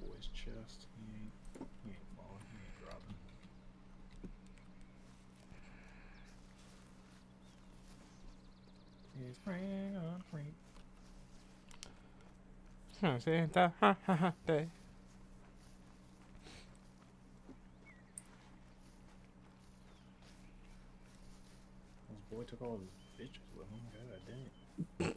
boy's chest. He ain't falling. He ain't dropping. He's praying on creep. Day. This boy took all his bitches with him. God damn.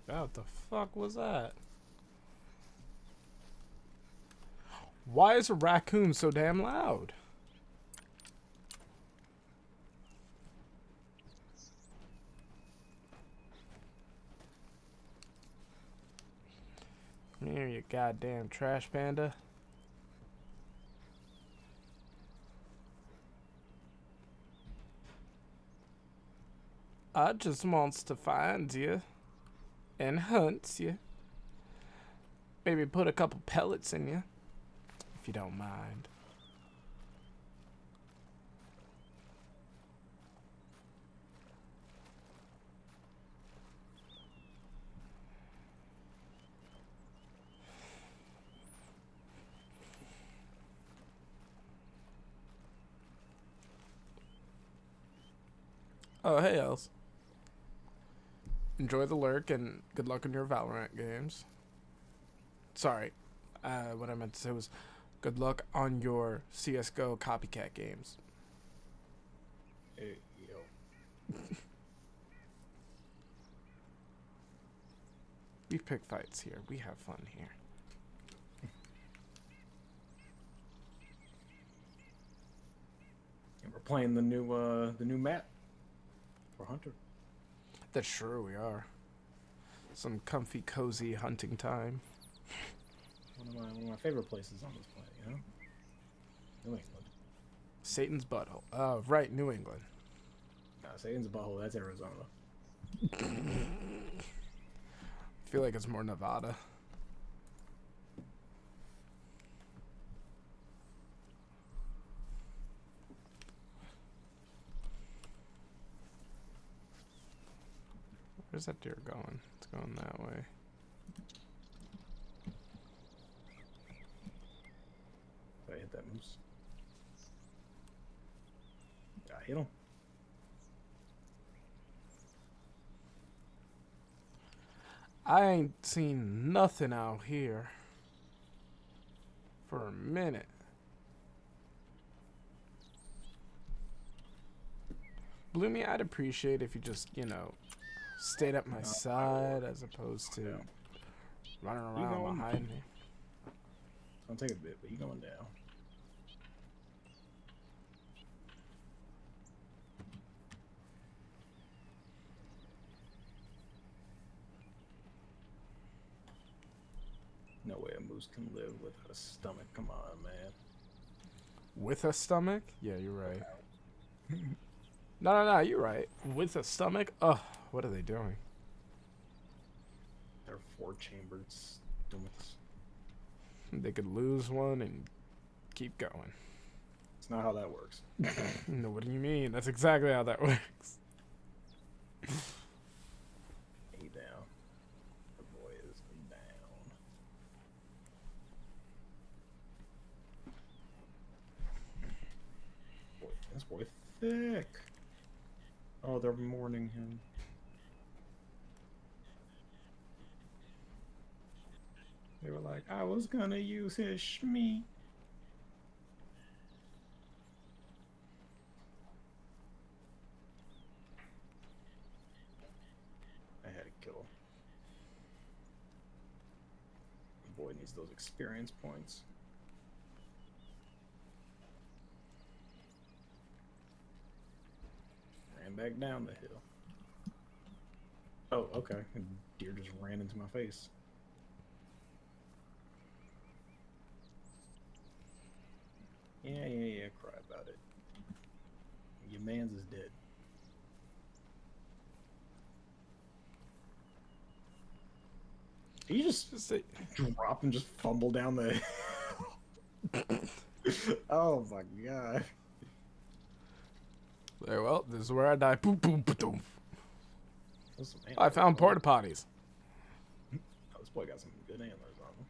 What the fuck was that? Why is a raccoon so damn loud? Come here, you goddamn trash panda. I just wants to find you and hunt you. Maybe put a couple pellets in you, if you don't mind. Oh, hey, Els. Enjoy the lurk and good luck in your Valorant games. Sorry, what I meant to say was good luck on your CSGO copycat games. Hey, yo. We pick fights here. We have fun here. And we're playing the new map for Hunter. That's true, we are. Some comfy, cozy hunting time. One of my favorite places on this planet, you know? New England. Satan's butthole. Right, New England. Nah, Satan's butthole, that's Arizona. I feel like it's more Nevada. Where's that deer going? It's going that way. Did I hit that moose? I hit him. I ain't seen nothing out here for a minute. Bloomy, I'd appreciate if you just, you know, stayed at my side as opposed to running around behind me. It's gonna take a bit, but you going down. No way a moose can live without a stomach. Come on, man. With a stomach? Yeah, you're right. No, you're right. With a stomach? Ugh, what are they doing? They're four-chambered stomachs. They could lose one and keep going. It's not how that works. No, what do you mean? That's exactly how that works. He down. The boy is down. Boy, this boy thick. Oh, they're mourning him. They were like, I was gonna use his shmee. boy needs those experience points. Ran back down the hill. Oh, okay. A deer just ran into my face. Yeah, cry about it. Your man's is dead. You just drop and just fumble down the Oh my god. Very well, this is where I die. Boom, boom, boom. Listen, I found porta potties. Oh, this boy got some good antlers on him.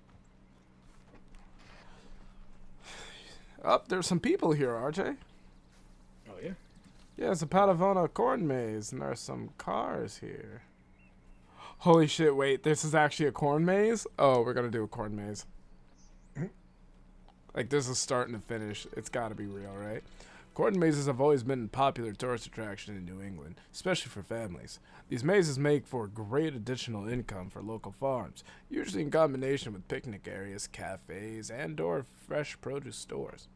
Oh, there's some people here, RJ. Oh yeah? Yeah, it's a Patavona corn maze, and there's some cars here. Holy shit, wait, this is actually a corn maze? Oh, we're gonna do a corn maze. Like, this is starting to finish. It's gotta be real, right? Corn mazes have always been a popular tourist attraction in New England, especially for families. These mazes make for great additional income for local farms, usually in combination with picnic areas, cafes, and/or fresh produce stores.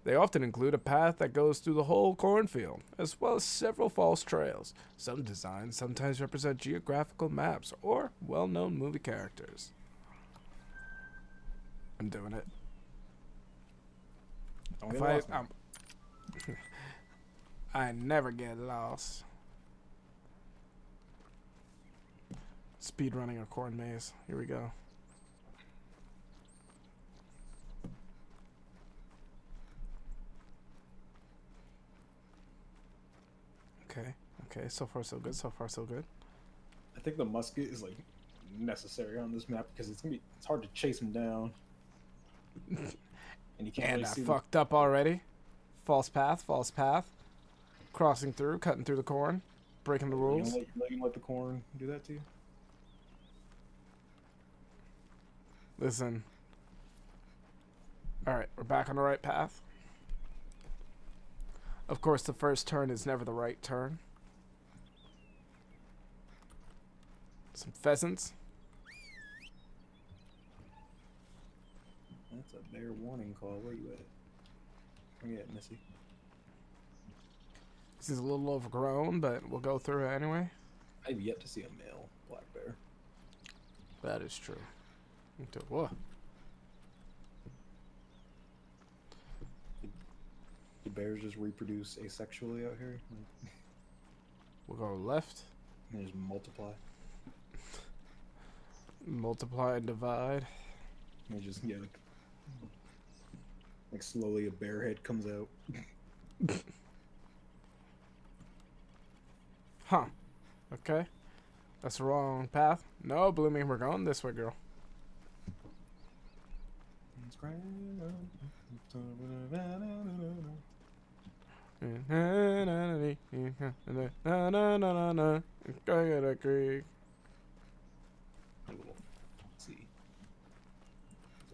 They often include a path that goes through the whole cornfield, as well as several false trails. Some designs sometimes represent geographical maps or well-known movie characters. I'm doing it. I never get lost. Speed running a corn maze. Here we go. Okay, so far so good, so far so good. I think the musket is like necessary on this map because it's hard to chase him down. And you can't And really I see fucked up already. False path, false path. Crossing through, cutting through the corn, breaking the rules. You gonna let the corn do that to you? Listen. Alright, we're back on the right path. Of course, the first turn is never the right turn. Some pheasants. That's a bear warning call. Where you at? Where you at, Missy? This is a little overgrown, but we'll go through it anyway. I've yet to see a male black bear. That is true. Whoa. Do bears just reproduce asexually out here? We'll go left. And just multiply. Multiply and divide. And just, yeah, like slowly a bear head comes out. Huh. Okay. That's the wrong path. No, Bloomy, we're going this way, girl.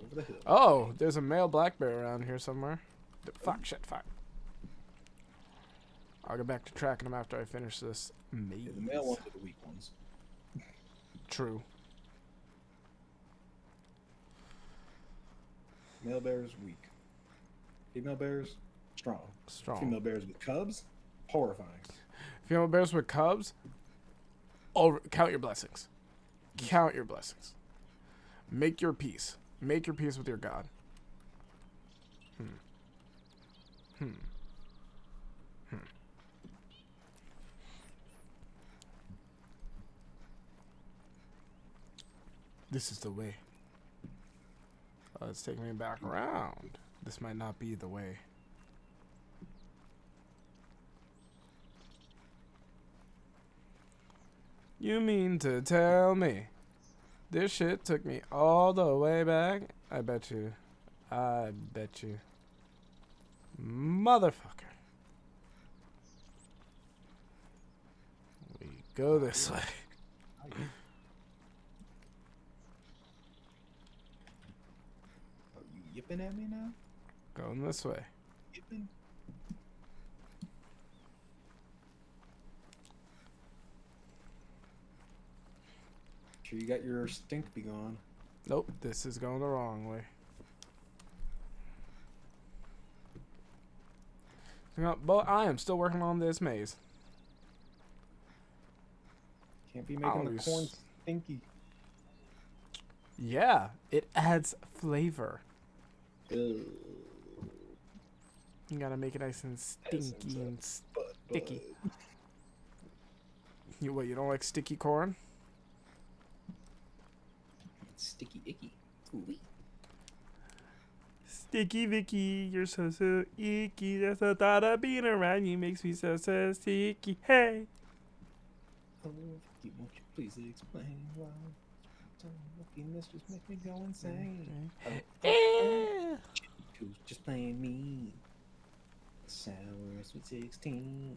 Over the hill. Oh, there's a male black bear around here somewhere. Fuck, shit, fuck. I'll get back to tracking them after I finish this maze. Yeah, the male ones are the weak ones. True. Male bears, weak. Female bears, strong. Strong. Female bears with cubs, horrifying. Female bears with cubs, count your blessings. Count your blessings. Make your peace. Make your peace with your God. This is the way. Oh, it's taking me back around. This might not be the way. You mean to tell me this shit took me all the way back? I bet you. I bet you. Motherfucker. We go this way. Are you yipping at me now? Going this way. Yipping? Sure you got your stink be gone. Nope, this is going the wrong way. But I am still working on this maze. Can't be making the corn stinky. Yeah, it adds flavor. Ew. You gotta make it nice and stinky and sticky. You don't like sticky corn? Sticky icky. Ooh-wee. Sticky Vicky, you're so icky. That's the thought of being around you makes me so sticky. Hey. Oh, Vicky, won't you please explain why? Lucky mistress make me go insane. Just playing me. Sour sweet 16.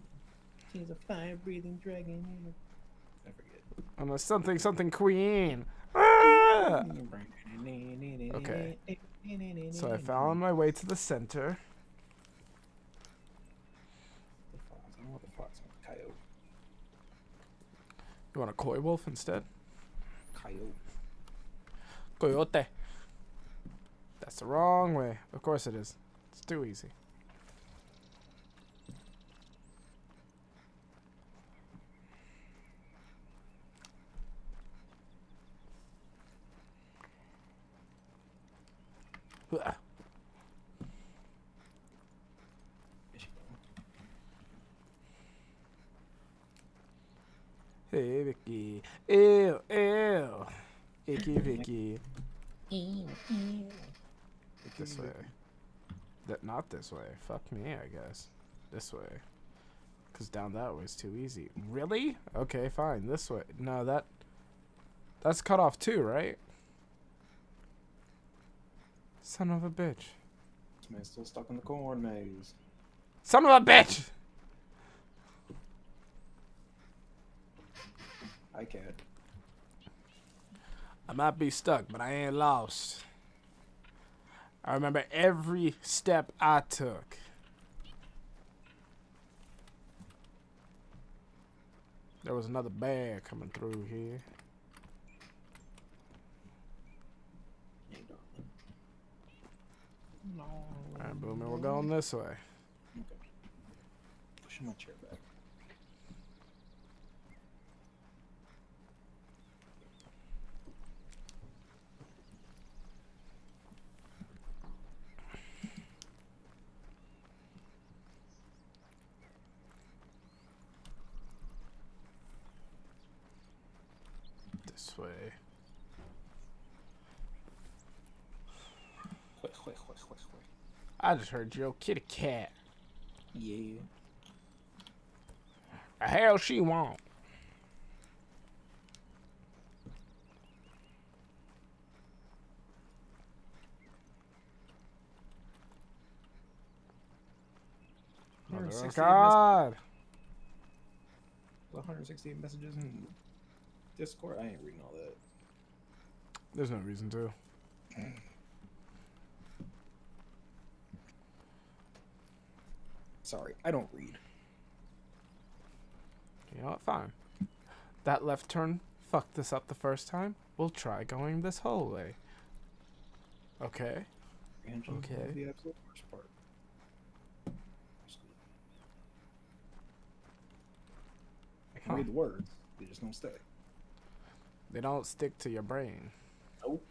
She's a fire-breathing dragon. I forget. I'm a something queen. Ah! Okay. So I found my way to the center. I don't want the fox. I want the coyote. You want a coy wolf instead? Coyote. Coyote. That's the wrong way. Of course it is. It's too easy. Hey Vicky. Ew, ew. Icky Vicky. This way. Not this way. Fuck me, I guess. This way. Because down that way is too easy. Really? Okay, fine. This way. No, that's cut off too, right? Son of a bitch. This man's still stuck in the corn maze. Son of a bitch! Hi, cat. I might be stuck, but I ain't lost. I remember every step I took. There was another bear coming through here. No. Alright, Boomer, we're going this way. Okay. Pushing my chair back. This way. I just heard your kitty cat. Yeah. The hell she want? Oh God! 168 messages in Discord. I ain't reading all that. There's no reason to. Sorry, I don't read. You know what? Fine. That left turn fucked this up the first time. We'll try going this whole way. Okay. Okay. The absolute worst part. I can read the words. They just don't stay. They don't stick to your brain. Nope.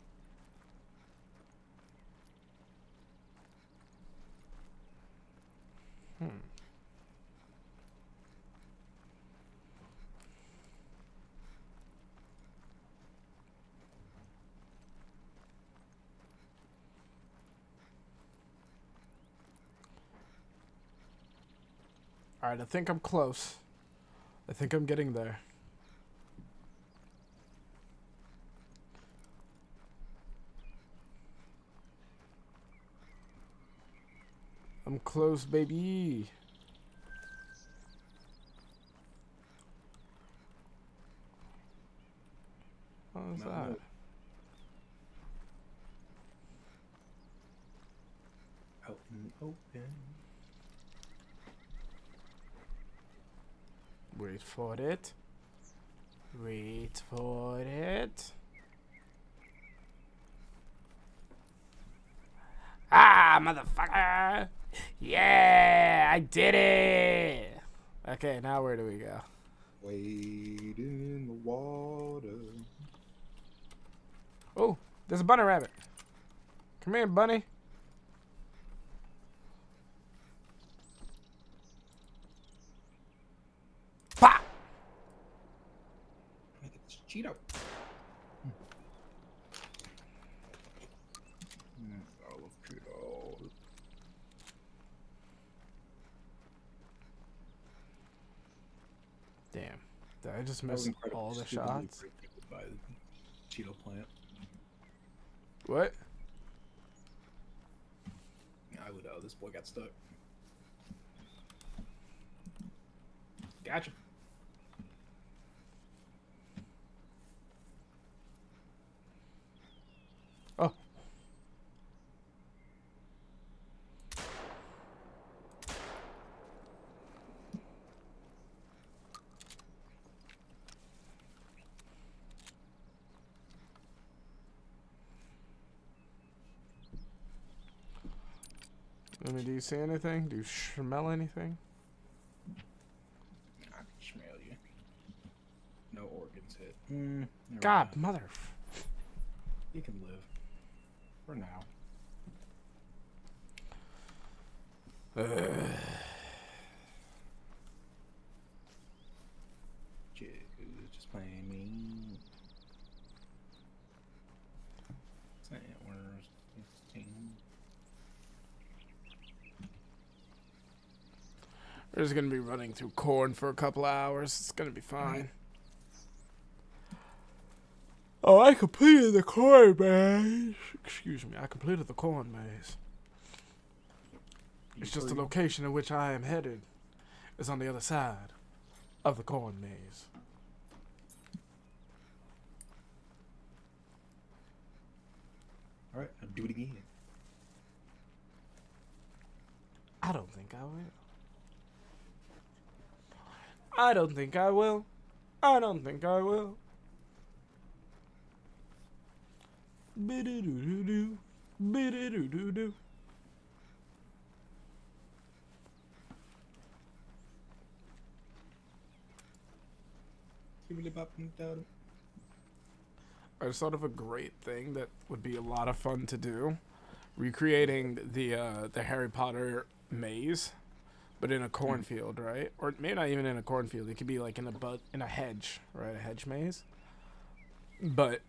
Alright, I think I'm close. I think I'm getting there. I'm close, baby. What was that? Out and open. Wait for it. Wait for it. Yeah, motherfucker. Yeah, I did it. Okay, now where do we go? Wade in the water. Oh, there's a bunny rabbit. Come here, bunny. Pop! Let me get this Cheeto. I love Cheetos. Damn. Did I just That was miss incredibly all the stupidly shots? predicted by the Cheeto plant. What? I would. This boy got stuck. Gotcha. Oh. I mean, do you see anything? Do you smell anything? I can smell you. No organs hit. Never God, mind. mother. You can live. For now. Just playing me. Sandworms. 16. We're just gonna be running through corn for a couple hours. It's gonna be fine. Oh, I completed the corn maze. Excuse me, I completed the corn maze. It's just the location in which I am headed is on the other side of the corn maze. Alright, I'll do it again. I don't think I will. I don't think I will. I don't think I will. Biddy-doo-doo-doo. Biddy-doo-doo-doo. I just thought of a great thing that would be a lot of fun to do. Recreating the Harry Potter maze, but in a cornfield, right? Or maybe not even in a cornfield. It could be like in a hedge, right? A hedge maze. But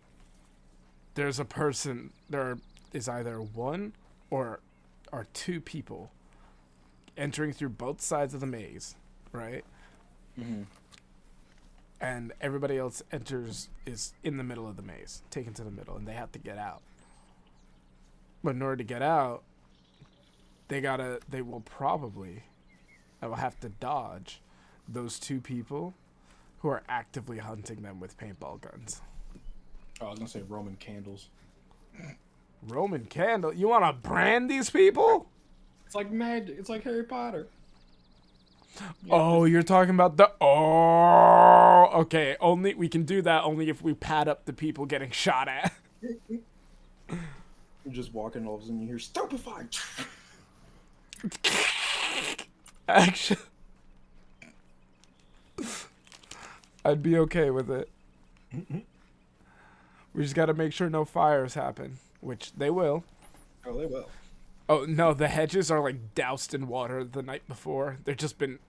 there's a person. There is either one or two people entering through both sides of the maze, right? Mm-hmm. And everybody else is in the middle of the maze, taken to the middle, and they have to get out. But in order to get out, they will have to dodge those two people who are actively hunting them with paintball guns. Oh, I was gonna say Roman candles. Roman candle? You want to brand these people? It's like magic. It's like Harry Potter. Oh, you're talking about the... Oh, okay. Only we can do that only if we pad up the people getting shot at. You're just walking, all of a sudden you hear stupefied. Actually, I'd be okay with it. We just got to make sure no fires happen, which they will. Oh, they will. Oh, no, the hedges are like doused in water the night before. They've just been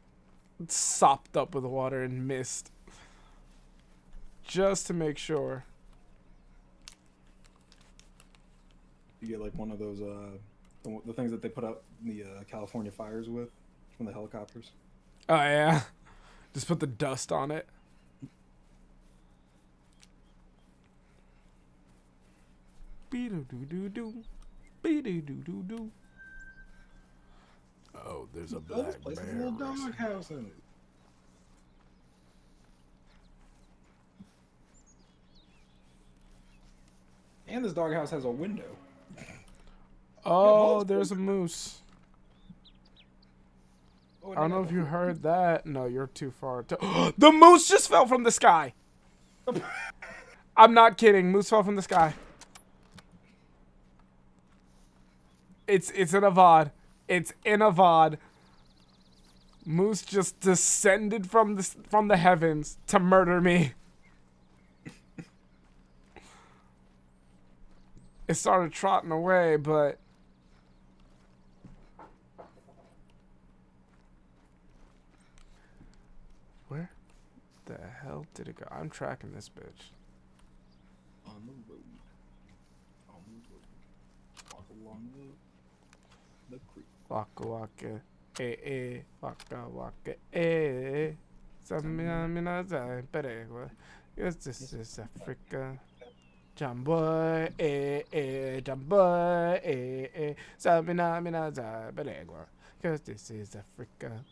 sopped up with water and mist. Just to make sure. You get like one of those, the things that they put out the California fires with from the helicopters. Oh, yeah. Just put the dust on it. Be-do-do-do-do. Be-do-do-do-do. Oh, there's a black This place bear. has a little dog house in it. And this doghouse has a window. Oh, there's a moose. Oh, I don't know if you heard that. No, you're too far. The moose just fell from the sky. I'm not kidding. Moose fell from the sky. It's in a VOD. It's in a VOD. Moose just descended from the heavens to murder me. It started trotting away, but where the hell did it go? I'm tracking this bitch. On the road. On the road. Walk along the creek. Waka waka, waka waka, Samina mina zai peregua. Yes, this is Africa. Jamboy, jamboy, Samina mina zai peregua. Cause this is Africa.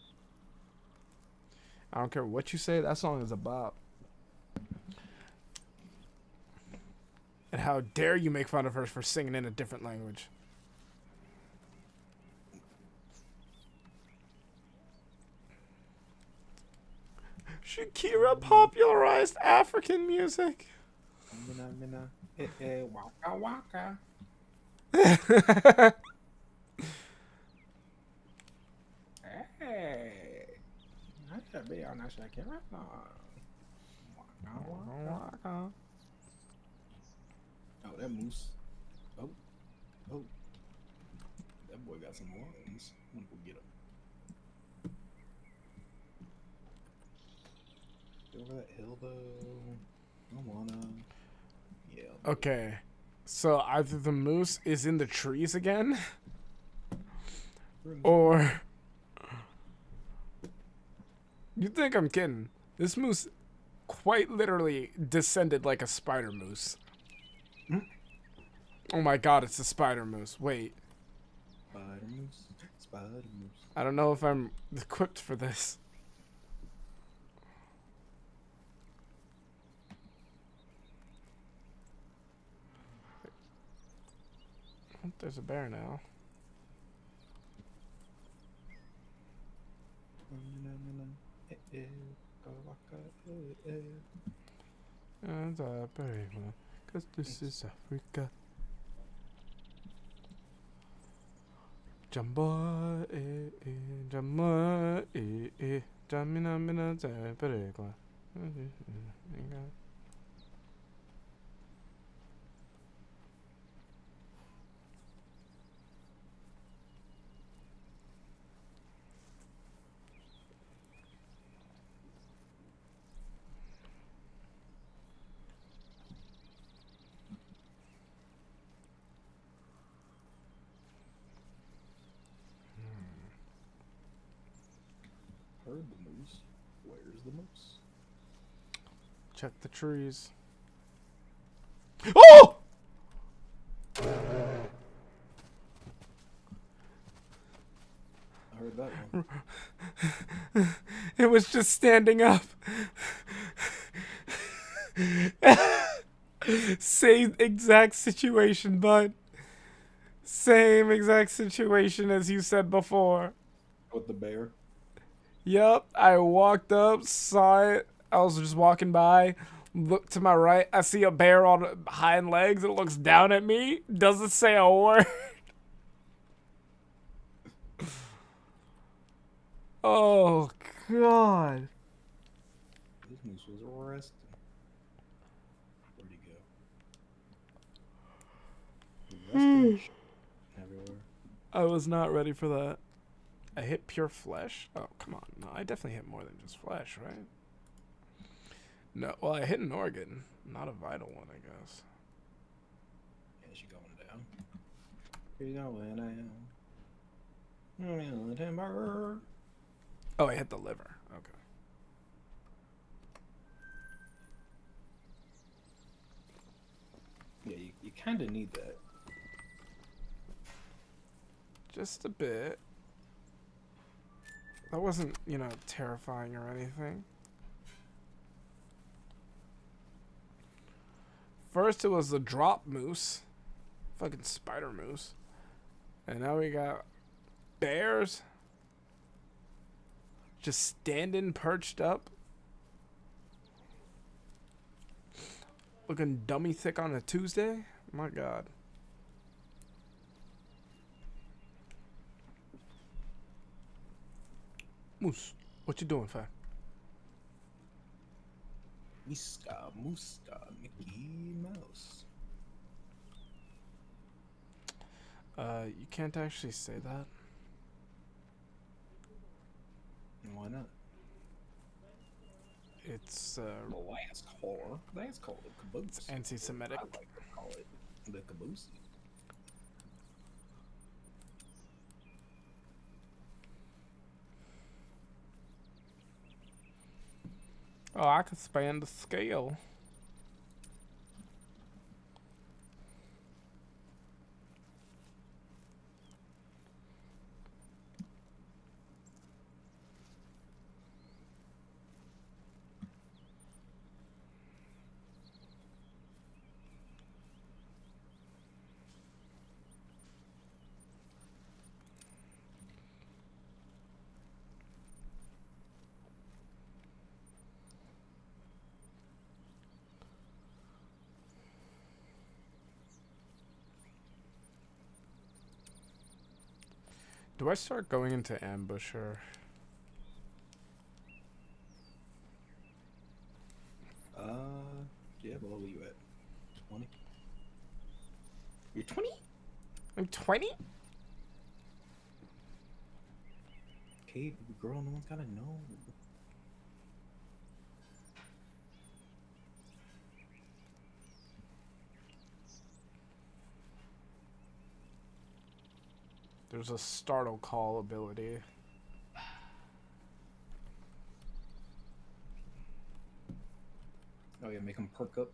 I don't care what you say, that song is about. And how dare you make fun of her for singing in a different language? Shakira popularized African music. Mina, mina, waka, waka. Hey, I should be on that Shakira song. Waka, waka. Oh, that moose. Oh, oh. That boy got some lungs. I'm gonna go get him. Over that hill though. I wanna. Yeah. Okay, so either the moose is in the trees again, or you think I'm kidding? This moose quite literally descended like a spider moose. Oh my god, it's a spider moose. Wait. Spider moose. Spider moose. I don't know if I'm equipped for this. Oh, there's a bear now. And because this is Africa. Jamba, jamba, jamina, mina, peregua. Heard the moose. Where's the moose? Check the trees. Oh! I heard that one. It was just standing up. Same exact situation, bud. Same exact situation as you said before. With the bear? Yep, I walked up, saw it. I was just walking by, looked to my right. I see a bear on hind legs. It looks down at me. Doesn't say a word. Oh, God. This moose was arrested. Where'd he go? Arrested everywhere. I was not ready for that. I hit pure flesh? Oh, come on. No, I definitely hit more than just flesh, right? No, well, I hit an organ. Not a vital one, I guess. Yeah, she going down. She's going down. Oh, I hit the liver. Okay. Yeah, you kind of need that. Just a bit. That wasn't, you know, terrifying or anything. First it was the drop moose. Fucking spider moose. And now we got bears. Just standing perched up. Looking dummy thick on a Tuesday. My God. Moose, what you doing, fam? Miska, Muska, Mickey Mouse. You can't actually say that. Why not? It's That's called a caboose. it's anti-Semitic. I like to call it the caboose. Oh, I could span the scale. Do I start going into ambush or? Yeah, what level you at? 20? You're 20? I'm 20? Okay, baby girl, no one's gotta know. There's a startle call ability. Oh yeah, make them perk up.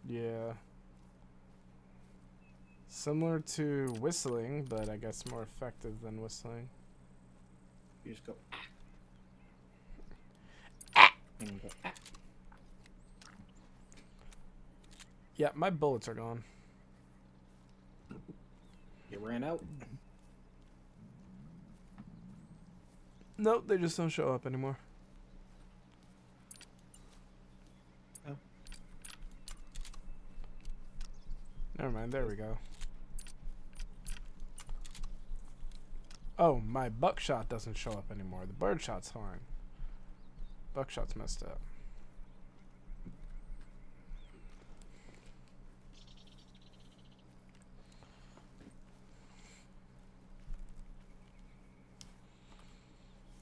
Yeah. Similar to whistling, but I guess more effective than whistling. You just go. And you go. Yeah, my bullets are gone. You ran out. Nope, they just don't show up anymore. Oh. Never mind, there we go. Oh, my buckshot doesn't show up anymore. The birdshot's fine. Buckshot's messed up.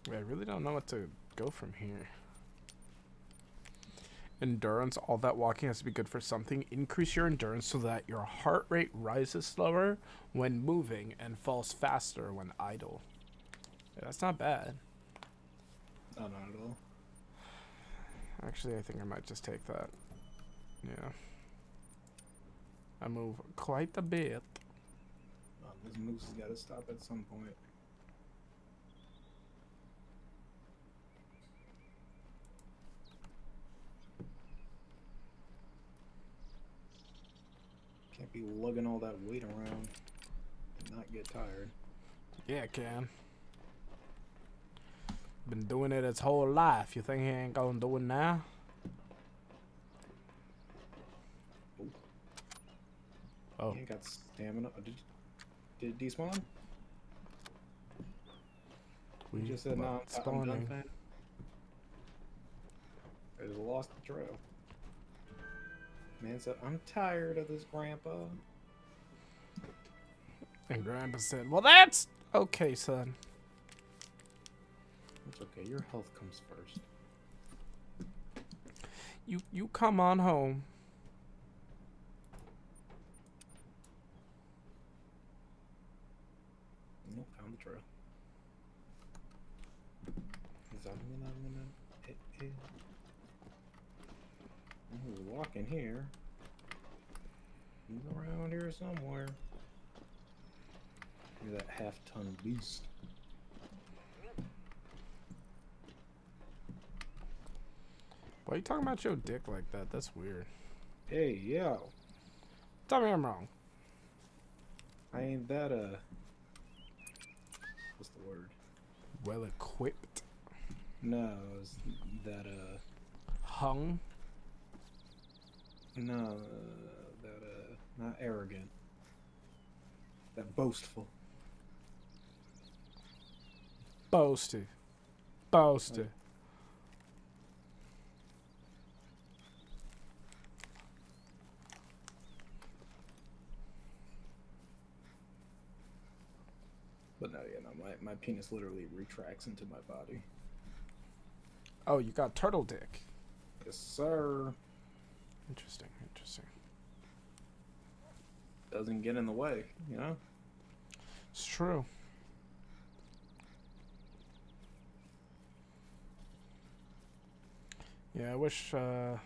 I really don't know what to go from here. Endurance, all that walking has to be good for something. Increase your endurance so that your heart rate rises slower when moving and falls faster when idle. Yeah, that's not bad. No, not at all. Actually, I think I might just take that. Yeah. I move quite a bit. This moose has got to stop at some point. Can't be lugging all that weight around and not get tired. Yeah, it can. Been doing it its whole life. You think he ain't gonna do it now? Oh. He ain't got stamina. Did it despawn? We You just said no. I'm spawning. done, fan. I just lost the trail. Man said, I'm tired of this, Grandpa. And Grandpa said, well, that's okay, son. It's okay. Your health comes first. You come on home. Nope, found the trail. We're walking here. He's around here somewhere. You're that half-ton beast. Why are you talking about your dick like that? That's weird. Hey, yo. Tell me I'm wrong. I ain't that, what's the word? Well equipped. No, it's that, Hung. no, that, not arrogant. That boastful. Boasty. supposed to. But no, yeah, no, my penis literally retracts into my body. Oh, you got turtle dick. Yes, sir. Interesting, interesting. Doesn't get in the way, you know? It's true. Yeah, I wish, I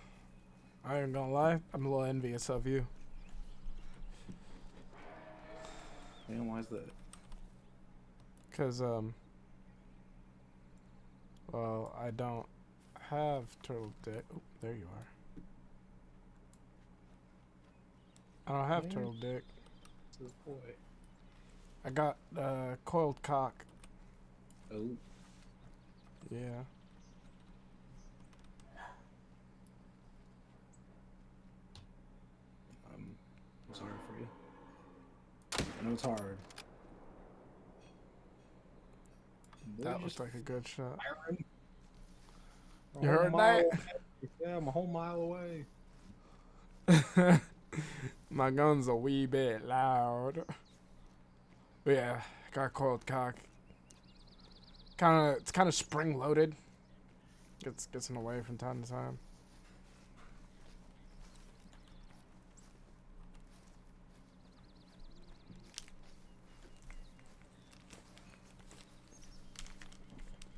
ain't gonna lie, I'm a little envious of you. Man, why is that? Because, well, I don't have turtle dick. Oh, there you are. I don't have turtle dick. This boy. I got, coiled cock. Oh. Yeah. I'm sorry for you. I know it's hard. Boy, That looks like a good shot. firing. You heard that? Yeah, I'm a whole mile away. My gun's a wee bit loud. But yeah, got coiled cock. It's kind of spring loaded. Gets in the way from time to time.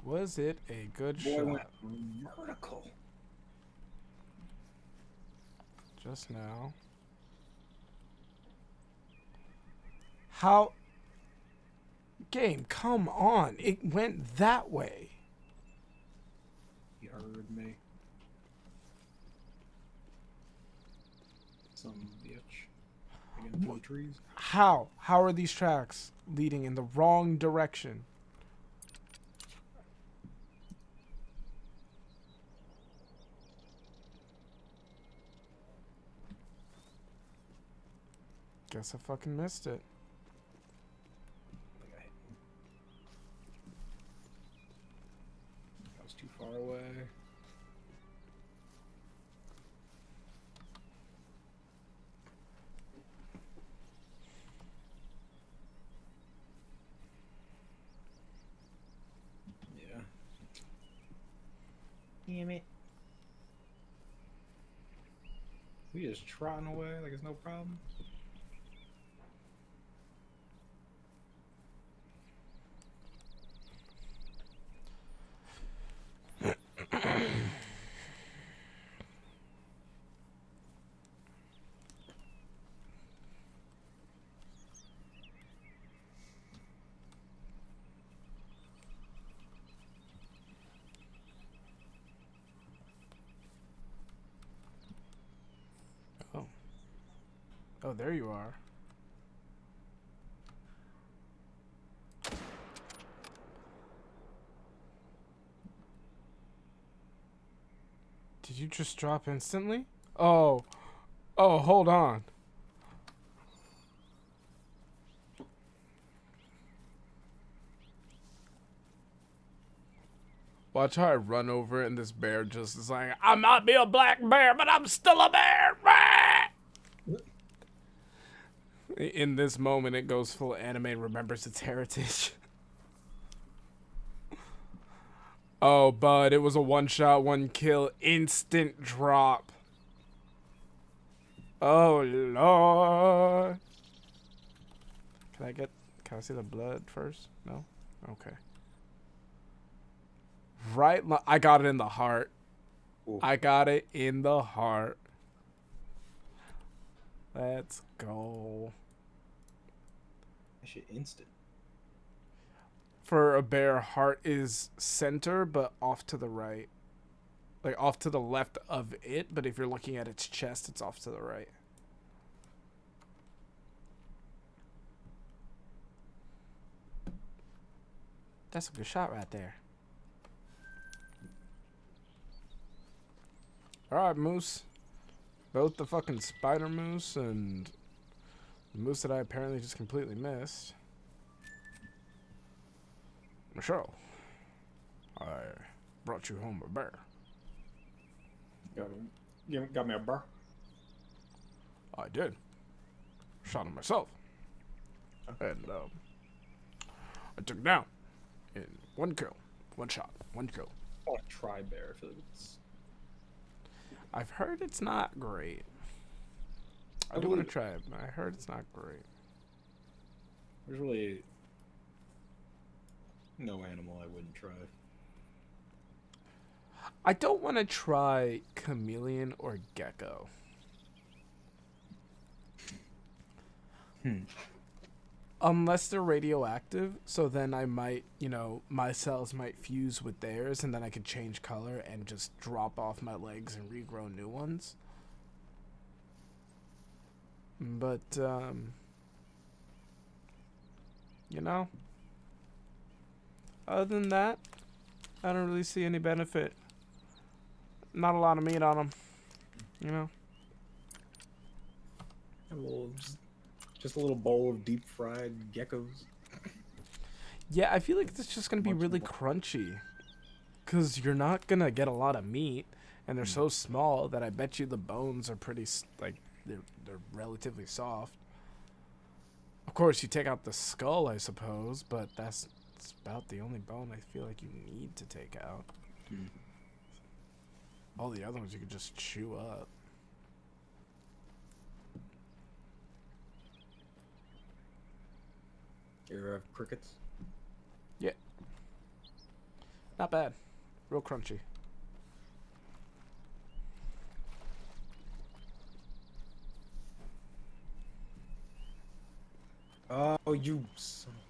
Was it a good shot? Went vertical. Just now. How? Game, come on. It went that way. You heard me. Some bitch. Against the trees. How? How are these tracks leading in the wrong direction? Guess I fucking missed it. I was too far away. Yeah. Damn it. We just trotting away like it's no problem. Oh. Oh, there you are. Did you just drop instantly? Oh. Oh, hold on. Watch how I run over it and this bear just is like, I might be a black bear, but I'm still a bear. In this moment, it goes full anime and remembers its heritage. Oh, bud, it was a one shot, one kill, instant drop. Oh, Lord. Can I see the blood first? No? Okay. Right, I got it in the heart. Ooh. I got it in the heart. Let's go. That shit instant. For a bear, heart is center, but off to the right. Like, off to the left of it, but if you're looking at its chest, it's off to the right. That's a good shot right there. Alright, moose. Both the fucking spider moose and the moose that I apparently just completely missed. Michelle. I brought you home a bear. Got me a burr. I did. Shot him myself. And I took it down in one kill. One shot. One kill. I want to try bear. I feel like it's... I've heard it's not great. I do want to try it, but I heard it's not great. There's really no animal I wouldn't try. I don't want to try chameleon or gecko. Unless they're radioactive, so then I might, my cells might fuse with theirs, and then I could change color and just drop off my legs and regrow new ones. But, other than that, I don't really see any benefit. Not a lot of meat on them, Just a little bowl of deep fried geckos. Yeah, I feel like it's just gonna be really crunchy, cause you're not gonna get a lot of meat, and they're so small that I bet you the bones are pretty they're relatively soft. Of course, you take out the skull, I suppose, but that's about the only bone I feel like you need to take out. All the other ones you could just chew up. You ever have crickets? Yeah. Not bad. Real crunchy. Oh, you son of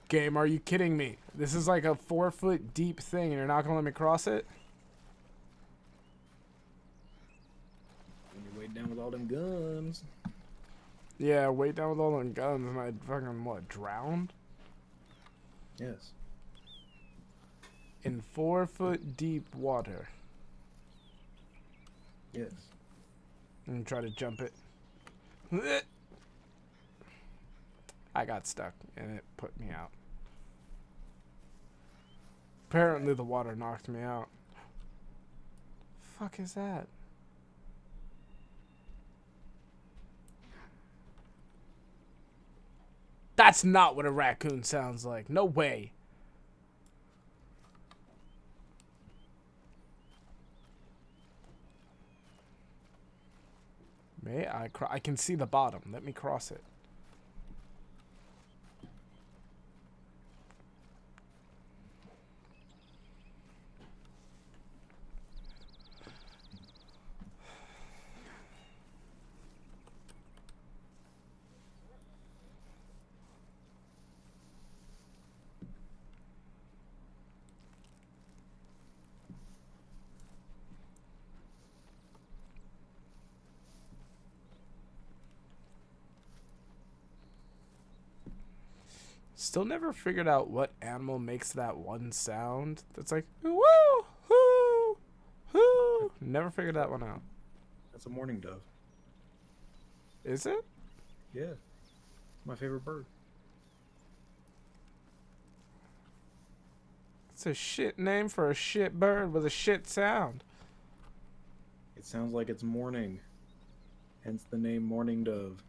Game, are you kidding me? This is like a 4-foot deep thing and you're not gonna let me cross it? When you weighed down with all them guns. Yeah, weighed down with all them guns and I fucking, drowned? Yes. In 4-foot deep water. Yes. And try to jump it. I got stuck and it put me out. Apparently the water knocked me out. Fuck is that? That's not what a raccoon sounds like. No way. May I I can see the bottom. Let me cross it. Still never figured out what animal makes that one sound that's like woo hoo hoo. Never figured that one out. That's a mourning dove. Is it? Yeah. It's my favorite bird. It's a shit name for a shit bird with a shit sound. It sounds like it's mourning. Hence the name mourning dove.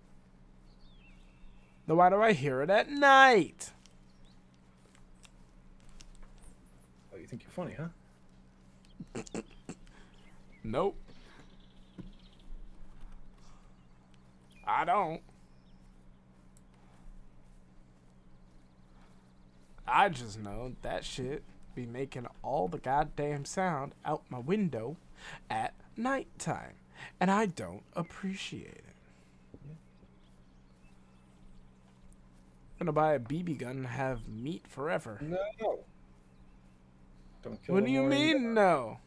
Then why do I hear it at night? Oh, you think you're funny, huh? Nope. I don't. I just know that shit be making all the goddamn sound out my window at nighttime. And I don't appreciate it. I'm gonna buy a BB gun and have meat forever. No. Don't kill What do you mean, no?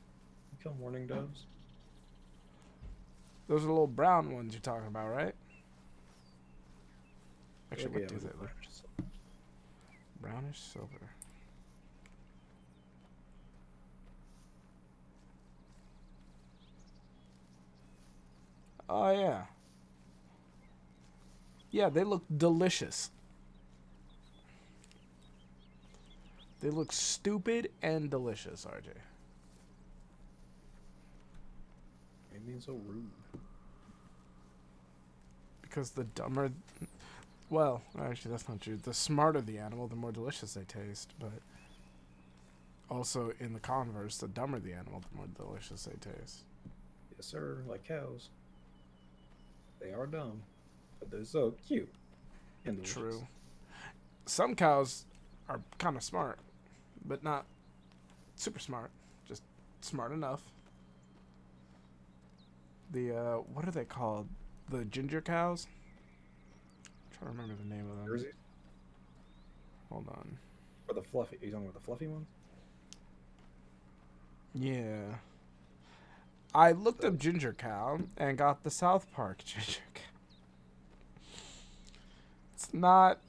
Kill mourning doves. Those are the little brown ones you're talking about, right? Actually, Yeah, what do they look? Brownish silver. Oh, yeah. Yeah, they look delicious. They look stupid and delicious, RJ. You're being so rude. Because the dumber... Well, actually, that's not true. The smarter the animal, the more delicious they taste. But also, in the converse, the dumber the animal, the more delicious they taste. Yes, sir. Like cows. They are dumb, but they're so cute and delicious. True. Some cows are kind of smart, but not super smart. Just smart enough. The, what are they called? The ginger cows? I'm trying to remember the name of them. Jersey? Hold on. Or the fluffy? Are you talking about the fluffy ones? Yeah. I looked up ginger cow and got the South Park ginger cow. It's not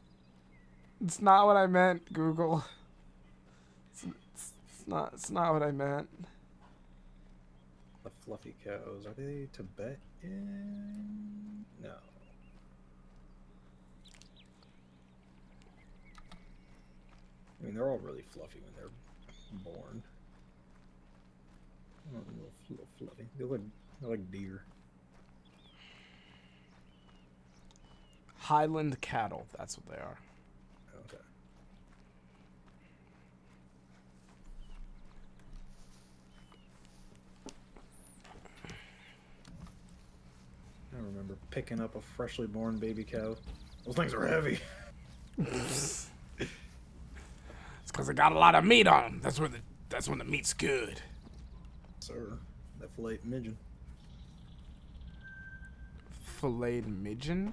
what I meant, Google. It's not what I meant. The fluffy cows, are they Tibetan? No. I mean, they're all really fluffy when they're born. Oh, a little fluffy. They're like deer. Highland cattle, that's what they are. Okay. I remember picking up a freshly born baby cow. Those things are heavy. It's because they got a lot of meat on them. That's when the meat's good. Sir, that filet midgeon. Filleted midgeon?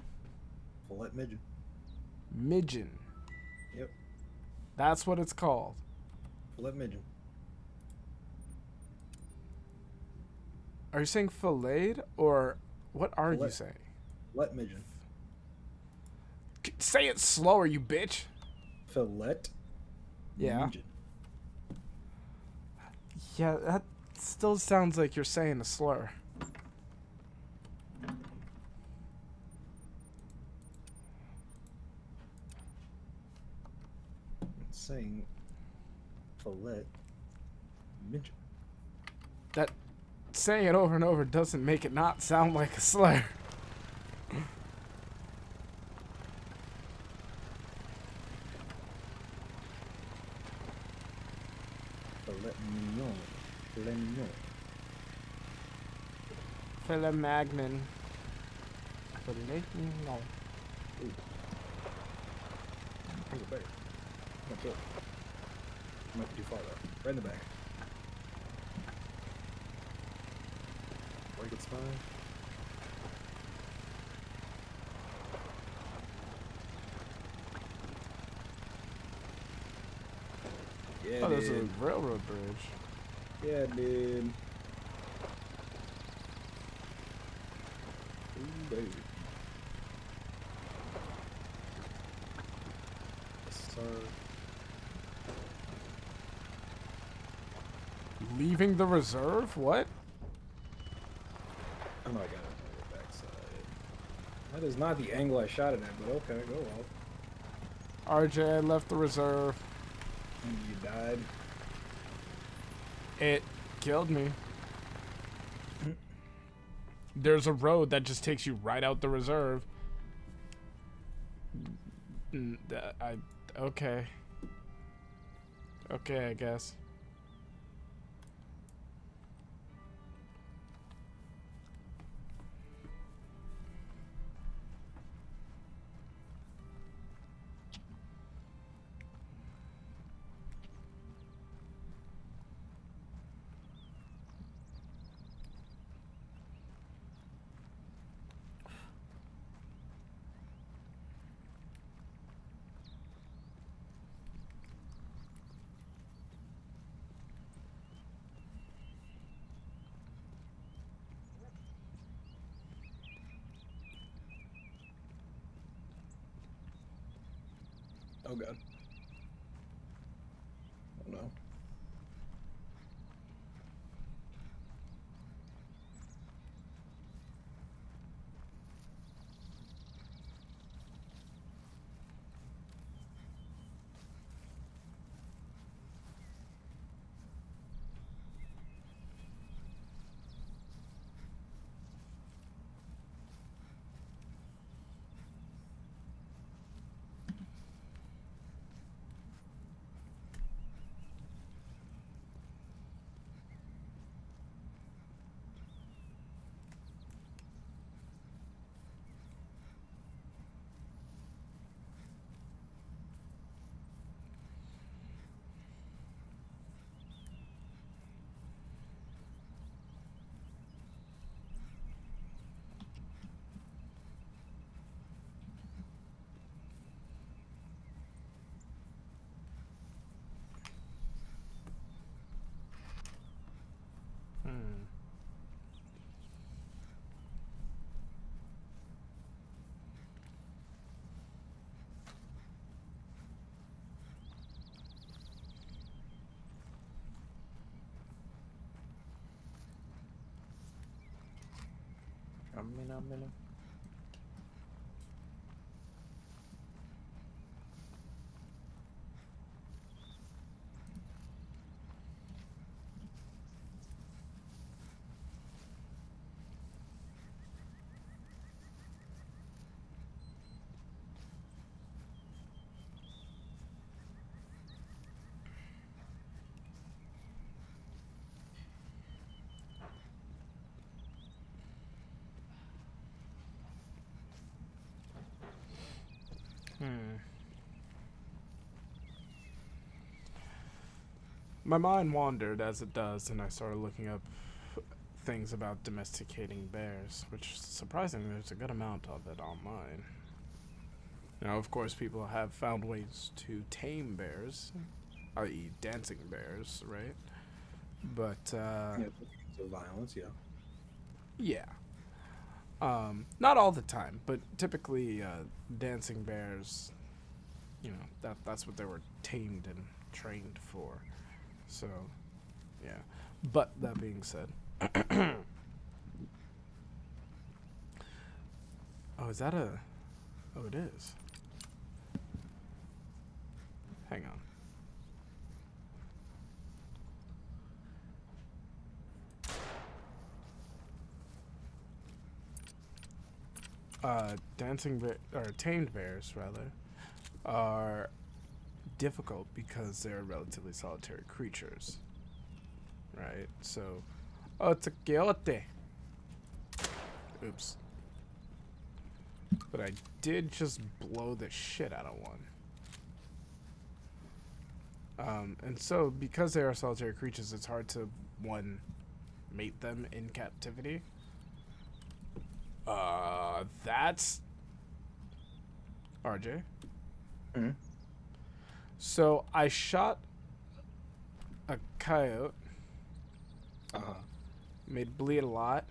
Filet midgeon. Midgeon. Yep. That's what it's called. Filet midgeon. Are you saying filleted or what are you saying? Filet midgeon. Say it slower, you bitch. Filet. Yeah. Midgeon. Yeah, that still sounds like you're saying a slur. I'm saying filet midgeon. That saying it over and over doesn't make it not sound like a slur. Filet mignon. Filet mignon. Filet magnon. Filet mignon. Ooh. Bring it back. I'm gonna kill it. Might be too far though. Right in the back. Break its spine. Yeah, Oh, there's a dude. railroad bridge. Yeah, dude. Ooh, baby. Yes, sir. Leaving the reserve? What? Oh my god, on the backside. That is not the angle I shot it at, but okay, go off. RJ, I left the reserve. And you died. It killed me. There's a road that just takes you right out the reserve. Okay. Okay, I guess. Oh god. Oh no. Coming. My mind wandered as it does, and I started looking up things about domesticating bears, which surprisingly there's a good amount of it online. Now, of course, people have found ways to tame bears, i.e., dancing bears, right? But Yeah, so violence, yeah. yeah, not all the time, but typically, dancing bears, you know, that's what they were tamed and trained for. So, yeah. But that being said, oh, is that a? Oh, it is. Hang on. Dancing bear or tamed bears rather are difficult because they're relatively solitary creatures, right? So, oh, it's a coyote. Oops. But I did just blow the shit out of one. And so, because they are solitary creatures, it's hard to, one, mate them in captivity. That's RJ. Mm-hmm. So, I shot a coyote. Made it bleed a lot.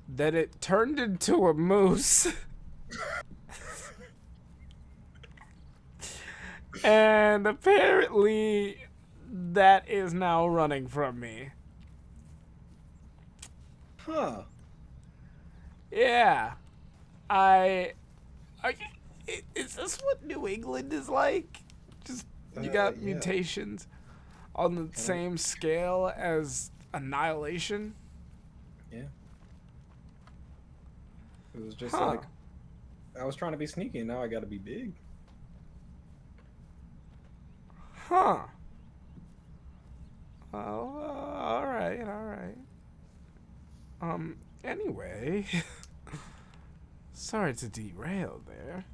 Then it turned into a moose. And apparently that is now running from me. Huh. Yeah. Is this what New England is like? Just you got Yeah. mutations on the same scale as annihilation? Yeah. It was just like, I was trying to be sneaky, and now I gotta be big. Huh. Oh, alright. Anyway. Sorry to derail there.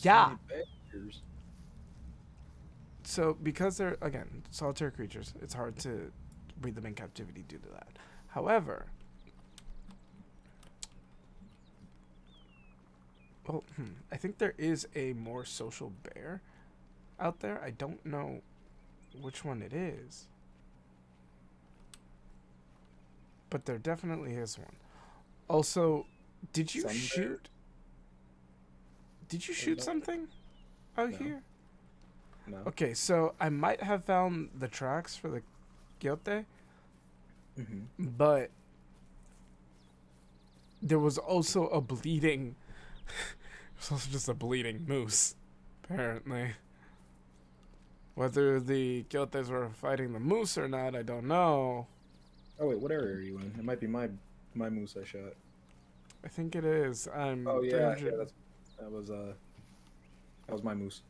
Yeah. So, because they're, again, solitary creatures, it's hard to breed them in captivity due to that. However, well, I think there is a more social bear out there. I don't know which one it is. But there definitely is one. Also, did you shoot? Did you shoot something out here? No. Okay, so I might have found the tracks for the coyote, but there was also a bleeding. There's also just a bleeding moose, apparently. Whether the coyotes were fighting the moose or not, I don't know. Oh wait, what area are you in? It might be my moose I shot. I think it is. Oh yeah, that was my moose.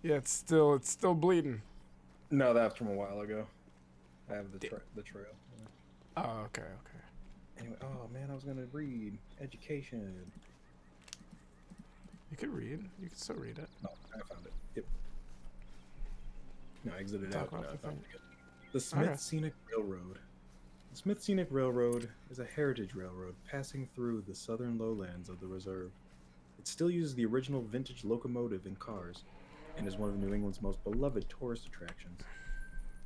Yeah, it's still bleeding. No, that's from a while ago. I have the trail. Yeah. Oh, okay. Anyway, oh man, I was gonna read education. You could read. You could still read it. Oh, I found it. Yep. No, I exited out. About I found it. The Smith Scenic Railroad. The Smith Scenic Railroad is a heritage railroad passing through the southern lowlands of the reserve. It still uses the original vintage locomotive and cars, and is one of New England's most beloved tourist attractions.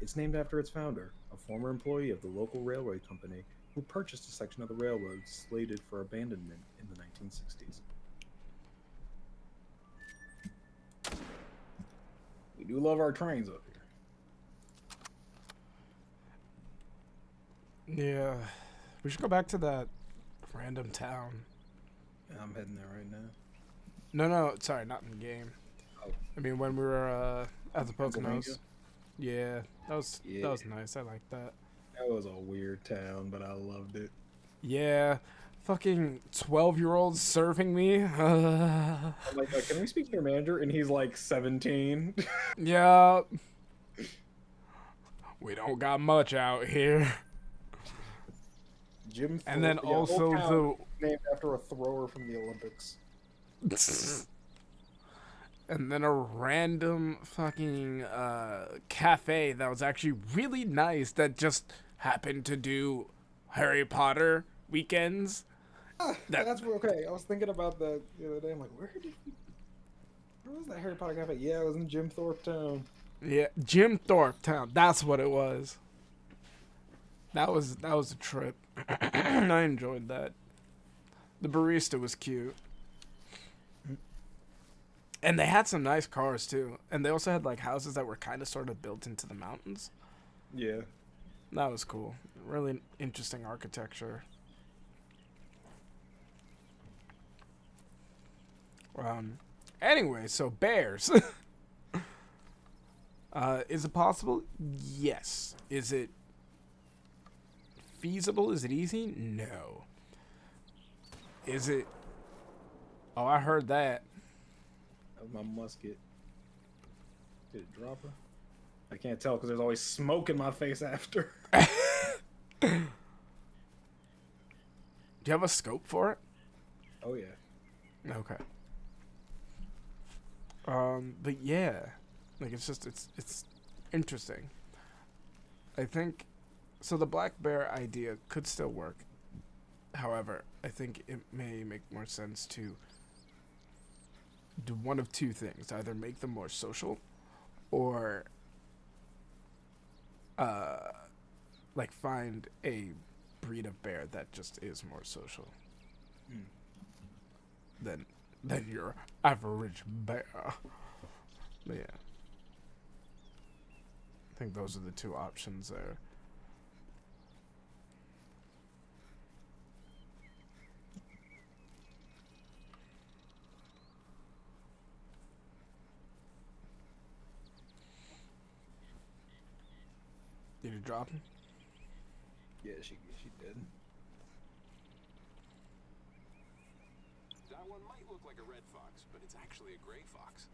It's named after its founder, a former employee of the local railway company who purchased a section of the railroad slated for abandonment in the 1960s. We do love our trains up here. Yeah. We should go back to that random town. I'm heading there right now. No, sorry, not in game. Oh, I mean, when we were at the Pennsylvania? Poconos. Yeah, Yeah, that was nice. I like that. that was a weird town, but I loved it. Yeah, fucking 12-year-olds serving me. I'm like, can we speak to your manager? And he's like 17. Yeah, we don't got much out here. Jim And then yeah, whole town also named after a thrower from the Olympics. and then a random fucking cafe that was actually really nice that just happened to do Harry Potter weekends. That's okay. I was thinking about that the other day. I'm like, where was that Harry Potter cafe? Yeah, it was in Jim Thorpe Town. Yeah, Jim Thorpe Town. That's what it was. That was a trip. I enjoyed that. The barista was cute. And they had some nice cars too. And they also had like houses that were kind of sort of built into the mountains. Yeah. That was cool. Really interesting architecture. Anyway, so bears. Is it possible? Yes. Is it feasible? Is it easy? No. Is it? Oh, I heard that. That was my musket. Did it drop her? I can't tell because there's always smoke in my face after. Do you have a scope for it? Oh yeah. Okay. But yeah, like it's interesting. I think so. The black bear idea could still work. However, I think it may make more sense to do one of two things: either make them more social, or like find a breed of bear that just is more social than your average bear. But yeah, I think those are the two options there. Did you drop him? Yeah, she did. That one might look like a red fox, but it's actually a gray fox.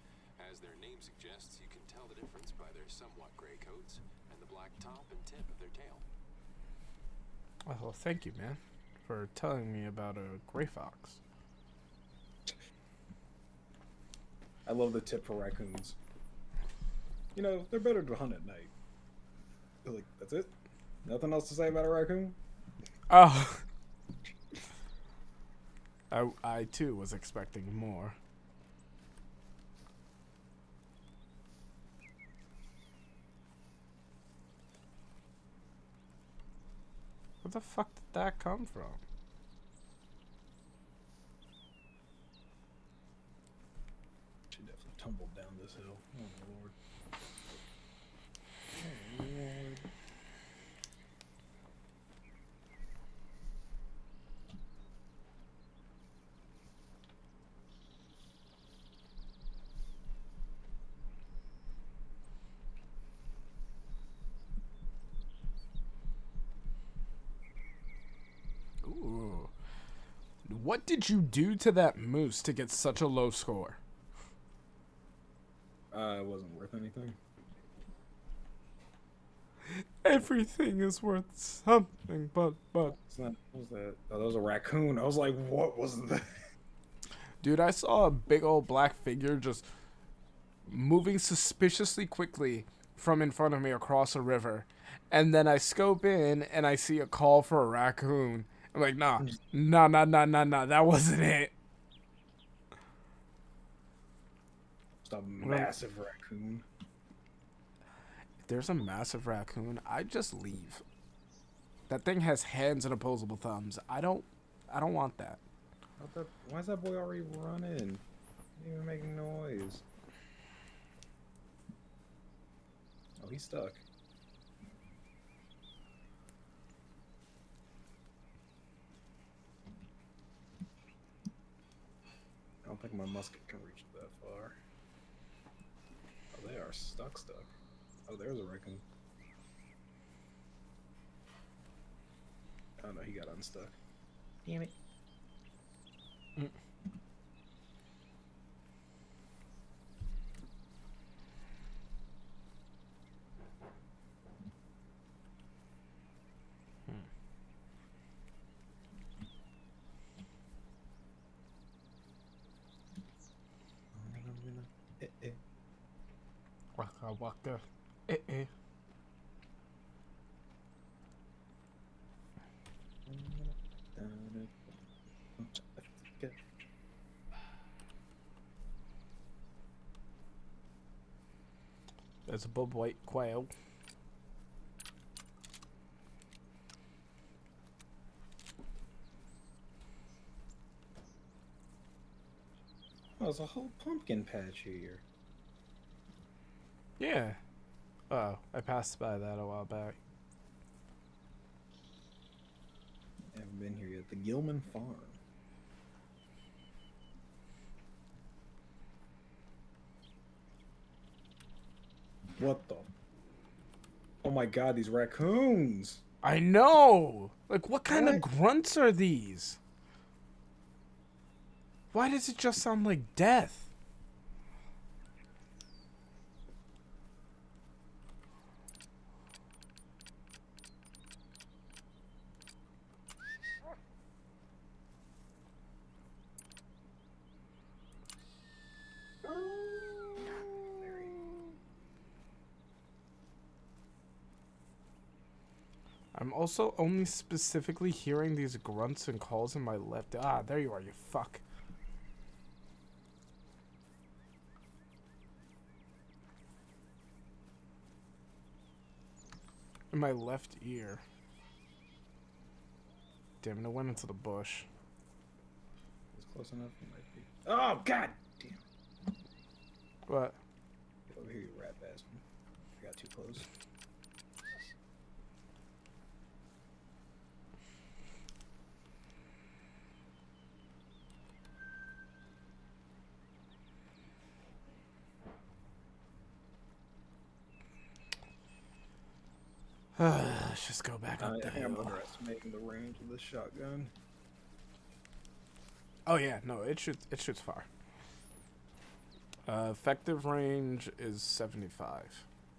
As their name suggests, you can tell the difference by their somewhat gray coats and the black top and tip of their tail. Well, thank you, man, for telling me about a gray fox. I love the tip for raccoons. You know, they're better to hunt at night. They're like, that's it? Nothing else to say about a raccoon? Oh. I too was expecting more. Where the fuck did that come from? She definitely tumbled down this hill. Oh Lord. Oh Lord. Ooh. What did you do to that moose to get such a low score? It wasn't worth anything. Everything is worth something, but. It's not, what was that? Oh, that was a raccoon. I was like, what was that? Dude, I saw a big old black figure just moving suspiciously quickly from in front of me across a river. And then I scope in and I see a call for a raccoon. I'm like, nah, that wasn't it. Just a massive raccoon. If there's a massive raccoon, I just leave. That thing has hands and opposable thumbs. I don't want that. Why is that boy already running? Didn't even making noise. Oh, he's stuck. don't think my musket can reach that far. Oh, they are stuck. Oh, there's a raccoon. Oh no, he got unstuck. Damn it. Mm. Waka waka. There's a bob white quail. Oh, there's a whole pumpkin patch here. Yeah. Oh, I passed by that a while back. Haven't been here yet. The Gilman Farm. What the? Oh my god, these raccoons! I know! Like, what kind of What? grunts are these? Why does it just sound like death? I'm also only specifically hearing these grunts and calls in my left. Ah, there you are, you fuck. In my left ear. Damn it, I went into the bush. It's close enough. It might be. Oh god damn! What? Get over here, you rat bastard! I got too close. Let's just go back up I the think I'm hill. underestimating the range of this shotgun. Oh yeah, no, it shoots far. Effective range is 75,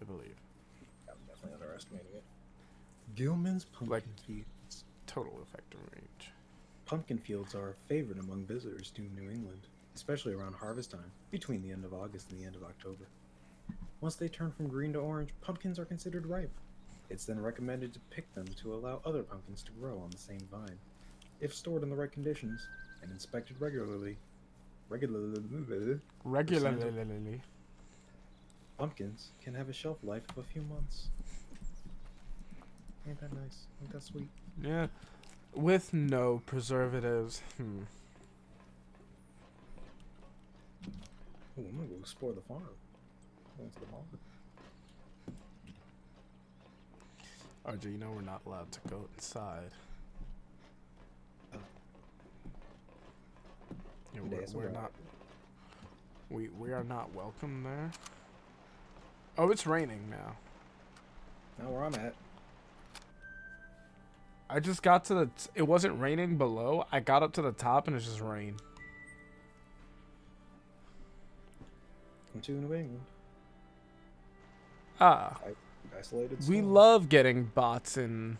I believe. I'm definitely underestimating it. Gilman's pumpkin Like- fields. Total effective range. Pumpkin fields are a favorite among visitors to New England, especially around harvest time, between the end of August and the end of October. Once they turn from green to orange, pumpkins are considered ripe. It's then recommended to pick them to allow other pumpkins to grow on the same vine. If stored in the right conditions and inspected regularly, Regularly. pumpkins can have a shelf life of a few months. Ain't that nice? Ain't that sweet? Yeah. With no preservatives. Ooh, I'm gonna go explore the farm. Going to the mall. RJ, you know we're not allowed to go inside. Oh. Yeah, Yes, we're I'm not. We are not welcome there. Oh, it's raining now. Now where I'm at. I just got to the. It wasn't raining below. I got up to the top and it's just rain. I'm to New England. Ah, Isolated. we storm. love getting bots in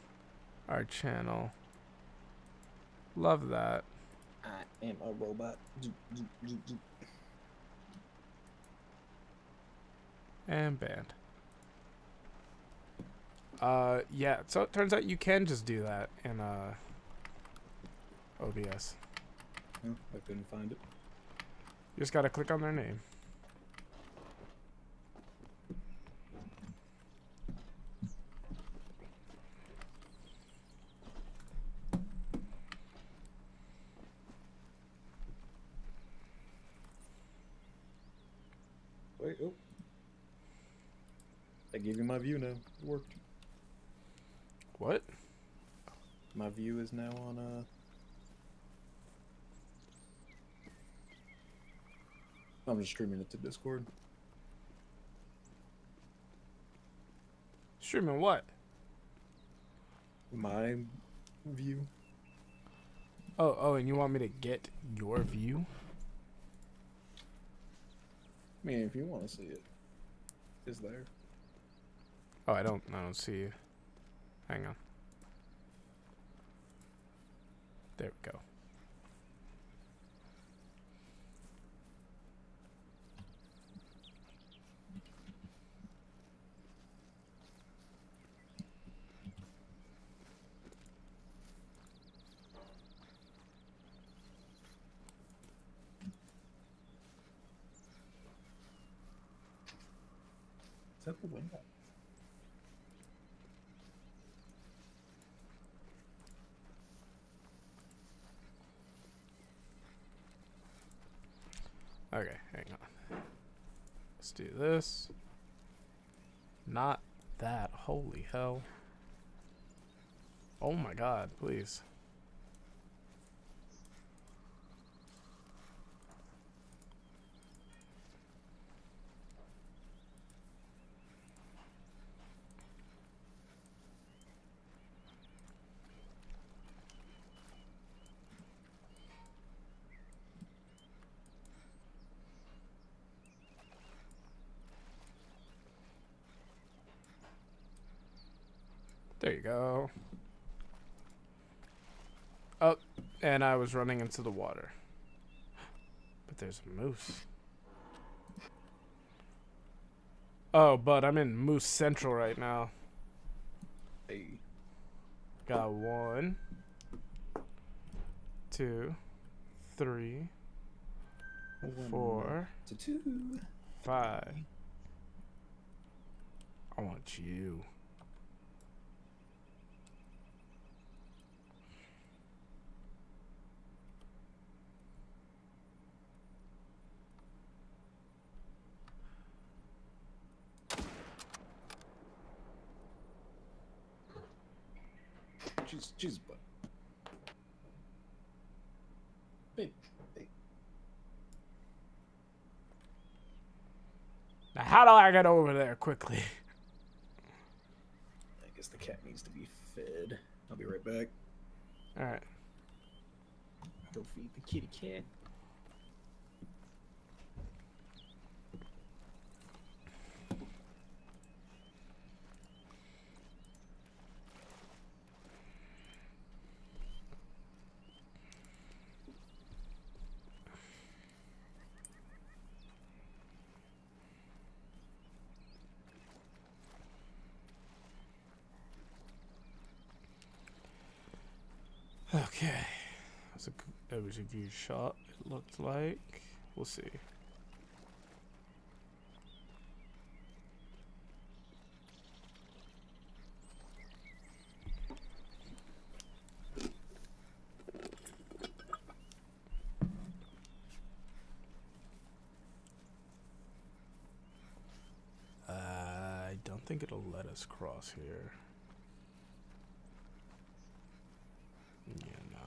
our channel. Love that. I am a robot. And banned. Yeah, so it turns out you can just do that in OBS. Oh, I couldn't find it. You just gotta click on their name. Wait, oh. I gave you my view now. It worked. What? My view is now on I'm just streaming it to Discord. Streaming what? My view. Oh, and you want me to get your view? I mean, if you want to see it, it's there. Oh, I don't see you. Hang on. There we go. Is that the window? Okay, hang on. Let's do this. Not that. Holy hell. Oh my god, please. There you go. Oh, and I was running into the water. But there's a moose. Oh, but I'm in Moose Central right now. Hey. Got 1, 2, 3, 4, 2. 5. I want you. Jeez, but. Hey. Now, how do I get over there quickly? I guess the cat needs to be fed. I'll be right back. Alright. Go feed the kitty cat. Okay. That was a good shot, it looked like. We'll see. I don't think it'll let us cross here. Yeah, no.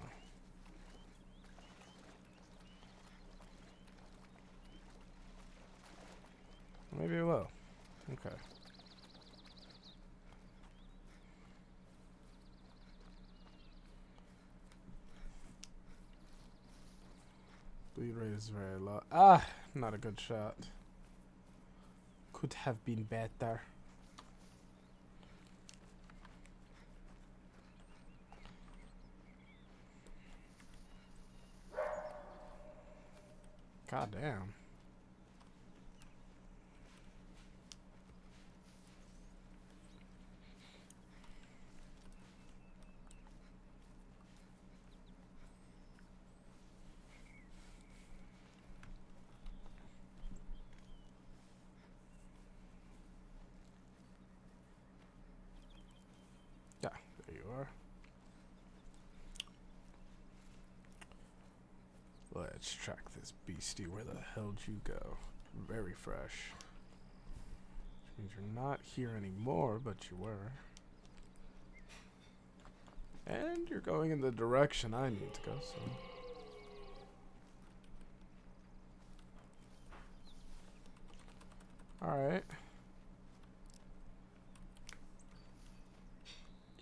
Maybe it will. Okay. Bleed rate is very low. Ah, not a good shot. Could have been better. God damn. Yeah, there you are. Let's track this beastie. Where the hell'd you go? Very fresh. Which means you're not here anymore, but you were. And you're going in the direction I need to go, so. Alright.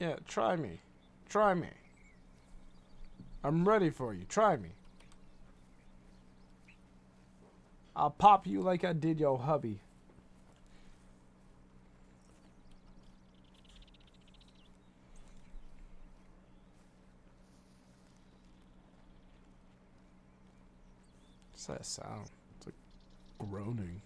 Yeah, try me. Try me. I'm ready for you. Try me. I'll pop you like I did your hubby. What's that sound? It's like groaning.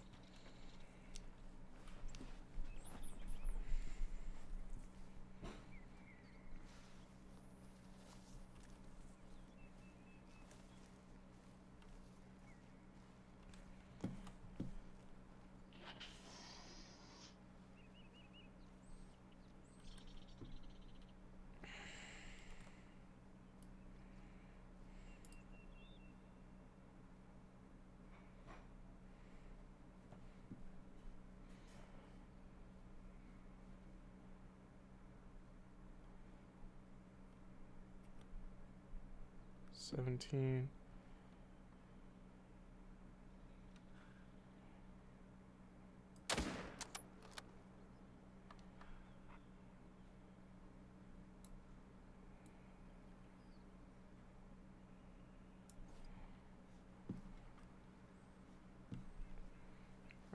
$17.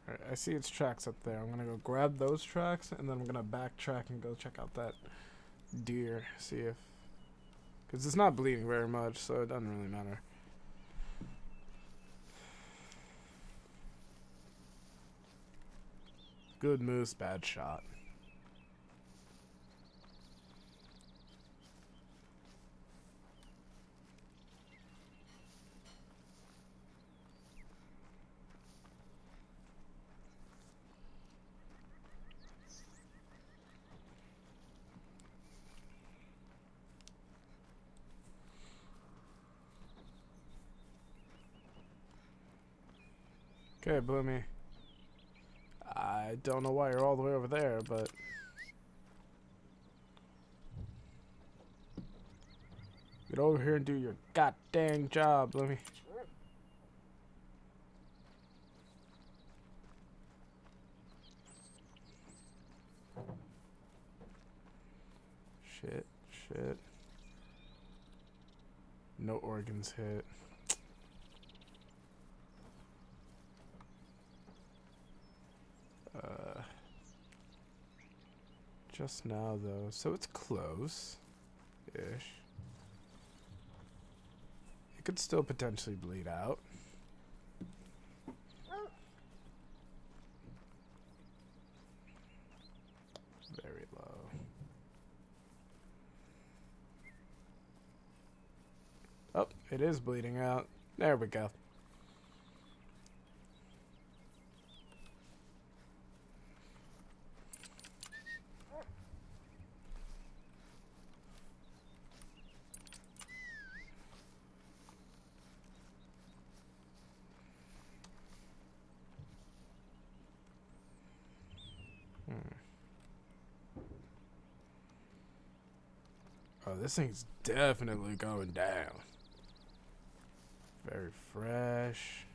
Alright, I see its tracks up there. I'm gonna go grab those tracks, and then I'm gonna backtrack and go check out that deer. See if... Because it's not bleeding very much, so it doesn't really matter. Good moose, bad shot. Okay, Bloomy. I don't know why you're all the way over there, but... Get over here and do your goddamn job, Bloomy. Shit, shit. No organs hit. Just now, though, so it's close-ish. It could still potentially bleed out. Very low. Oh, it is bleeding out. There we go. Oh, this thing's definitely going down. Very fresh.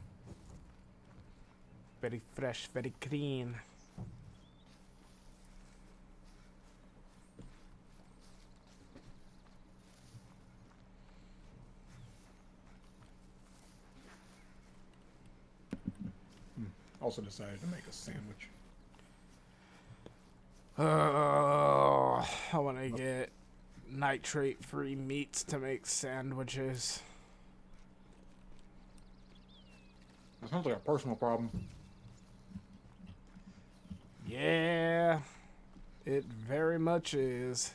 Very fresh, very clean. Also decided to make a sandwich. Oh, I want to get nitrate-free meats to make sandwiches. That sounds like a personal problem. Yeah, it very much is.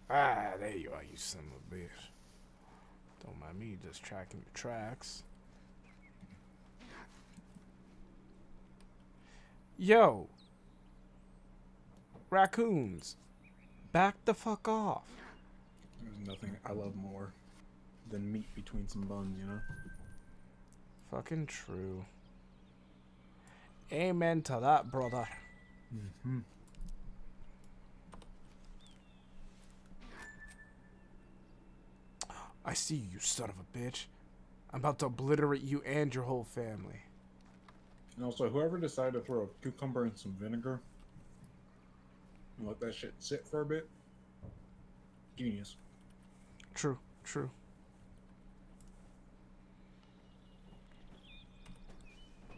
Ah, there you are, you son of a bitch. Don't mind me just tracking your tracks. Yo! Raccoons! Back the fuck off! There's nothing I love more than meat between some buns, you know? Fucking true. Amen to that, brother. Mm-hmm. I see you, son of a bitch. I'm about to obliterate you and your whole family. And also, whoever decided to throw a cucumber in some vinegar and let that shit sit for a bit, genius. True, true.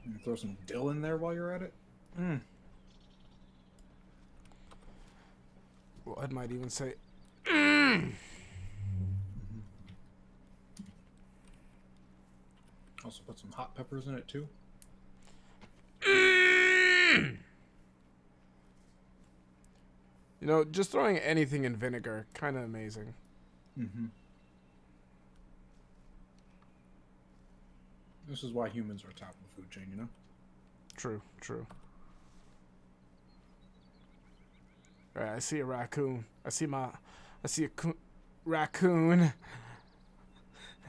And throw some dill in there while you're at it. Well, I might even say, Also put some hot peppers in it too. You know, just throwing anything in vinegar, kind of amazing. This is why humans are top of the food chain, you know? True, true. Alright, I see a raccoon. I see a raccoon.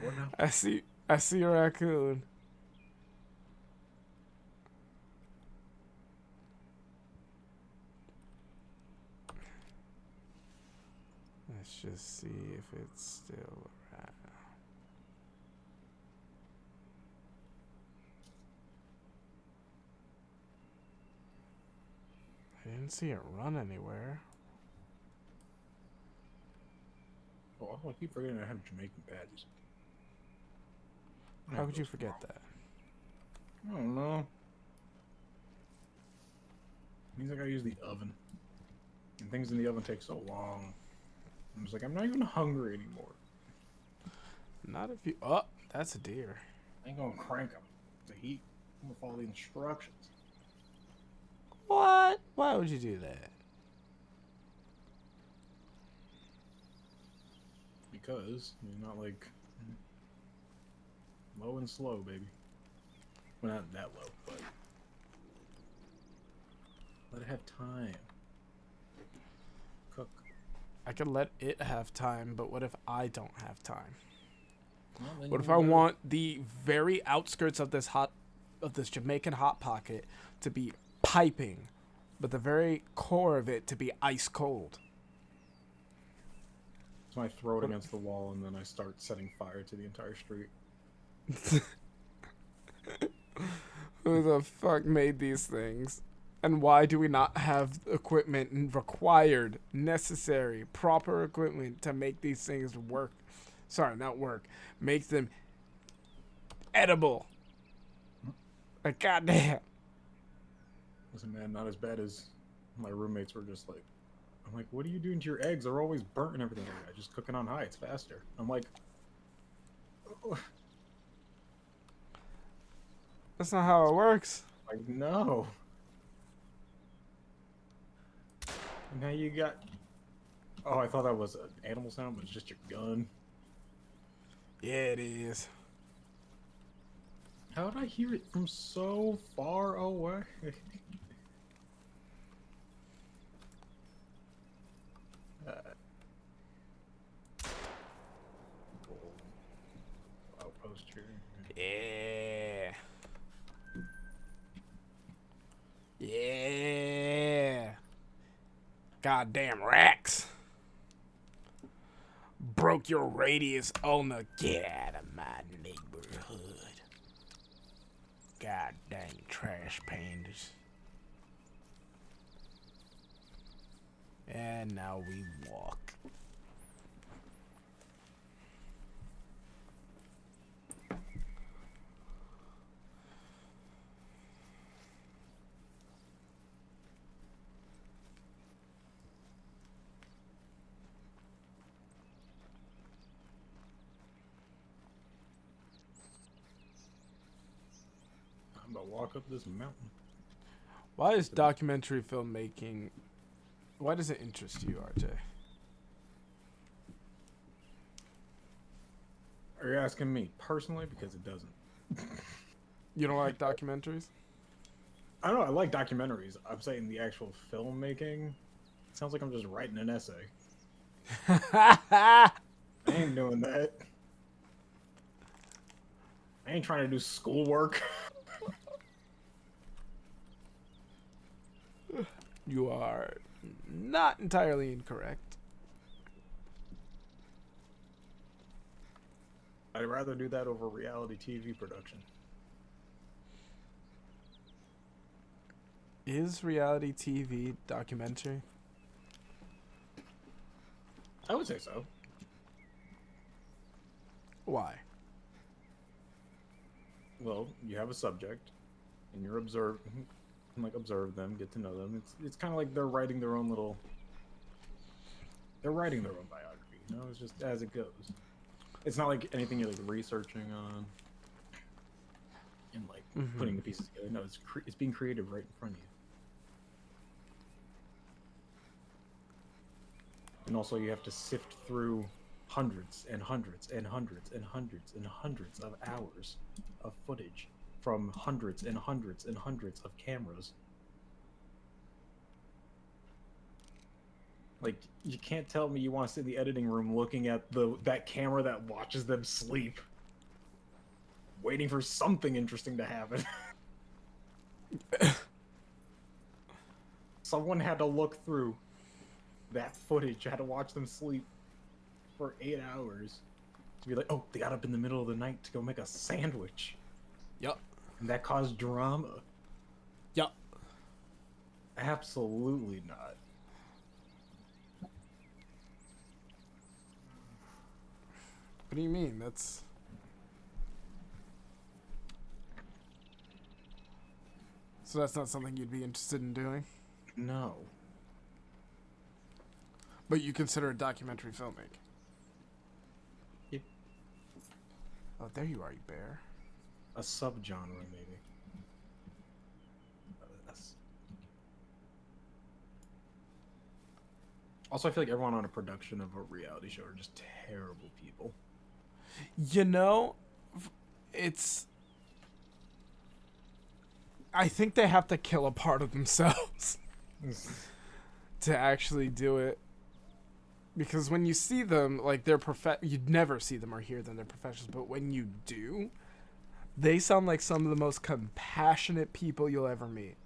What now? I see a raccoon. Let's just see if it's still around. I didn't see it run anywhere. Oh, I keep forgetting I have Jamaican patties. How could you forget that? I don't know. Means I gotta use the oven. And things in the oven take so long. I'm just like, I'm not even hungry anymore. Not if you... Oh, that's a deer. I ain't gonna crank them to heat. I'm gonna follow the instructions. What? Why would you do that? Because you're not like low and slow, baby. Well, not that low, but let it have time. Cook. I could let it have time, but what if I don't have time? Well, What if I want the very outskirts of this Jamaican hot pocket to be piping, but the very core of it to be ice cold? So I throw it against the wall and then I start setting fire to the entire street. Who the fuck made these things? And why do we not have equipment and required, necessary, proper equipment to make these things work? Sorry, not work. Make them edible. Like, goddamn. Listen, man, not as bad as my roommates were just like, I'm like, what are you doing to your eggs? They're always burnt and everything. I just cooking on high. It's faster. I'm like, oh. That's not how it works. Like, no. And now you got... Oh, I thought that was an animal sound, but it's just your gun. Yeah, it is. How did I hear it from so far away? Outpost here. Yeah. Yeah. Goddamn Rex. Broke your radius on the... Get out of my neighborhood. God dang trash pandas. And now we walk. I'm about to walk up this mountain. Why is documentary filmmaking... Why does it interest you, RJ? Are you asking me personally? Because it doesn't. You don't like documentaries? I don't know. I like documentaries. I'm saying the actual filmmaking. It sounds like I'm just writing an essay. I ain't doing that. I ain't trying to do schoolwork. You are not entirely incorrect. I'd rather do that over reality TV production. Is reality TV documentary? I would say so. Why? Well, you have a subject, and you're observe them, get to know them. It's kind of like they're writing their own little. They're writing their own biography. You know, it's just as it goes. It's not like anything you're like researching on and like putting the pieces together. No, it's being created right in front of you. And also, you have to sift through hundreds and hundreds and hundreds and hundreds and hundreds of hours of footage from hundreds and hundreds and hundreds of cameras. Like, you can't tell me you want to sit in the editing room looking at that camera that watches them sleep, waiting for something interesting to happen. Someone had to look through that footage, had to watch them sleep for 8 hours to be like, oh, they got up in the middle of the night to go make a sandwich. Yup. And that caused drama. Yup. Absolutely not. What do you mean? That's... So that's not something you'd be interested in doing? No. But you consider it documentary filmmaking? Yep. Oh, there you are, you bear. A subgenre, maybe. Also, I feel like everyone on a production of a reality show are just terrible people. You know, it's... I think they have to kill a part of themselves to actually do it. Because when you see them, like, they're you'd never see them or hear them, they're professionals. But when you do, they sound like some of the most compassionate people you'll ever meet.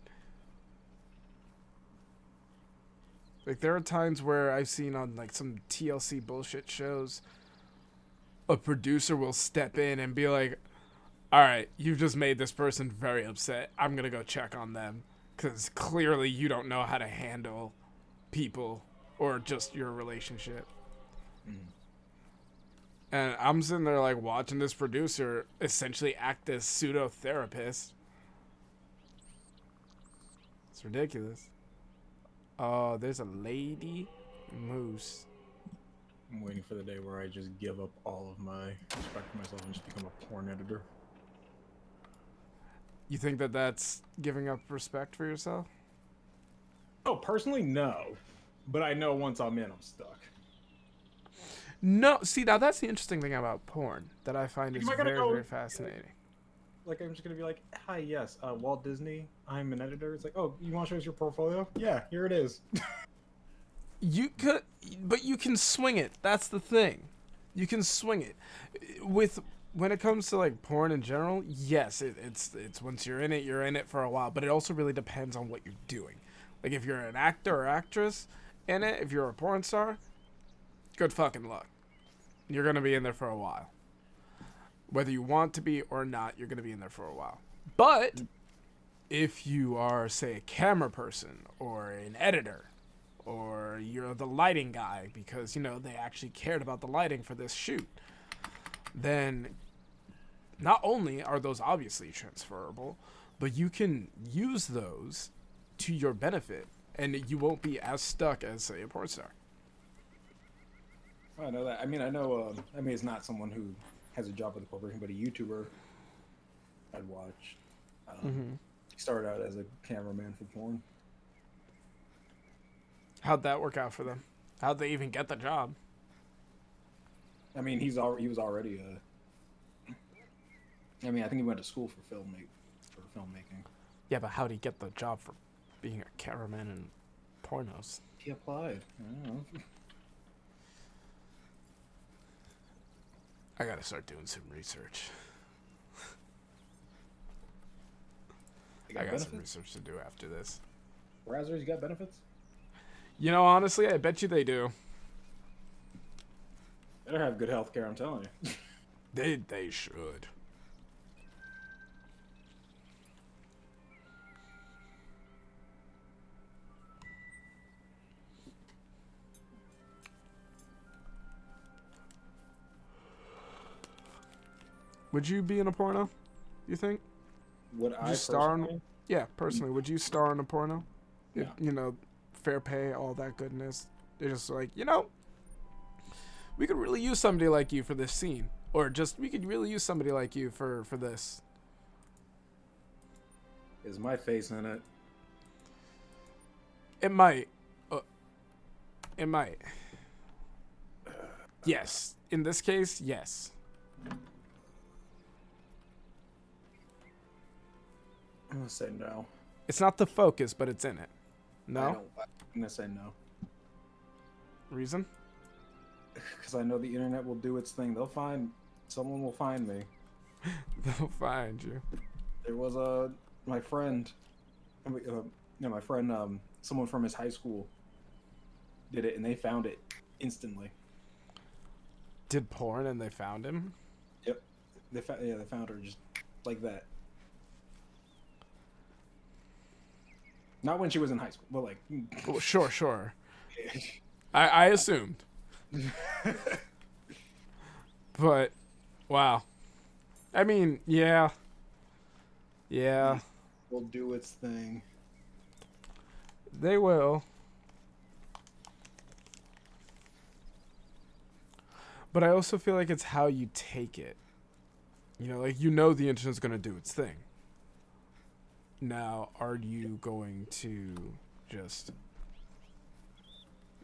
Like, there are times where I've seen on, like, some TLC bullshit shows, a producer will step in and be like, all right, you've just made this person very upset. I'm going to go check on them. Because clearly you don't know how to handle people or just your relationship. And I'm sitting there, like, watching this producer essentially act as pseudo-therapist. It's ridiculous. Oh, there's a lady moose. I'm waiting for the day where I just give up all of my respect for myself and just become a porn editor. You think that that's giving up respect for yourself? Oh, personally, no. But I know once I'm in, I'm stuck. No, see, now that's the interesting thing about porn that I find is very, go, very fascinating. Like, I'm just going to be like, hi, yes, Walt Disney, I'm an editor. It's like, oh, you want to show us your portfolio? Yeah, here it is. You could, but you can swing it. That's the thing. You can swing it. When it comes to, like, porn in general, yes, it's once you're in it for a while. But it also really depends on what you're doing. Like, if you're an actor or actress in it, if you're a porn star, good fucking luck. You're going to be in there for a while. Whether you want to be or not, you're going to be in there for a while. But if you are, say, a camera person or an editor, or you're the lighting guy because, you know, they actually cared about the lighting for this shoot, then not only are those obviously transferable, but you can use those to your benefit, and you won't be as stuck as, say, a porn star. I know that. I mean, it's not someone who has a job with a corporation, but a YouTuber I'd watch. He started out as a cameraman for porn. How'd that work out for them? How'd they even get the job? I mean, he was already I mean, I think he went to school for filmmaking. Yeah, but how'd he get the job for being a cameraman in pornos? He applied. I don't know. I gotta start doing some research. I got some research to do after this. Brazzers, you got benefits? You know, honestly, I bet you they do. Better have good health care, I'm telling you. They should. Would you be in a porno? You think? Would I star in? personally? Yeah, personally, would you star in a porno? No. You know, fair pay, all that goodness. They're just like, we could really use somebody like you for this scene, or just we could really use somebody like you for this. Is my face in it? It might. It might. Yes. In this case, yes. I'm gonna say no. It's not the focus, but it's in it. No? I'm gonna say no. Reason? Because I know the internet will do its thing. Someone will find me. They'll find you. There was my friend, someone from his high school did it, and they found it instantly. Did porn and they found him? Yep. They found her just like that. Not when she was in high school, but like. Well, sure. I assumed. But, wow. I mean, yeah. Will do its thing. They will. But I also feel like it's how you take it. Like, the internet's going to do its thing. Now, are you going to just,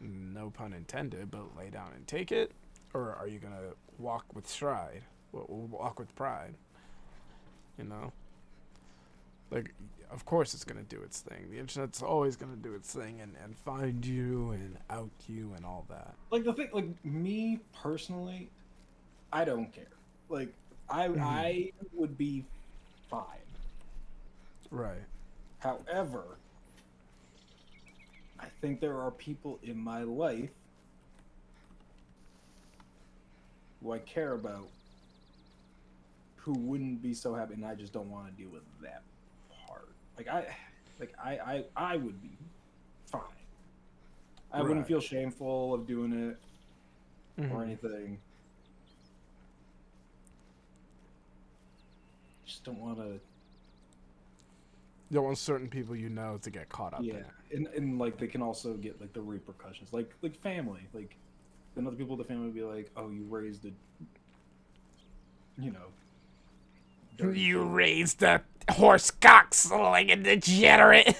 no pun intended, but lay down and take it? Or are you going to walk with stride? Walk with pride? Like, of course it's going to do its thing. The internet's always going to do its thing and find you and out you and all that. Like, the thing, like, me personally, I don't care. Like, I would be fine. Right. However, I think there are people in my life who I care about who wouldn't be so happy, and I just don't want to deal with that part. I would be fine. I wouldn't feel shameful of doing it or anything. Just don't want to. You don't want certain people to get caught up in it. And like they can also get like the repercussions, like family, like then other people in the family would be like, oh, you raised a, you raised a horse cocks like a degenerate.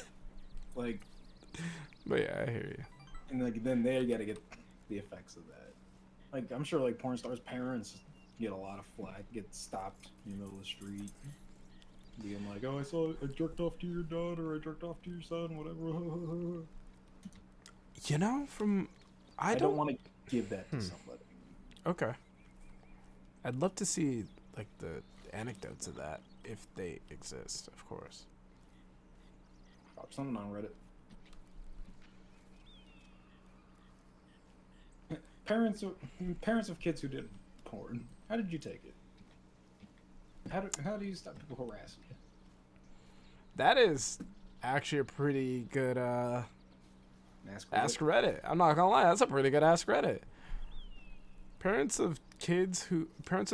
Like, but yeah, I hear you. And like then they gotta get the effects of that. Like I'm sure like porn stars' parents get a lot of flack, get stopped in the middle of the street. Being like, oh, I jerked off to your daughter, I jerked off to your son, whatever. I don't want to give that to somebody. Okay. I'd love to see, like, the anecdotes of that, if they exist, of course. Pop something on Reddit. Parents of kids who did porn, how did you take it? How do you stop people harassing you? That is actually a pretty good Ask Reddit. I'm not gonna lie, that's a pretty good Ask Reddit. Parents of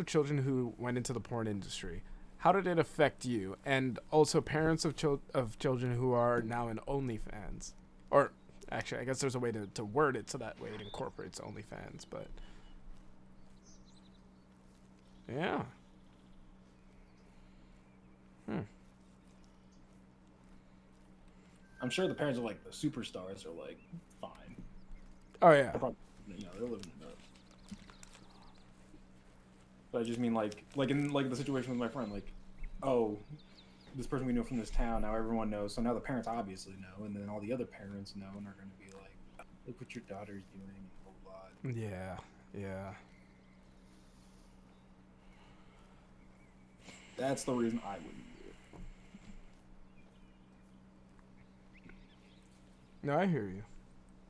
children who went into the porn industry, how did it affect you? And also parents of children who are now in OnlyFans, or actually, I guess there's a way to word it so that way it incorporates OnlyFans. But yeah. I'm sure the parents of like the superstars are like fine. Oh yeah. They're probably, they're living it up. But I just mean like in like the situation with my friend, like, oh, this person we know from this town, now everyone knows. So now the parents obviously know, and then all the other parents know and are going to be like, look what your daughter's doing, a whole lot. Yeah. That's the reason I wouldn't do it. No, I hear you.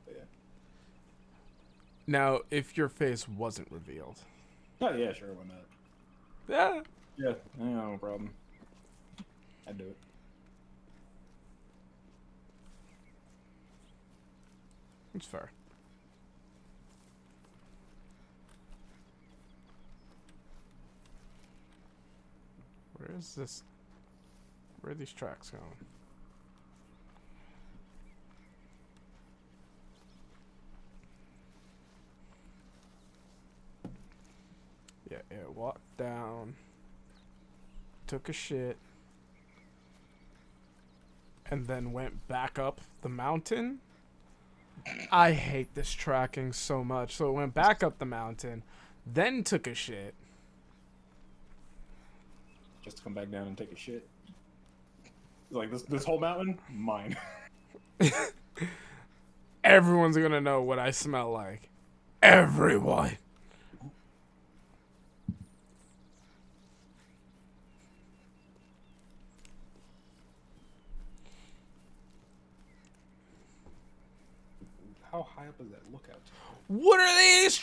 But yeah. Now, if your face wasn't revealed. Oh yeah, sure, why not? Yeah. Yeah, no problem. I'd do it. It's fair. Where is this? Where are these tracks going? Yeah, it walked down, took a shit, and then went back up the mountain. I hate this tracking so much. So it went back up the mountain, then took a shit. Just to come back down and take a shit. Like this whole mountain, mine. Everyone's gonna know what I smell like. Everyone. How high up is that lookout? What are these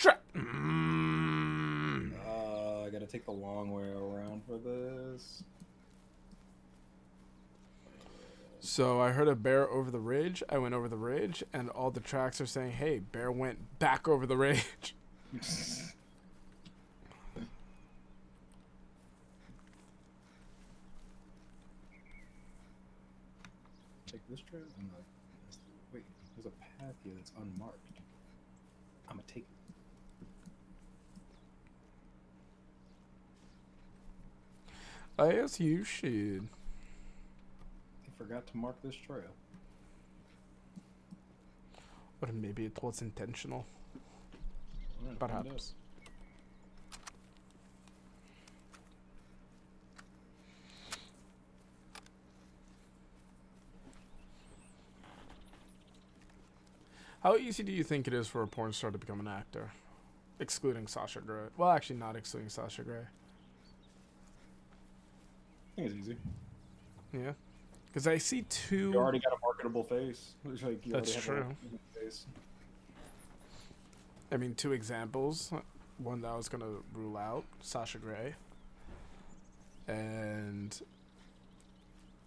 I gotta take the long way around for this. So I heard a bear over the ridge. I went over the ridge, and all the tracks are saying, hey, bear went back over the ridge. Take this trail? I'm like, wait, there's a path here that's unmarked. I'm gonna take it. I guess you should. I forgot to mark this trail. Or maybe it was intentional. Alright, Perhaps. How easy do you think it is for a porn star to become an actor? Excluding Sasha Grey. Well, actually not excluding Sasha Grey. I think it's easy. Yeah. Because I see two... You already got a marketable face. Like, you That's already have true. a marketable face. I mean, two examples. One that I was going to rule out, Sasha Grey. And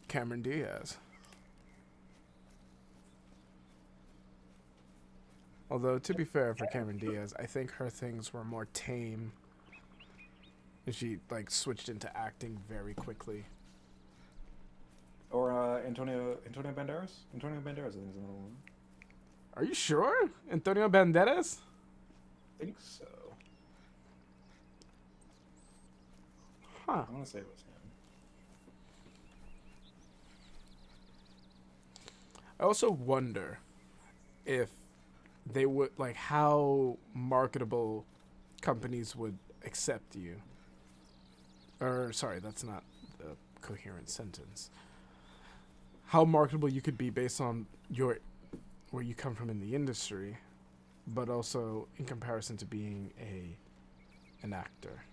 Cameron Diaz. Although, to be fair for Cameron Diaz, I think her things were more tame. And she, like, switched into acting very quickly. Or Antonio Banderas? Antonio Banderas, I think, is another one. Are you sure? Antonio Banderas? I think so. Huh. I want to say it was him. I also wonder if they would, like, how marketable companies would accept you. Or, sorry, that's not a coherent sentence. How marketable you could be based on your where you come from in the industry, but also in comparison to being an actor.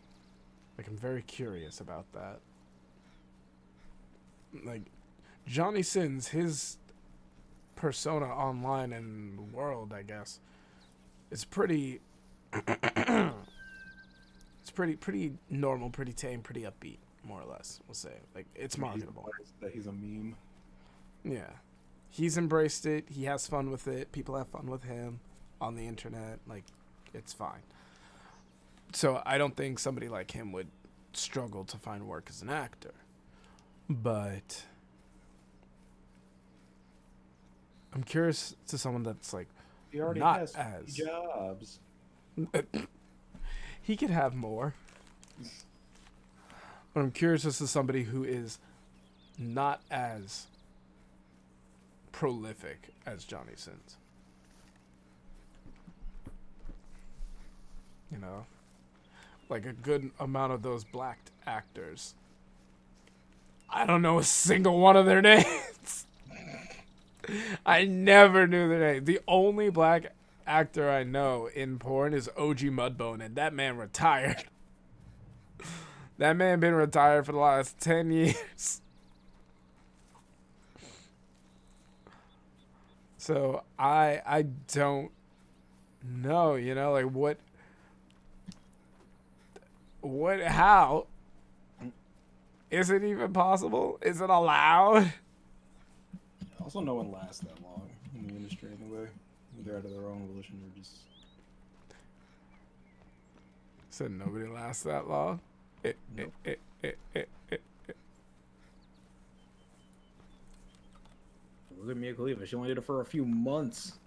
Like, I'm very curious about that. Like, Johnny Sins, his persona online and the world, I guess, is pretty it's pretty normal, pretty tame, pretty upbeat, more or less, we'll say. Like, it's marketable. That he's a meme. Yeah. He's embraced it. He has fun with it. People have fun with him on the internet. Like, it's fine. So I don't think somebody like him would struggle to find work as an actor. But I'm curious to someone that's, like, He already not has as jobs. he could have more. But I'm curious as to somebody who is not as prolific as Johnny Sins. You know? Like, a good amount of those black actors, I don't know a single one of their names. I never knew their name. The only black actor I know in porn is OG Mudbone, and that man retired. That man been retired for the last 10 years. So I don't know, you know, like how Is it even possible? Is it allowed? Also, no one lasts that long in the industry anyway. Either out of their own volition or just. Said nobody lasts that long. Nope. Look at Mia Khalifa. She only did it for a few months.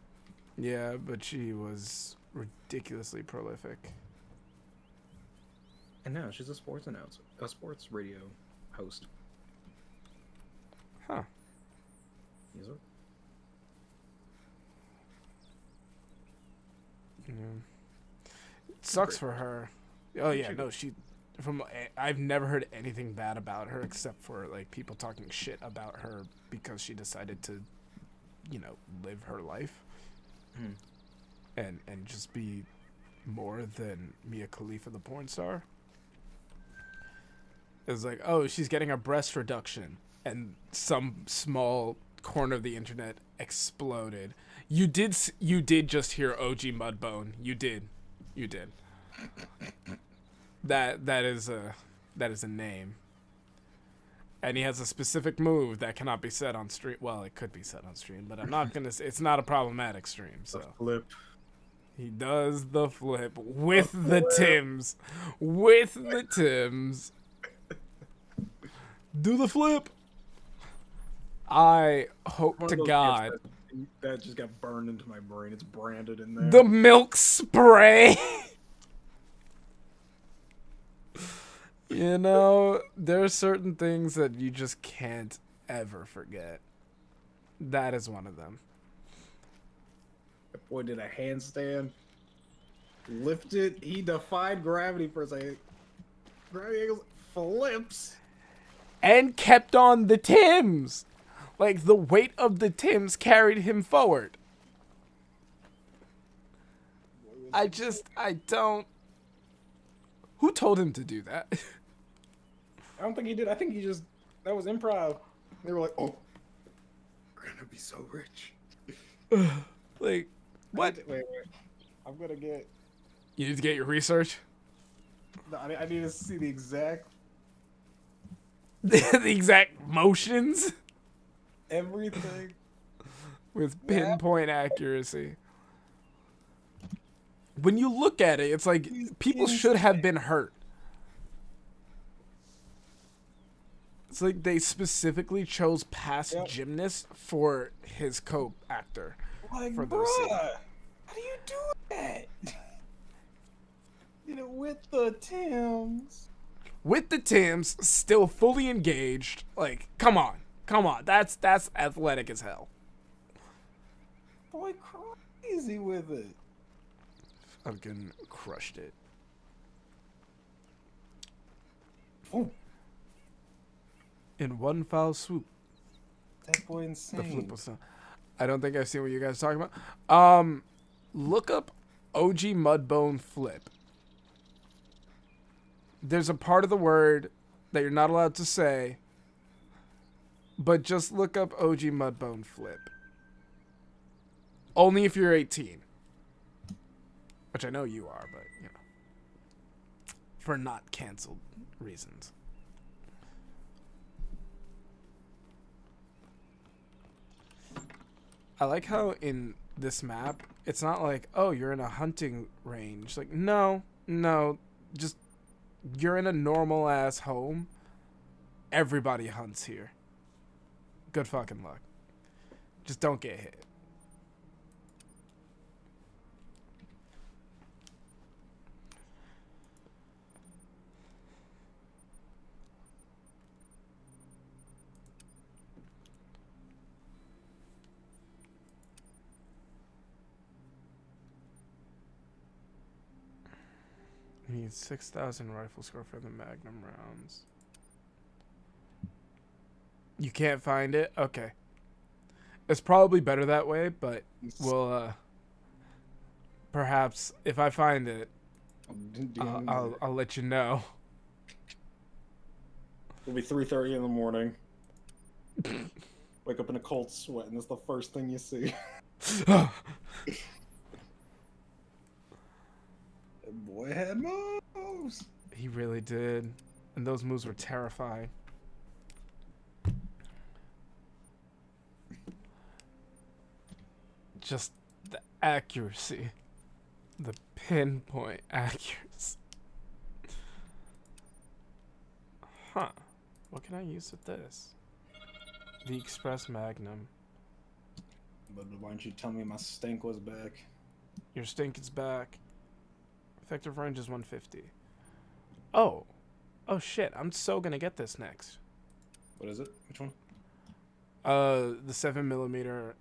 Yeah, but she was ridiculously prolific. And now she's a sports announcer, a sports radio host. Huh. Yes, sir. Yeah. It sucks for her. Oh yeah, no, I've never heard anything bad about her except for like people talking shit about her because she decided to, live her life. And just be more than Mia Khalifa, the porn star. It was like, oh, she's getting a breast reduction, and some small corner of the internet exploded. You did just hear OG Mudbone. You did. That is a name. And he has a specific move that cannot be said on stream. Well, it could be said on stream, but I'm not gonna. It's not a problematic stream. So The flip. he does the flip with the Tims. With the Tims. Do the flip. I hope One to of those God. gifts that just got burned into my brain. It's branded in there. The milk spray. There are certain things that you just can't ever forget. That is one of them. That boy did a handstand. Lifted. He defied gravity for a second. Gravity angles. Flips. And kept on the Tims. Like, the weight of the Tims carried him forward. I don't... Who told him to do that? I don't think he did. I think he just... That was improv. They were like, oh, we're gonna be so rich. Like, what? Wait. I'm gonna get... You need to get your research? No, I need to see the exact... The exact motions? Everything. With pinpoint accuracy. When you look at it, it's like people should have been hurt. It's like they specifically chose past gymnasts for his co-actor. Like, for bruh, those scenes. how do you do that? With the Tims. With the Tims, still fully engaged. Like, come on. That's athletic as hell. Boy, crazy with it. Fucking crushed it. Ooh. In one foul swoop. That boy insane. The flip was. I don't think I've seen what you guys are talking about. Look up OG Mudbone flip. There's a part of the word that you're not allowed to say, but just look up OG Mudbone flip. Only if you're 18. Which I know you are, but, for not canceled reasons. I like how in this map, it's not like, oh, you're in a hunting range. Like, no, just, you're in a normal-ass home. Everybody hunts here. Good fucking luck. Just don't get hit. You need 6,000 rifle score for the Magnum rounds. You can't find it? Okay. It's probably better that way, but we'll, perhaps, if I find it, I'll let you know. It'll be 3:30 in the morning. Wake up in a cold sweat, and that's the first thing you see. That boy had moves. He really did. And those moves were terrifying. Just the accuracy. The pinpoint accuracy. Huh. What can I use with this? The Express Magnum. But why don't you tell me my stink was back? Your stink is back. Effective range is 150. Oh. Oh shit, I'm so gonna get this next. What is it? Which one? The 7mm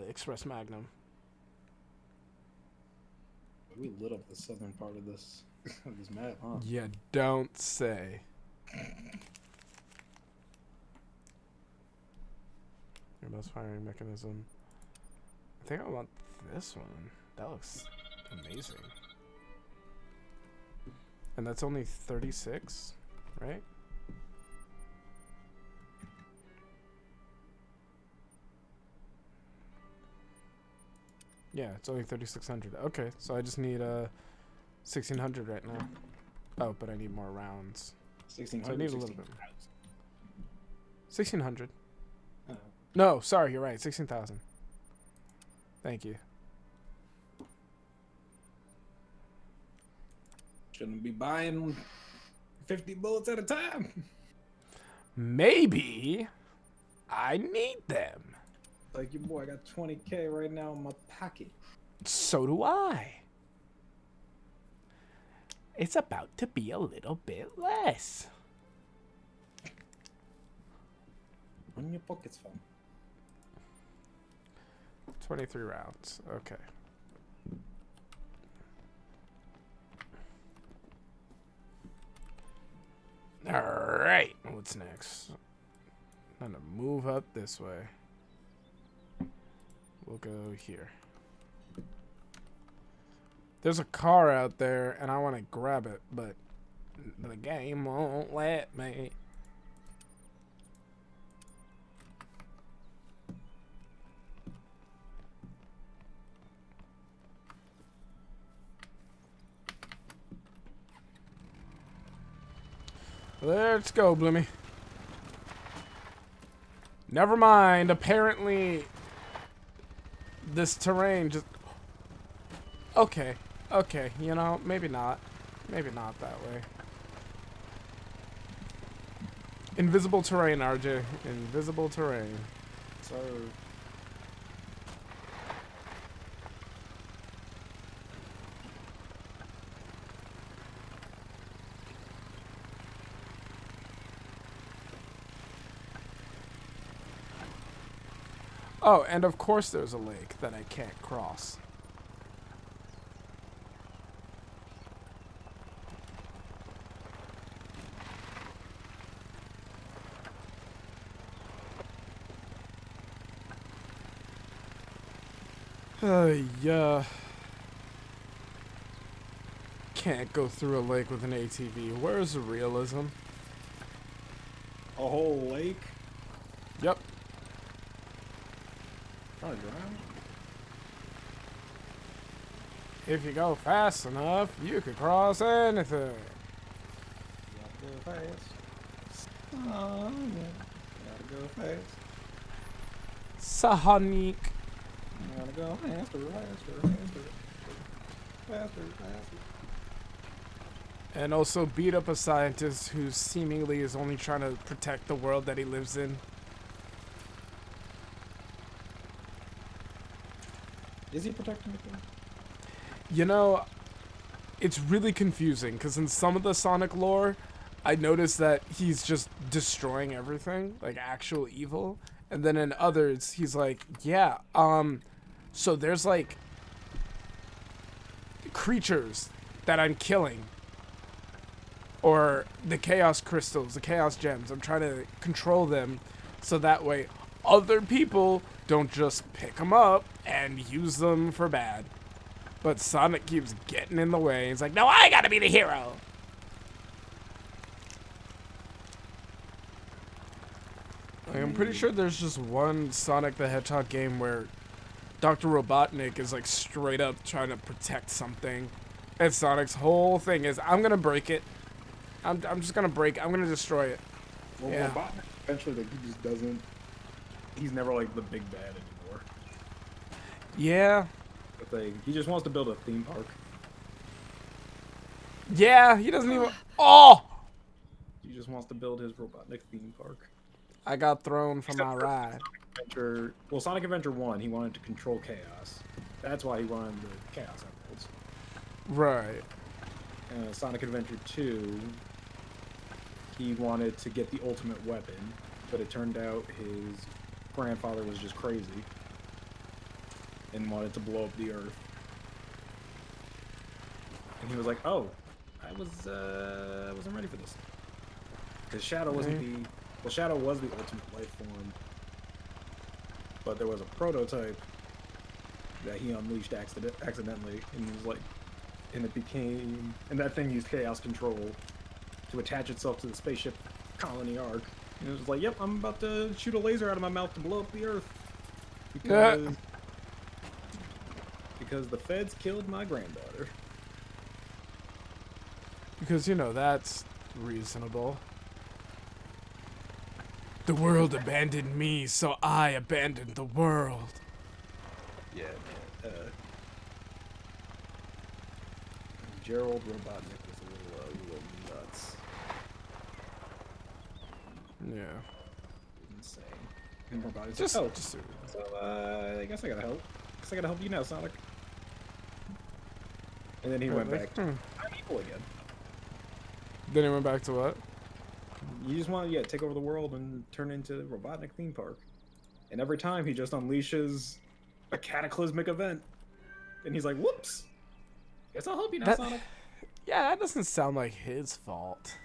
Express Magnum. We lit up the southern part of this of this map, huh? Yeah, don't say. Your most firing mechanism. I think I want this one. That looks amazing. And that's only 36, right? Yeah, it's only 3,600. Okay, so I just need 1,600 right now. Oh, but I need more rounds. 1600. So I need a little bit more. 1,600. Oh. No, sorry, you're right. 16,000. Thank you. Shouldn't be buying 50 bullets at a time. Maybe I need them. Like your boy, I got 20K right now in my pocket. So do I. It's about to be a little bit less. Run your pockets, fam. 23 rounds. Okay. Alright. What's next? I'm gonna move up this way. We'll go here. There's a car out there, and I want to grab it, but the game won't let me. Let's go, Bloomy. Never mind. Apparently, this terrain just... Okay. Okay. You know, maybe not. Maybe not that way. Invisible terrain, RJ. Invisible terrain. So... Oh, and of course there's a lake that I can't cross. Yeah. Can't go through a lake with an ATV. Where's the realism? A whole lake? Yep. Trying to drown? If you go fast enough, you could cross anything. Gotta go fast. Oh, yeah. Gotta go fast. Sahaniq. Gotta go faster, faster, faster. Faster, faster. And also beat up a scientist who seemingly is only trying to protect the world that he lives in. Is he protecting the thing? You know, it's really confusing because in some of the Sonic lore, I noticed that he's just destroying everything, like actual evil. And then in others, he's like, yeah, so there's like creatures that I'm killing. Or the Chaos Crystals, the Chaos Gems. I'm trying to control them so that way other people don't just pick them up and use them for bad. But Sonic keeps getting in the way. He's like, no, I gotta be the hero. Like, I'm pretty sure there's just one Sonic the Hedgehog game where Dr. Robotnik is like straight up trying to protect something. And Sonic's whole thing is, I'm gonna break it. I'm just gonna break. I'm gonna destroy it. Well, Yeah. Robotnik eventually, like, he just doesn't. He's never like the big bad anymore. Yeah. The thing. He just wants to build a theme park. Yeah, he doesn't even... Oh! He just wants to build his Robotnik theme park. I got thrown from Except my for ride. Sonic Adventure 1, he wanted to control chaos. That's why he wanted the Chaos Emeralds. Right. Sonic Adventure 2, he wanted to get the ultimate weapon, but it turned out his grandfather was just crazy and wanted to blow up the Earth. And he was like, "Oh, I wasn't ready for this." Because Shadow wasn't Shadow was the ultimate life form, but there was a prototype that he unleashed accidentally, and he was like, and that thing used chaos control to attach itself to the spaceship colony arc, and it was like, "Yep, I'm about to shoot a laser out of my mouth to blow up the Earth because the feds killed my granddaughter." Because, you know, that's reasonable. The world abandoned me, so I abandoned the world. Yeah, man. Gerald Robotnik was a little nuts. Yeah. Insane. And Robotnik's Just, like, just so, I guess I gotta help. Guess I gotta help you now, Sonic. And then he went back to people again. Then he went back to what? You just want to, take over the world and turn into the Robotnik theme park. And every time he just unleashes a cataclysmic event. And he's like, "Whoops! Guess I'll help you now, Sonic." Yeah, that doesn't sound like his fault.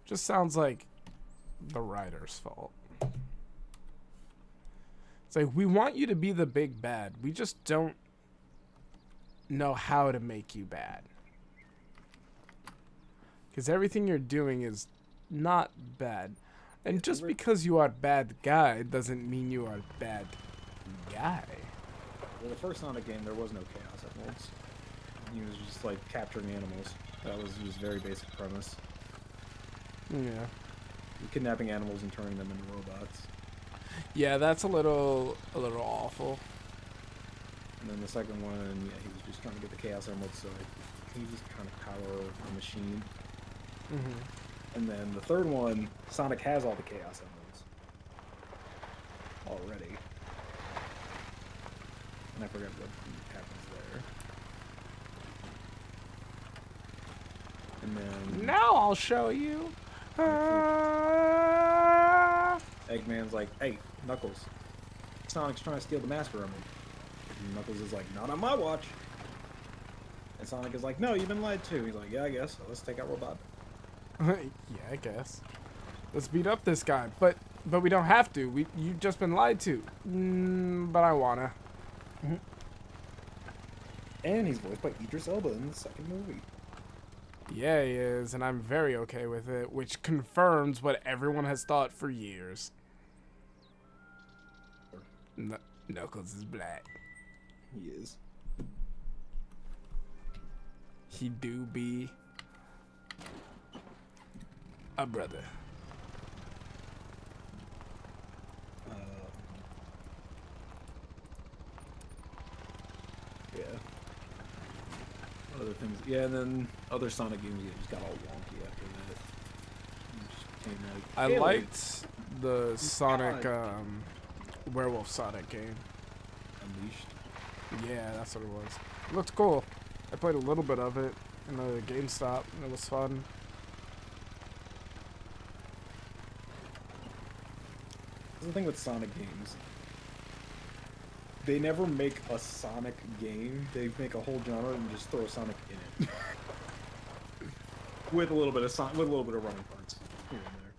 Just sounds like the writer's fault. It's like, we want you to be the big bad. We just don't know how to make you bad. Because everything you're doing is not bad. And just because you are a bad guy doesn't mean you are a bad guy. Well, the first Sonic game, there was no Chaos Emeralds. He was just, like, capturing animals. That was his very basic premise. Yeah. Kidnapping animals and turning them into robots. Yeah, that's a little awful. And then the second one, yeah, he was just trying to get the Chaos Emeralds, so he just kind of power a machine. And then the third one, Sonic has all the Chaos Emeralds already. And I forget what happens there. And then Now I'll show you. Eggman's like, "Hey, Knuckles, Sonic's trying to steal the Master Emerald." And Knuckles is like, "Not on my watch." And Sonic is like, "No, you've been lied to." He's like, "Yeah, I guess. So let's take out Robotnik." Yeah, I guess. Let's beat up this guy, but we don't have to. You've just been lied to. But I wanna. And he's voiced by Idris Elba in the second movie. Yeah, he is, and I'm very okay with it, which confirms what everyone has thought for years. Knuckles is black. He is. He do be a brother. Yeah. Other things. Yeah, and then other Sonic games just got all wonky after that. It just became like, I hey, liked the Sonic, Werewolf Sonic game. Unleashed. Yeah, that's what it was. It looked cool. I played a little bit of it in the GameStop, and it was fun. That's the thing with Sonic games. They never make a Sonic game. They make a whole genre and just throw Sonic in it. with a little bit of running parts here and there.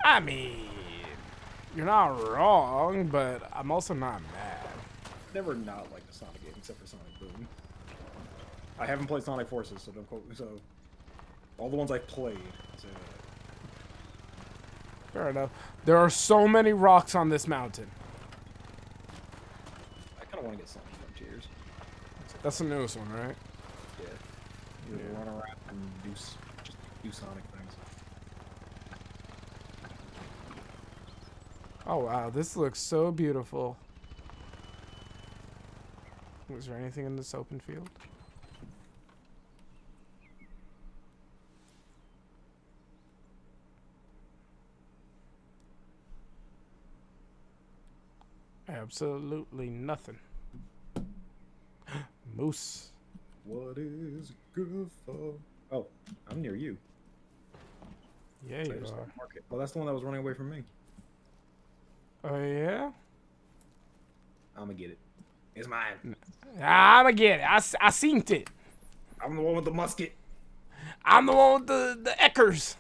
I mean, you're not wrong, but I'm also not mad. Never not liked a Sonic game except for Sonic Boom. I haven't played Sonic Forces, so don't quote me. So all the ones I've played. So, Fair enough. There are so many rocks on this mountain. I kind of want to get Sonic Frontiers. That's the newest one, right? Yeah. You run around and just do Sonic things. Oh wow, this looks so beautiful. Was there anything in this open field? Absolutely nothing. Moose. What is good for? Oh, I'm near you. Yeah, So you are. market. Well, that's the one that was running away from me. Oh yeah. I'm gonna get it. It's mine. I'ma get it. I seen it. I'm the one with the musket. I'm the one with the Eckers.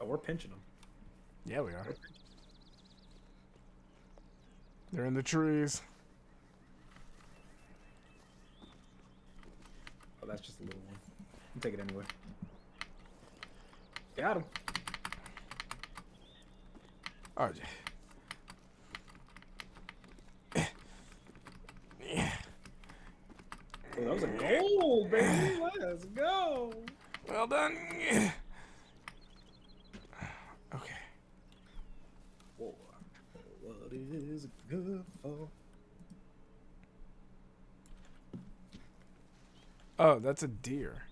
Oh, we're pinching them. Yeah, we are. They're in the trees. Oh, that's just a little one. I'll take it anyway. Got him. Oh, Oh, that was a goal, baby. Let's go. well done. Okay. Whoa. What is good for? Oh, that's a deer.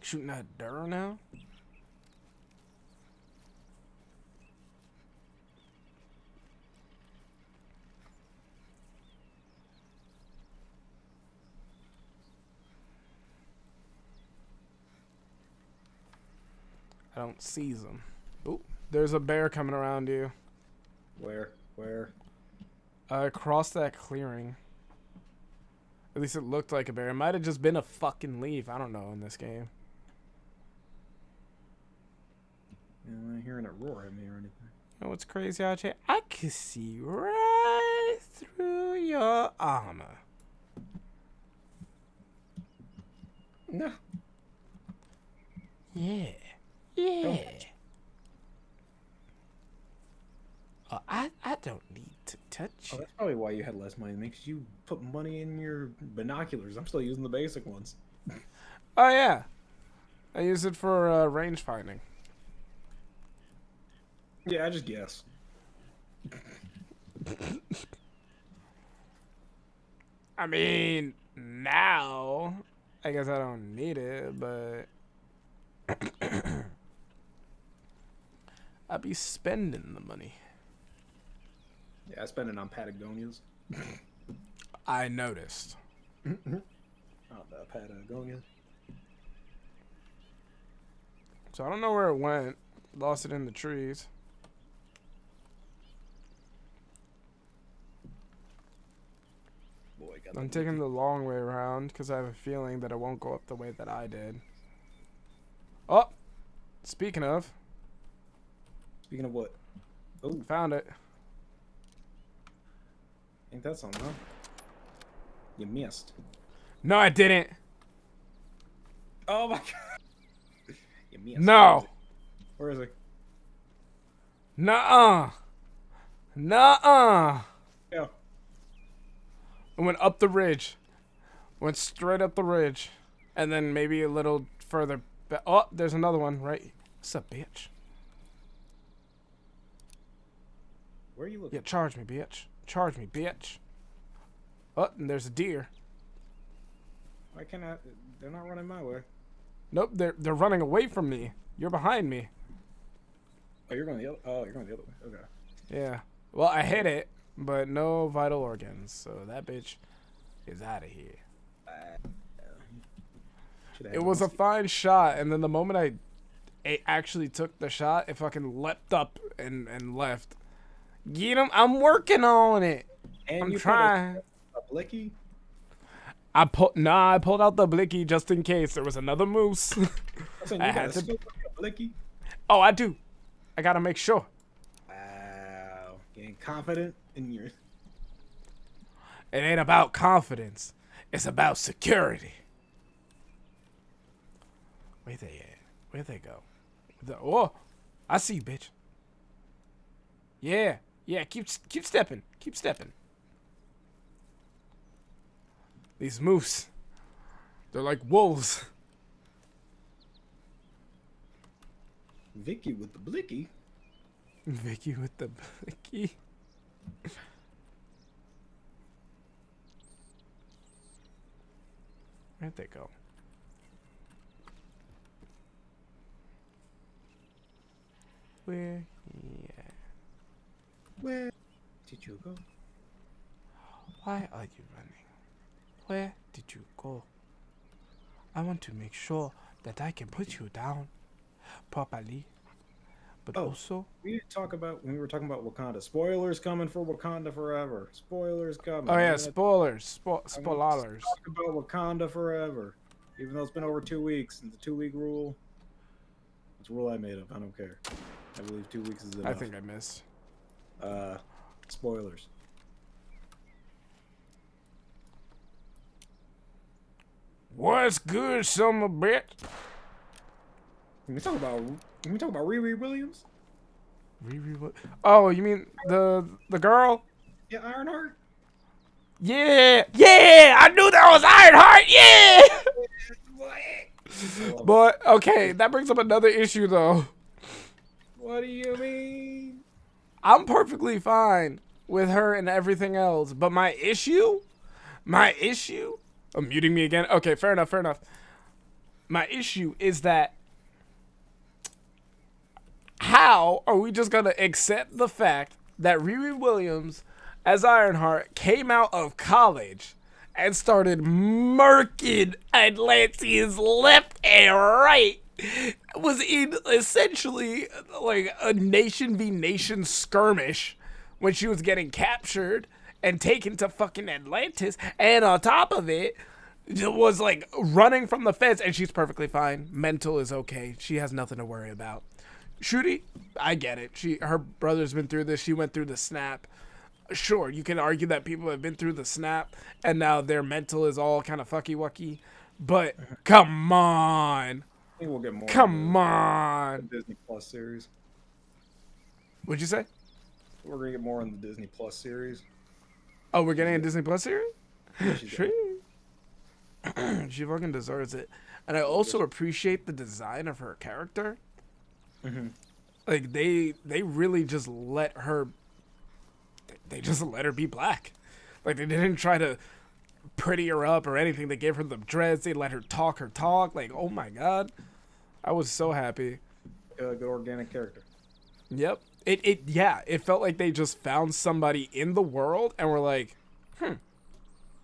Shooting at deer now? I don't see them. Oh, there's a bear coming around you. Where? Where? Across that clearing. At least it looked like a bear. It might have just been a fucking leaf. I don't know in this game. I'm not hearing it roar at me or anything. You know what's crazy out here? I can see right through your armor. No. Yeah. Yeah. Oh, I don't need to touch Oh, you. that's probably why you had less money than me, because you put money in your binoculars. I'm still using the basic ones. Oh, yeah. I use it for range finding. Yeah, I just guess. I mean, now, I guess I don't need it, but I'll be spending the money. Yeah, I spend it on Patagonias. I noticed. Oh, the Patagonias. So I don't know where it went. Lost it in the trees. Boy, got I'm that taking the long way around because I have a feeling that it won't go up the way that I did. Oh! Speaking of, Speaking of what? Oh, found it. ain't that something, huh? You missed. No, I didn't. Oh my god. You missed. No. Where is he? Nuh-uh. Nuh-uh. Yeah. It went up the ridge. Went straight up the ridge. And then maybe a little further back. Oh, there's another one right. What's up, bitch? Where are you looking? Yeah, charge me, bitch. Charge me, bitch. Oh, and there's a deer. Why can't I? They're not running my way. Nope, they're running away from me. You're behind me. Oh, you're going the other. Oh, you're going the other way. Okay. Yeah. Well, I hit it, but no vital organs, so that bitch is out of here. It was a fine shot, and then the moment I actually took the shot, it fucking leapt up and left. Get him! I'm working on it. And I'm you trying. A blicky. I pulled out the blicky just in case there was another moose. I had to a blicky. Oh, I do. I gotta make sure. Wow, getting confident in your. It ain't about confidence. It's about security. Where they at? Where'd they go? Oh, I see you, bitch. Yeah, yeah. Keep stepping. Keep stepping. These moose They're like wolves. Vicky with the blicky. Vicky with the blicky. Where'd they go? Where? Yeah. Where did you go? Why are you running? Where did you go? I want to make sure that I can put you down properly. But also, we didn't talk about when we were talking about Wakanda. Spoilers coming for Wakanda Forever. Spoilers coming. oh yeah, spoilers, spoilers. Talk about Wakanda Forever. Even though it's been over 2 weeks, and the 2-week rule. It's a rule I made up. I don't care. I believe 2 weeks is enough. I think I missed. Spoilers. What's good, summer bitch? Can we talk about Riri Williams? Riri, what? Oh, you mean the girl? Yeah, Ironheart. Yeah, yeah. I knew that was Ironheart. Yeah. But okay, that brings up another issue though. What do you mean? I'm perfectly fine with her and everything else, but my issue. Oh, muting me again. Okay, fair enough. My issue is that. How are we just gonna accept the fact that Riri Williams as Ironheart came out of college and started murking Atlanteans left and right? Was in essentially like a nation v nation skirmish when she was getting captured and taken to fucking Atlantis, and on top of it was like running from the feds, and she's perfectly fine. Mental is okay. She has nothing to worry about. Shruti, I get it. Her brother's been through this. She went through the snap. Sure, you can argue that people have been through the snap and now their mental is all kind of fucky-wucky. But come on. I think we'll get more. Come on. Disney Plus series. What'd you say? We're gonna get more in the Disney Plus series. Oh, we're getting a Disney Plus series? Yeah, Sure. She fucking deserves it. And I also appreciate the design of her character. Mm-hmm. Like they really just let her. They just let her be black. Like they didn't try to pretty her up or anything. They gave her the dreads. They let her talk her talk. Like, oh my god, I was so happy. Good organic character. Yep. It felt like they just found somebody in the world and were like, Want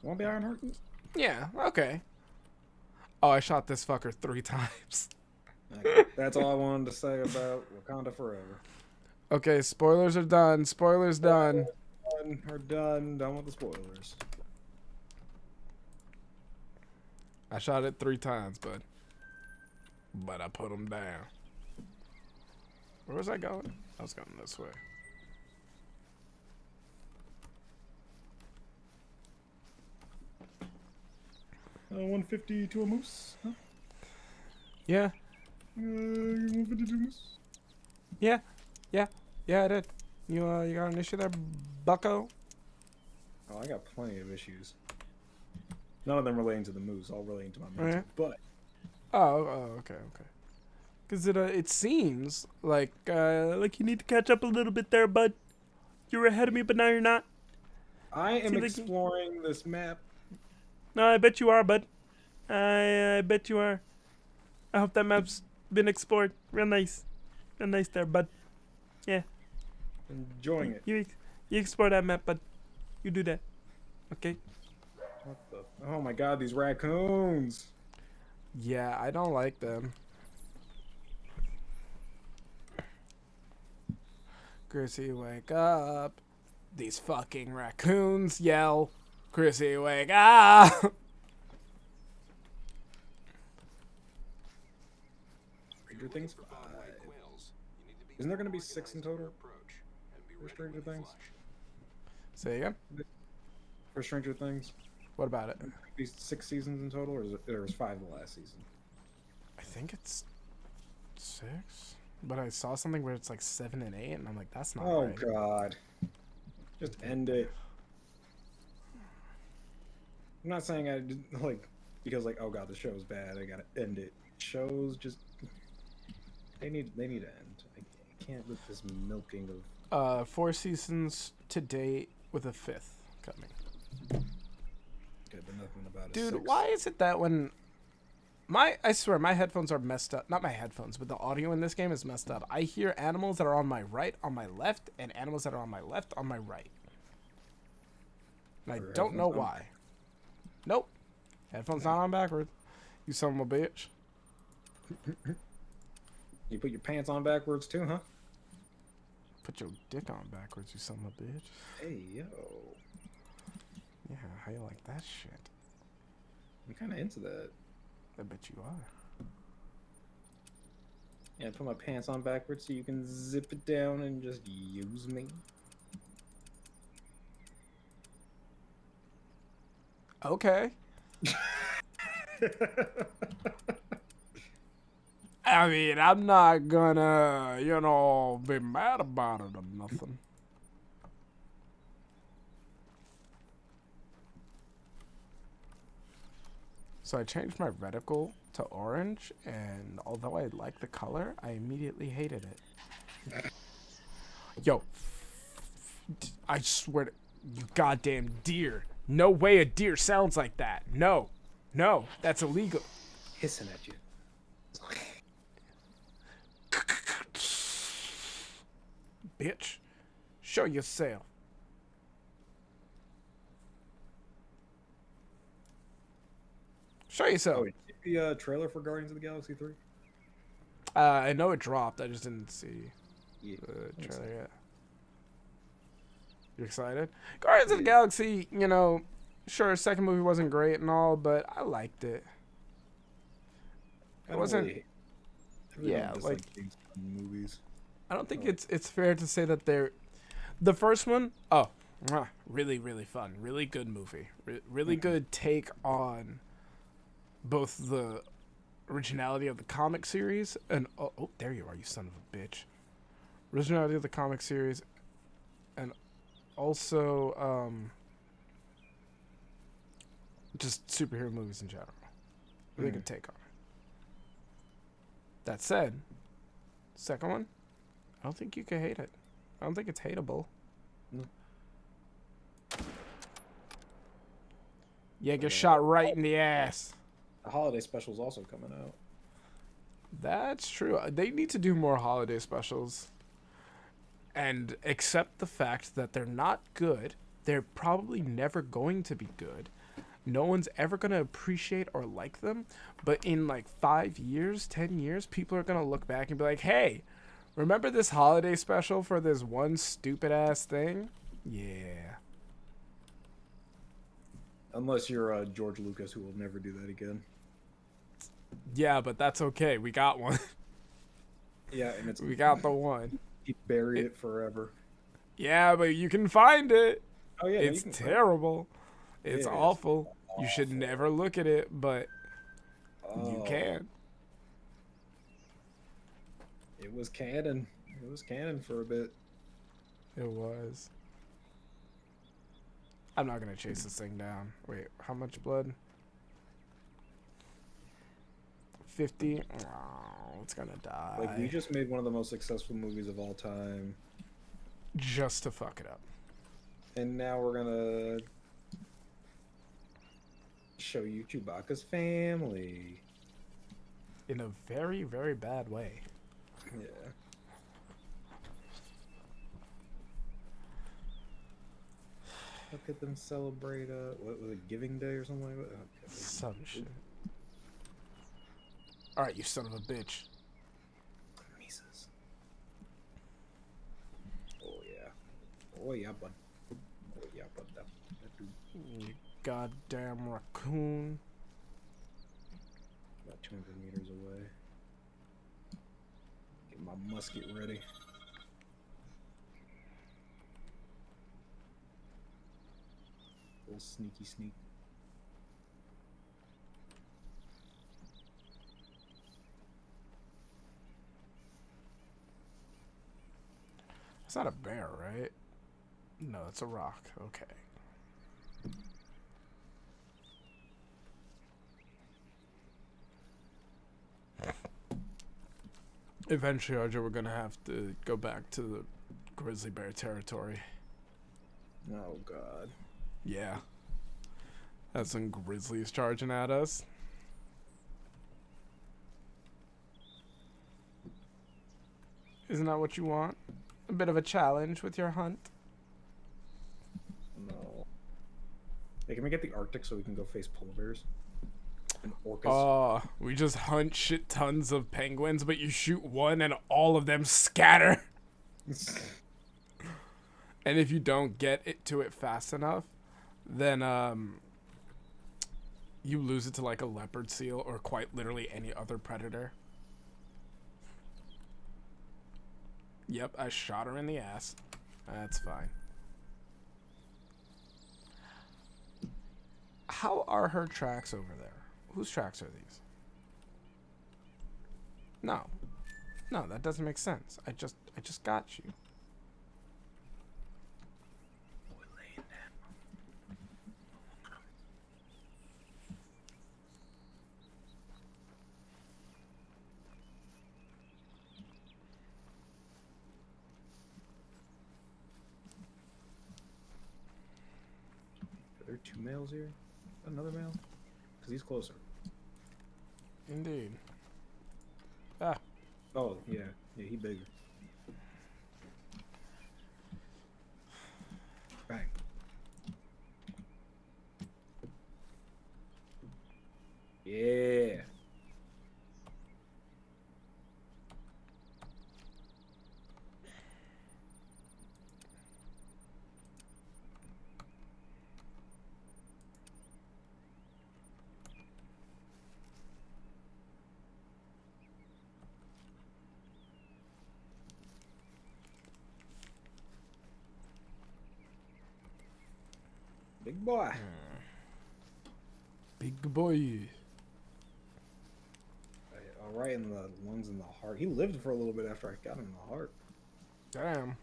to be Ironheart? yeah, okay. Oh, I shot this fucker 3 times. That's all I wanted to say about Wakanda Forever. Okay, spoilers are done. Spoilers done. We're done. Done with the spoilers. I shot it 3 times, but I put him down. Where was I going? I was going this way. 150 to a moose? Huh? Yeah. 150 to a moose? Yeah, I did. You got an issue there, bucko? Oh, I got plenty of issues. None of them relating to the moose, all relating to my mental. Yeah. But Okay. Because it seems like you need to catch up a little bit there, bud. You were ahead of me, but now you're not. I am exploring this map. No, I bet you are, bud. I bet you are. I hope that map's been explored. Real nice there, bud. Yeah. Enjoying it. You explore that map, bud. You do that. Okay. What the? Oh my god, these raccoons. Yeah, I don't like them. Chrissy, wake up. These fucking raccoons yell. Chrissy, wake up. Stranger Things 5. Isn't there going to be 6 in total? For Stranger Things? Say again? For Stranger Things? What about it? These 6 seasons in total, or is it, there was 5 the last season? I think it's 6. But I saw something where it's like 7 and 8, and I'm like, that's not right. Oh god. Just end it. I'm not saying I didn't, like, because like, oh god, the show's bad. I gotta end it. Shows just they need to end. I can't with this milking of. 4 seasons to date with a 5th coming. Good, but nothing about it. Dude, why is it that when I swear my headphones are messed up. Not my headphones, but the audio in this game is messed up. I hear animals that are on my right, on my left, and animals that are on my left, on my right. And I don't know why. Nope. Headphones not on backwards. You son of a bitch. You put your pants on backwards too, huh? Put your dick on backwards, you son of a bitch. Hey, yo. Yeah, how you like that shit? I'm kind of into that. I bet you are. Yeah, put my pants on backwards so you can zip it down and just use me. Okay. I mean, I'm not gonna, you know, be mad about it or nothing. So I changed my reticle to orange, and although I like the color, I immediately hated it. Yo, I swear to you goddamn deer. No way a deer sounds like that. No, that's illegal. Hissing at you. Bitch, show yourself. Show yourself. Oh, did you see the trailer for Guardians of the Galaxy 3? I know it dropped. I just didn't see Yeah. the trailer yet. You excited? Guardians of the Galaxy, you know, sure, second movie wasn't great and all, but I liked it. It wasn't. Yeah, like movies. I don't think it's fair to say that they're the first one. Oh, really, really fun, really good movie, really good take on both the originality of the comic series and oh, there you are, you son of a bitch. Originality of the comic series, and also just superhero movies in general. Really good take on it. That said, second one, I don't think you can hate it. I don't think it's hateable. No. Yeah, get shot right in the ass. The holiday special is also coming out. That's true. They need to do more holiday specials. And accept the fact that they're not good. They're probably never going to be good. No one's ever going to appreciate or like them. But in like 5 years, 10 years, people are going to look back and be like, hey, remember this holiday special for this one stupid ass thing? Yeah. Unless you're George Lucas, who will never do that again. Yeah, but that's okay. We got one. Yeah, and We got the one. He buried it forever. Yeah, but you can find it. Oh yeah, It's terrible. It's awful. You should never look at it, but you can. It was canon. It was canon for a bit. It was. I'm not gonna chase this thing down. Wait, how much blood? 50. Oh, it's gonna die. Like, we just made one of the most successful movies of all time. Just to fuck it up. And now we're gonna show you Chewbacca's family. In a very, very bad way. Yeah. Look at them celebrate, what was it, Giving Day or something like that? Okay. Some shit. Alright, you son of a bitch. Mises. Oh, yeah. Oh, yeah, bud. Oh, yeah, bud. That dude. You goddamn raccoon. About 200 meters away. Get my musket ready. Little sneaky sneak. It's not a bear, right? No, it's a rock. Okay. Eventually, RJ, we're gonna have to go back to the grizzly bear territory. Oh God. Yeah. That's some grizzlies charging at us. Isn't that what you want? A bit of a challenge with your hunt? No. Hey, can we get the Arctic so we can go face polar bears and orcas? Oh, we just hunt shit tons of penguins, but you shoot one and all of them scatter. And if you don't get it to it fast enough, then you lose it to like a leopard seal or quite literally any other predator. Yep, I shot her in the ass. That's fine. How are her tracks over there? Whose tracks are these? No. No, that doesn't make sense. I just got you. Are there 2 males here? Another male? Because he's closer. Indeed. Ah. Oh, yeah. Yeah, he bigger. Bang. Yeah. Big boy. Big boy. All right in the lungs and the heart. He lived for a little bit after I got him in the heart. Damn.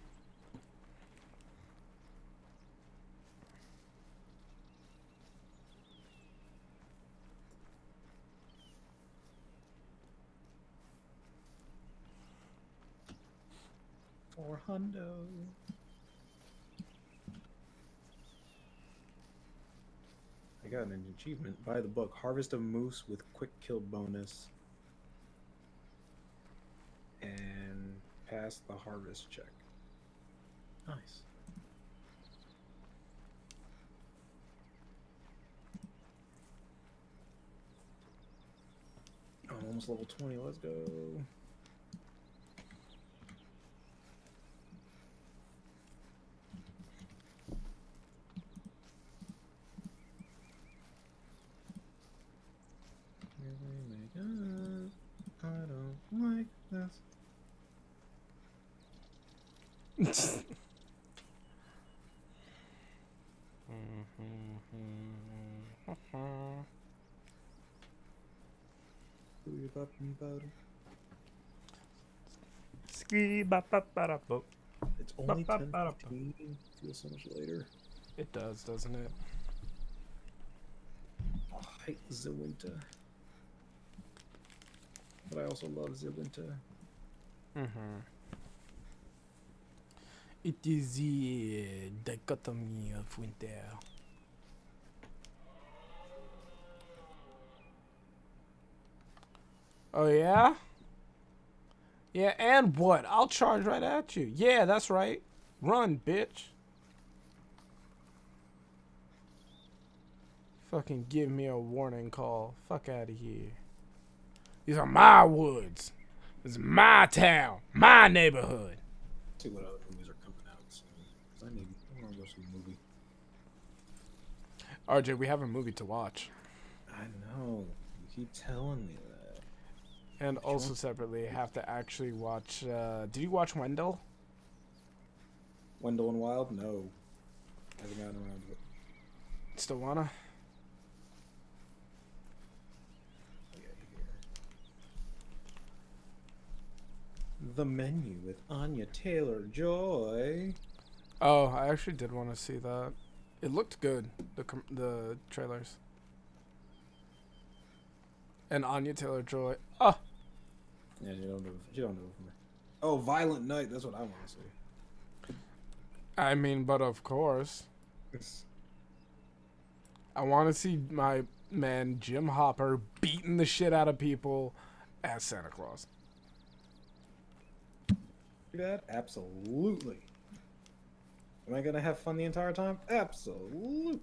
For hundo. I got an achievement. Buy the book. Harvest a moose with quick kill bonus. And pass the harvest check. Nice. Oh, I'm almost level 20. Let's go. I don't like this. It's only 10:15. Feels so much later. It does, doesn't it? Oh, I hate the winter. But I also love the winter. It is the dichotomy of winter. Oh, yeah? Yeah, and what? I'll charge right at you. Yeah, that's right. Run, bitch. Fucking give me a warning call. Fuck out of here. These are my woods. This is my town. My neighborhood. See what other movies are coming out soon. Cause I want to go see a movie. RJ, we have a movie to watch. I know. You keep telling me that. And also separately, have to actually watch... did you watch Wendell? Wendell and Wild? No. I haven't gotten around to it. Still wanna? The Menu with Anya Taylor-Joy. Oh, I actually did want to see that. It looked good, the trailers. And Anya Taylor-Joy. Oh! Yeah, you don't do it. You don't do it for me. Oh, Violent Night. That's what I want to see. I mean, but of course, I want to see my man Jim Hopper beating the shit out of people as Santa Claus. That absolutely. Am I gonna have fun the entire time? Absolutely.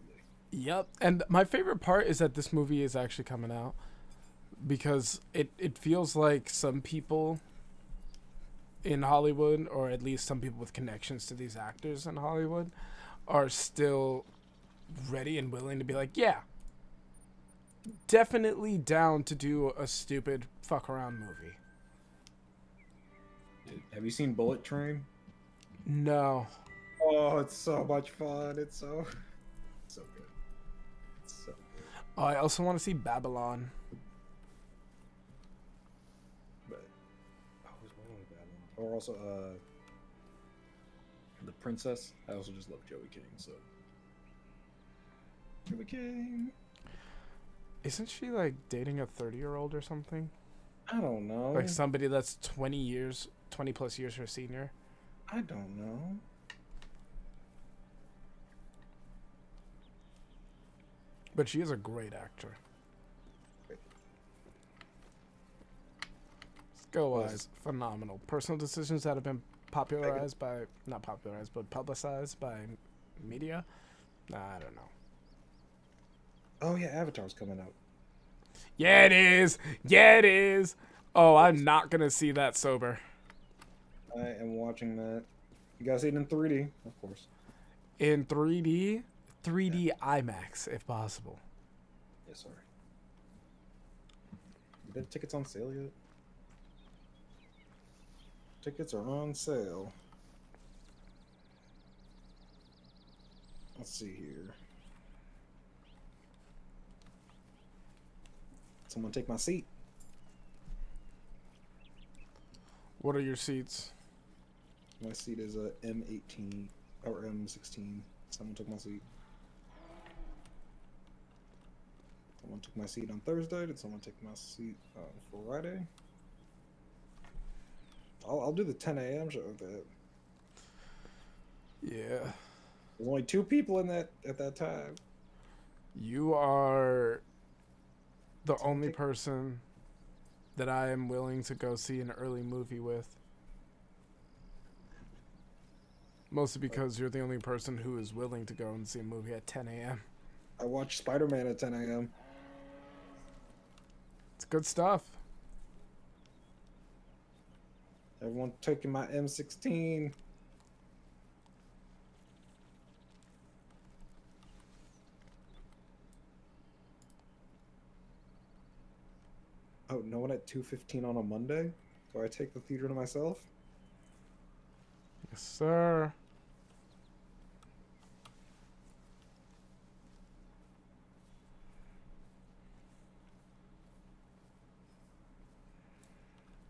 Yep. And my favorite part is that this movie is actually coming out because it feels like some people in Hollywood, or at least some people with connections to these actors in Hollywood, are still ready and willing to be like, yeah, definitely down to do a stupid fuck around movie. Have you seen Bullet Train? No. Oh, it's so much fun. It's so good. It's so good. Oh, I also want to see Babylon. But what was that one? Or also The Princess. I also just love Joey King, so Joey King. Isn't she like dating a 30-year-old or something? I don't know. Like somebody that's 20 plus years her senior? I don't know. But she is a great actor. Skill-wise, phenomenal. Personal decisions that have been popularized by, not popularized, but publicized by media? Nah, I don't know. Oh yeah, Avatar's coming out. Yeah, it is. Yeah, it is. Oh, I'm not going to see that sober. I am watching that. You gotta see it in 3D, of course. In 3D? 3D IMAX, if possible. Yes, sir. Are the tickets on sale yet? Tickets are on sale. Let's see here. Someone take my seat. What are your seats? My seat is a M18 or M16. Someone took my seat. Someone took my seat on Thursday. Did someone take my seat on Friday? I'll do the 10 a.m. show of that. Yeah. There's only 2 people in that at that time. You are the only person that I am willing to go see an early movie with. Mostly because you're the only person who is willing to go and see a movie at 10 a.m. I watched Spider-Man at 10 a.m. It's good stuff. Everyone taking my M16. Oh, no one at 2:15 on a Monday? Do I take the theater to myself? Yes, sir.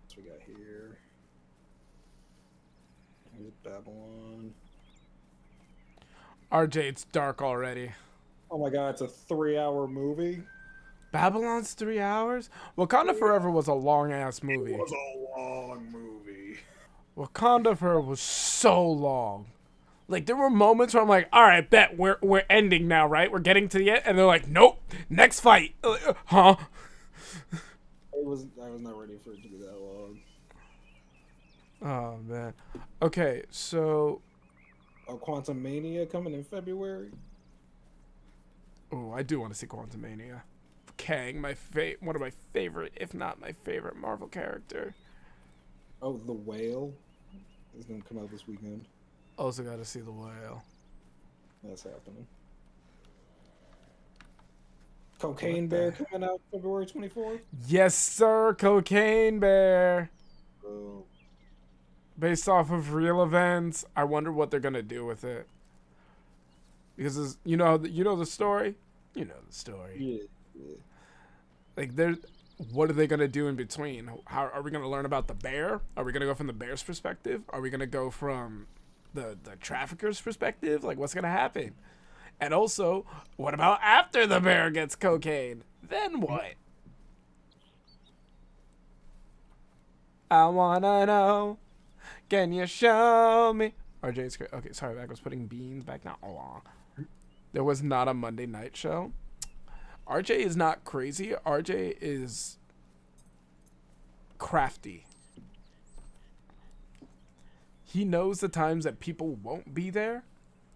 What we got here? Here's Babylon. RJ, it's dark already. Oh my god, it's a 3-hour movie? Babylon's 3 hours? Wakanda Forever was a long-ass movie. It was a long movie. Wakanda Forever was so long. Like, there were moments where I'm like, all right, bet, we're ending now, right? We're getting to the end. And they're like, nope, next fight. Huh? I was not ready for it to be that long. Oh, man. Okay, so... Oh, Quantum Mania coming in February? Oh, I do want to see Quantumania. Kang, one of my favorite, if not my favorite Marvel character. Oh, The Whale is going to come out this weekend. Also got to see The Whale. That's happening. Cocaine Bear coming out February 24th? Yes, sir, Cocaine Bear. Oh. Based off of real events. I wonder what they're going to do with it. Because, you know the story? You know the story. Yeah. Like, what are they going to do in between? How are we going to learn about the bear? Are we going to go from the bear's perspective? Are we going to go from the trafficker's perspective? Like, what's going to happen? And also, what about after the bear gets cocaine? Then what? I wanna know. Can you show me? RJ's great. Okay, sorry, I was putting beans back now. Oh, there was not a Monday night show. RJ is not crazy. RJ is crafty. He knows the times that people won't be there,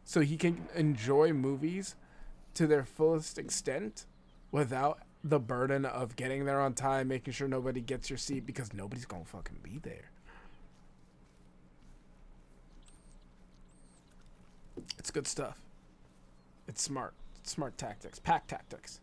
so he can enjoy movies to their fullest extent without the burden of getting there on time, making sure nobody gets your seat because nobody's gonna fucking be there. It's good stuff. It's smart. It's smart tactics. Pack tactics.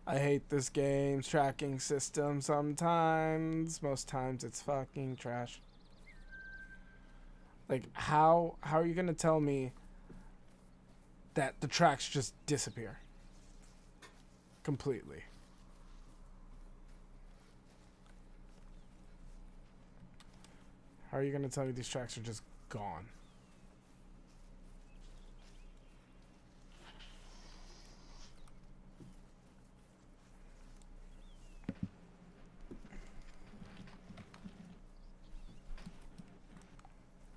I hate this game's tracking system sometimes. Most times it's fucking trash. Like, how are you gonna tell me that the tracks just disappear completely? How are you gonna tell me these tracks are just gone?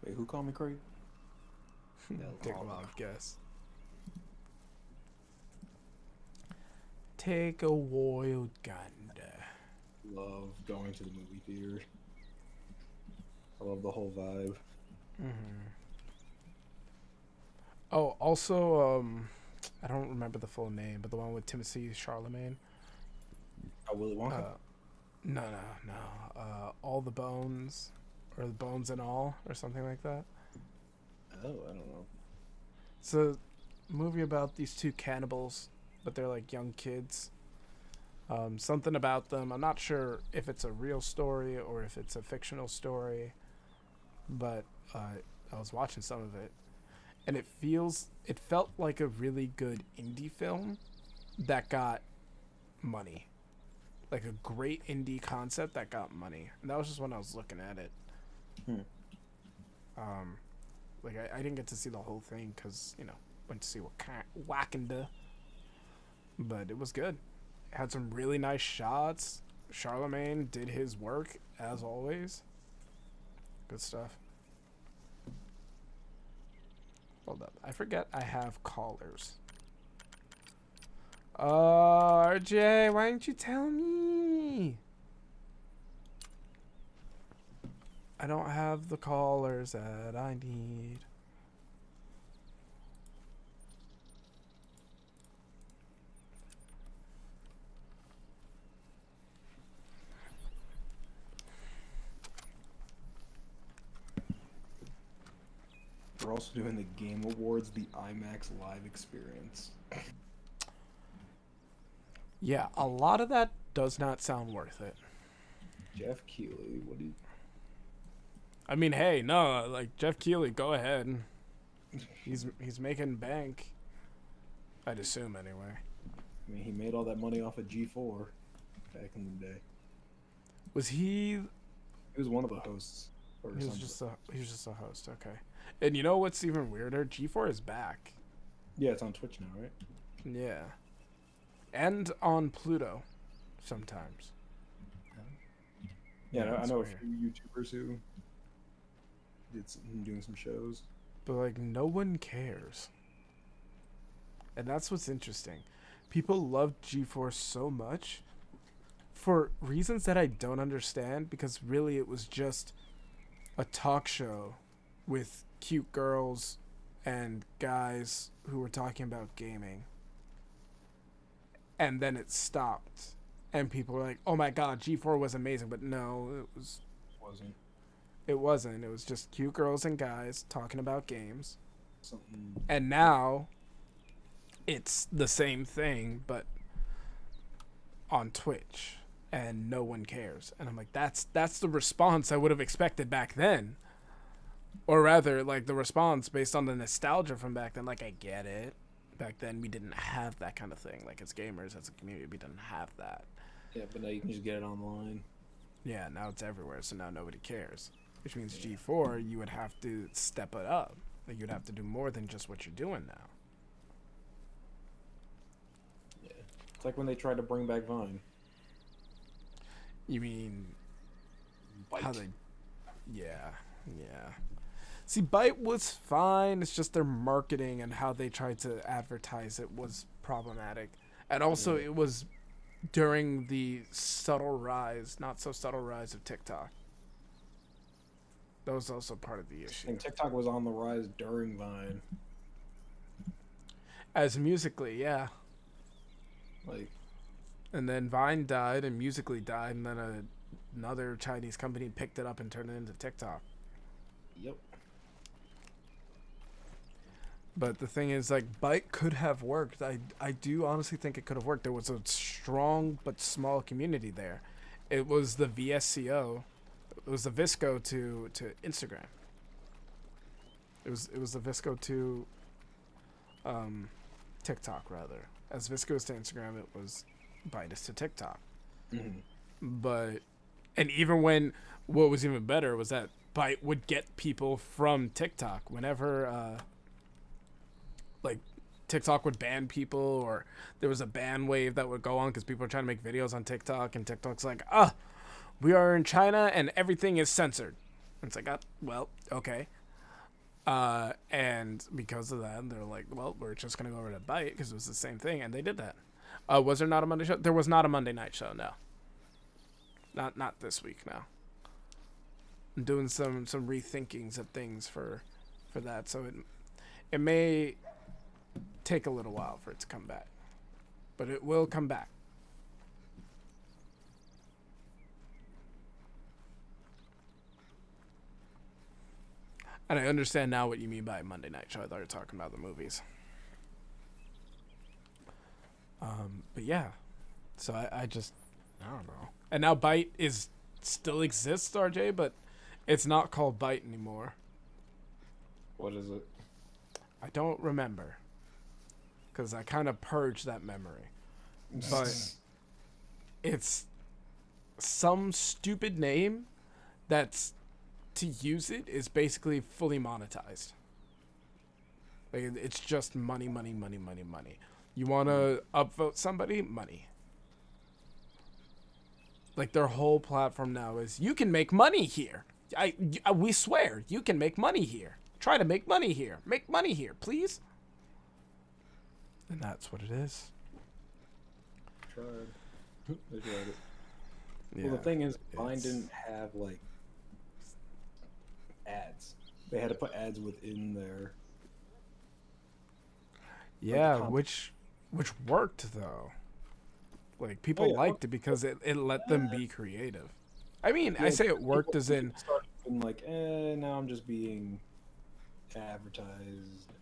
Wait, who called me Craig? Take a wild guess. Take a wild gander. Love going to the movie theater. I love the whole vibe. Oh, also, I don't remember the full name, but the one with Timothée Chalamet. Oh, Willy Wonka? No. All the Bones, or the Bones and All, or something like that. Oh, I don't know. It's a movie about these two cannibals, but they're like young kids. Something about them. I'm not sure if it's a real story or if it's a fictional story, but I was watching some of it, and it felt like a really good indie film that got money. Like a great indie concept that got money. And that was just when I was looking at it. Like I didn't get to see the whole thing because, went to see Wakanda. But it was good. It had some really nice shots. Charlemagne did his work, as always. Good stuff. Hold up. I forget I have callers. RJ, why didn't you tell me? I don't have the callers that I need. We're also doing the Game Awards, the IMAX live experience. Yeah, a lot of that does not sound worth it. Jeff Keighley, what do you... I mean, hey, no, like Jeff Keighley, go ahead. He's making bank. I'd assume anyway. I mean, he made all that money off of G4 back in the day. Was he? He was one of the hosts. He was just a host. Okay. And you know what's even weirder? G4 is back. Yeah, it's on Twitch now, right? Yeah. And on Pluto, sometimes. Yeah, I know a weird. few YouTubers who doing some shows. But like, no one cares. And that's what's interesting. People love G4 so much for reasons that I don't understand, because really it was just a talk show with cute girls and guys who were talking about gaming. And then it stopped. And people were like, oh my god, G4 was amazing. But no, Wasn't. It wasn't. It was just cute girls and guys talking about games. Something. And now it's the same thing, but on Twitch, and no one cares. And I'm like, that's the response I would have expected back then. Or rather, like, the response based on the nostalgia from back then. Like, I get it. Back then, we didn't have that kind of thing. Like, as gamers, as a community, we didn't have that. Yeah, but now you can just get it online. Yeah, now it's everywhere, so now nobody cares. Which means G4, you would have to step it up. Like, you'd have to do more than just what you're doing now. It's like when they tried to bring back Vine. You mean Bite. how they? Yeah, yeah. See, Byte was fine. It's just their marketing and how they tried to advertise it was problematic, and also it was during the subtle rise, not so subtle rise of TikTok. That was also part of the issue. And TikTok was on the rise during Vine. As Musically, yeah. Like, And then Vine died and Musically died, and then another Chinese company picked it up and turned it into TikTok. yep. But the thing is, like, Byte could have worked. I do honestly think it could have worked. There was a strong but small community there. It was the VSCO. It was the Visco to Instagram. It was the Visco to TikTok, rather. As Visco is to Instagram, it was Byte is to TikTok. Mm-hmm. But, and even when, what was even better was that Byte would get people from TikTok whenever, like, TikTok would ban people, or there was a ban wave that would go on because people were trying to make videos on TikTok, and TikTok's like, we are in China and everything is censored. And it's like, well, okay. And because of that, they're like, well, we're just going to go over to Byte because it was the same thing, and they did that. Was there not a Monday show? There was not a Monday night show, no. Not this week, no. I'm doing some rethinkings of things for that, so it may take a little while for it to come back, but it will come back. And I understand now what you mean by Monday night show. I thought you were talking about the movies. But yeah, so I don't know. And now Byte still exists, RJ, but it's not called Byte anymore. What is it? I don't remember, because I kind of purged that memory. But it's some stupid name that's, to use it, is basically fully monetized. Like, it's just money. You want to upvote somebody? Money. Like, their whole platform now is, you can make money here. We swear, you can make money here. Try to make money here. Make money here, please. And that's what it is. Tried. They tried it. Yeah, Well, the thing is, Vine didn't have, like, ads. They had to put ads within their... Yeah, like, which worked, though. Like, people liked it because it let them be creative. I mean, I say it worked as in... Started like, now I'm just being advertised.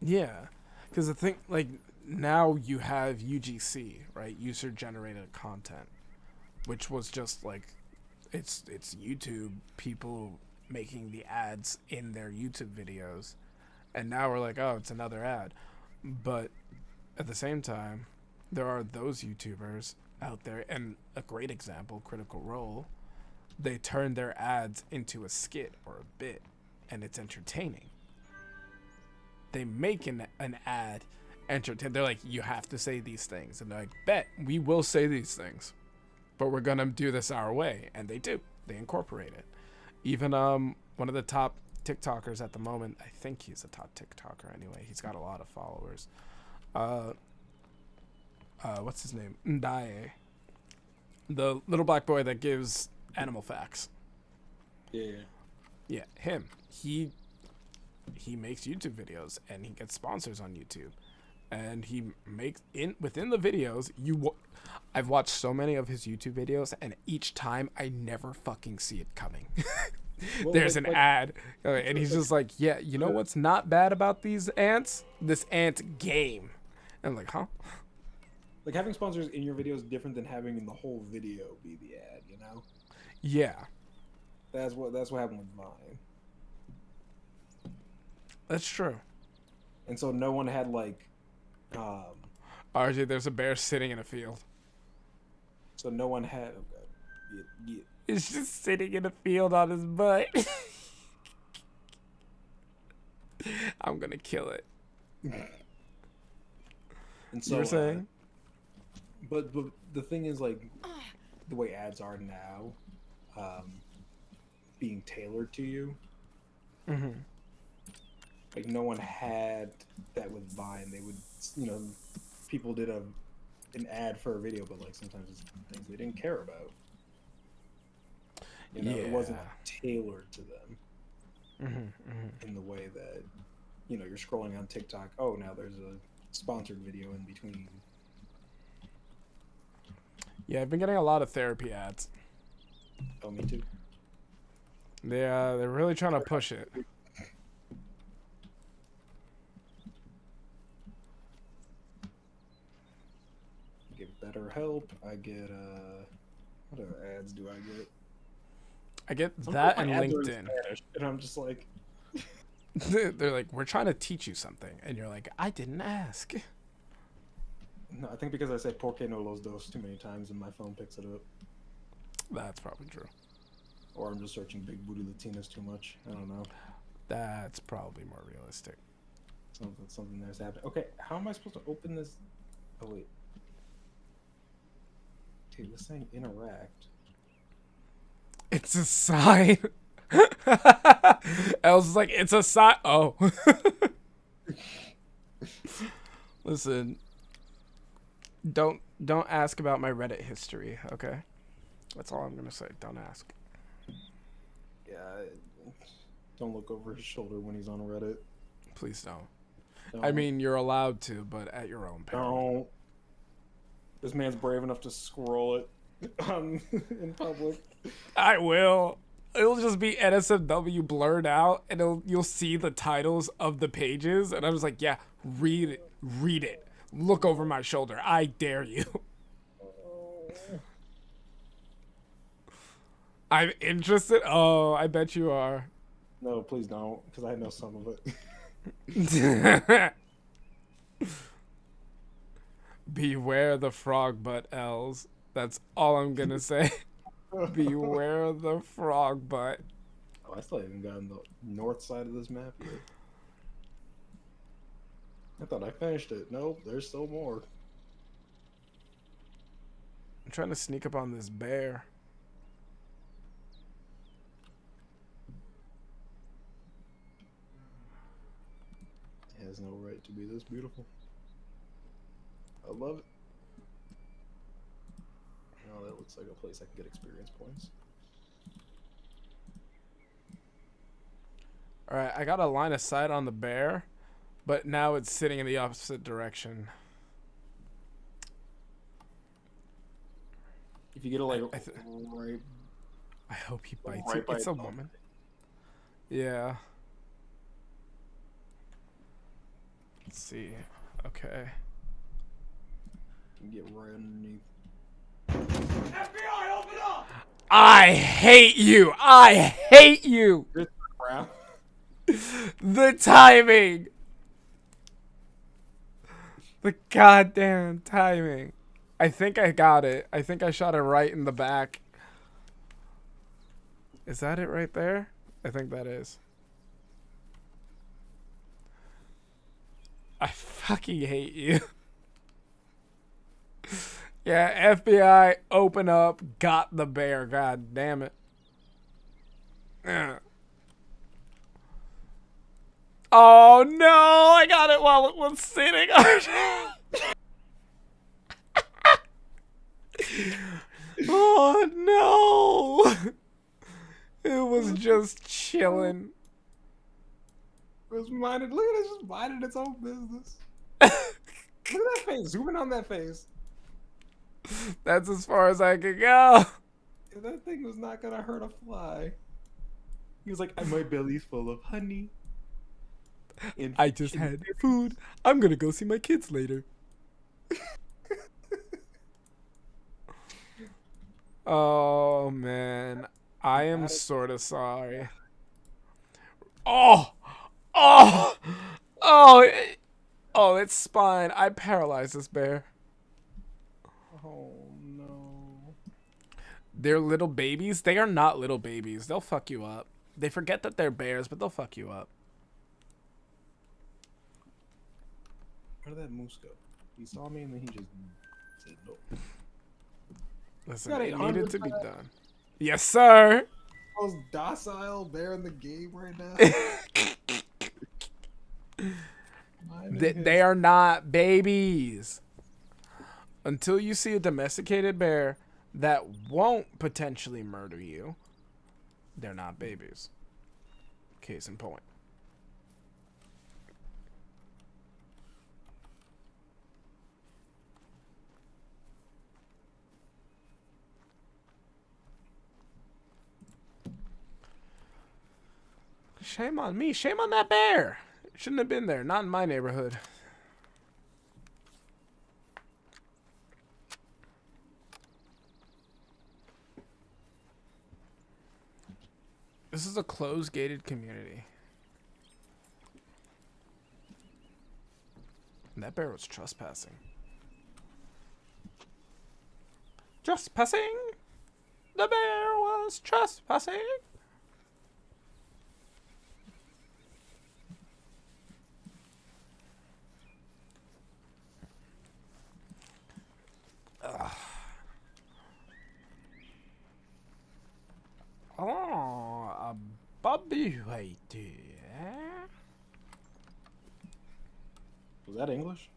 Yeah, because the thing, like, now you have UGC, right? User-generated content, which was just, like, it's YouTube people making the ads in their YouTube videos. And now we're like, oh, it's another ad. But at the same time, there are those YouTubers out there, and a great example, Critical Role, they turn their ads into a skit or a bit, and it's entertaining. They make an ad entertaining. They're like, you have to say these things. And they're like, bet, we will say these things, but we're going to do this our way. And they do. They incorporate it. Even one of the top TikTokers at the moment, I think he's a top TikToker anyway. He's got a lot of followers. What's his name? Ndaye. The little black boy that gives animal facts. Yeah, him. He makes YouTube videos, and he gets sponsors on YouTube, and he makes within the videos. I've watched so many of his YouTube videos, and each time I never fucking see it coming. Well, There's an ad, and he's just like, yeah, you know what's not bad about these ants? This ant game. And I'm like, huh? Like, having sponsors in your video is different than having the whole video be the ad, you know? Yeah. That's what happened with Vine. That's true. And so no one had, like, RJ, there's a bear sitting in a field. so no one had, oh god, yeah. He's just sitting in a field on his butt. I'm gonna kill it. And so, You're saying? But the thing is, like, the way ads are now, um, being tailored to you. Mm-hmm. Like no one had that with Vine. They would, you know, people did an ad for a video, but like sometimes it's things they didn't care about. You know, it wasn't Yeah. tailored to them Mm-hmm. Mm-hmm. in the way that, you know, you're scrolling on TikTok. Oh, now there's a sponsored video in between. Yeah, I've been getting a lot of therapy ads. Oh, me too. They're really trying to push it. I get better help. I get what other ads do I get? I get Some that of and my ads are in LinkedIn. Spanish, and I'm just like, They're like, we're trying to teach you something, and you're like, I didn't ask. no, I think because I said "Por qué no los dos" too many times, and my phone picks it up. That's probably true. Or I'm just searching big booty Latinas too much. I don't know. That's probably more realistic. Something that's happening. Okay, how am I supposed to open this? Oh wait. Dude, this thing interact. It's a sign. Elle's like, it's a sign. Oh. Listen. Don't ask about my Reddit history, okay? That's all I'm gonna say. Don't ask. Yeah. Don't look over his shoulder when he's on Reddit. Please don't. Don't. I mean, you're allowed to, but at your own peril. Don't. This man's brave enough to scroll it in public. I will. It'll just be NSFW blurred out, and you'll see the titles of the pages, and I was like, yeah, read it. Read it. Look over my shoulder. I dare you. I'm interested. Oh, I bet you are. No, please don't, because I know some of it. Beware the frog butt elves. That's all I'm gonna say. Beware the frog butt. Oh, I still haven't gotten the north side of this map yet. I thought I finished it. Nope, there's still more. I'm trying to sneak up on this bear. It has no right to be this beautiful. I love it. Oh, that looks like a place I can get experience points. Alright, I got a line of sight on the bear, but now it's sitting in the opposite direction. If you get it like right, I hope he bites right it. by It's a its woman. Yeah. Let's see. Okay. you get right underneath. FBI, open up! I hate you! I hate you! This crap. The timing! The goddamn timing. I think I got it. I think I shot it right in the back. Is that it right there? I think that is. I fucking hate you. Yeah, FBI, open up, got the bear, god damn it. Ugh. Oh no, I got it while it was sitting. Oh no. It was just chilling. It was minded. Look at it, just minding its own business. Look at that face. Zoom in on that face. That's as far as I could go. That thing was not gonna hurt a fly. He was like, my belly's full of honey. And I just had food. I'm gonna go see my kids later. Oh man, I am sort of sorry. Oh, oh, oh, oh! It's spine. I paralyzed this bear. Oh no. They're little babies. They are not little babies. They'll fuck you up. They forget that they're bears, but they'll fuck you up. Where did that moose go? He saw me and then he just Listen, Got it 800 needed to be for that? done. Yes, sir. Most docile bear in the game right now. They are not babies. Until you see a domesticated bear that won't potentially murder you, they're not babies. Case in point. Shame on me. Shame on that bear. It shouldn't have been there. Not in my neighborhood. This is a closed, gated community. And that bear was trespassing. Trespassing? The bear was trespassing. Oh, a Bobby White. Was that English?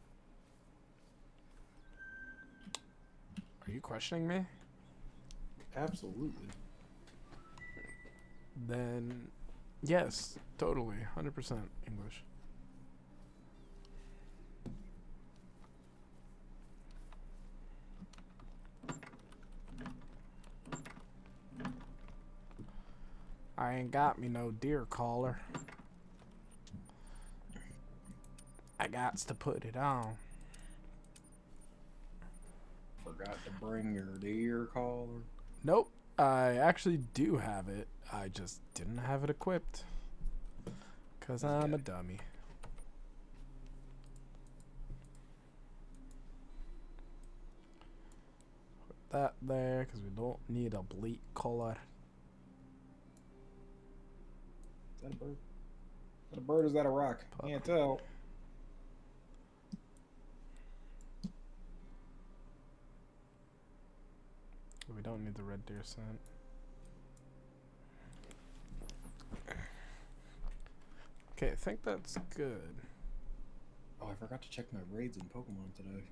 Are you questioning me? Absolutely. Then, yes, totally, 100% English. I ain't got me no deer collar. I gots to put it on. Forgot to bring your deer collar. Nope, I actually do have it. I just didn't have it equipped. Because I'm a dummy. Put that there, because we don't need a bleak collar. Is that a bird? Is that a bird or is that a rock? Can't tell. We don't need the red deer scent. Okay, I think that's good. Oh, I forgot to check my raids in Pokemon today.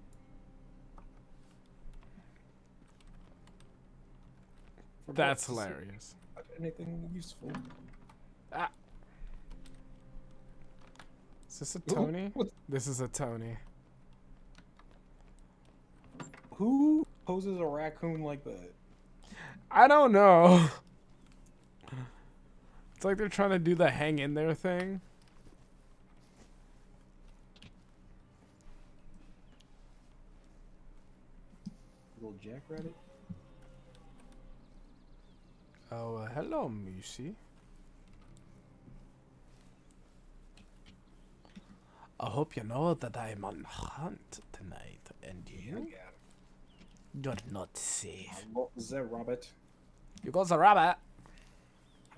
That's hilarious. Anything useful? Ah. Is this a Tony? This is a Tony. Who poses a raccoon like that? I don't know. It's like they're trying to do the hang in there thing. Little jackrabbit? Oh, hello, Musi. I hope you know that I'm on hunt tonight, and you? You're not safe. What was that rabbit? You got the rabbit.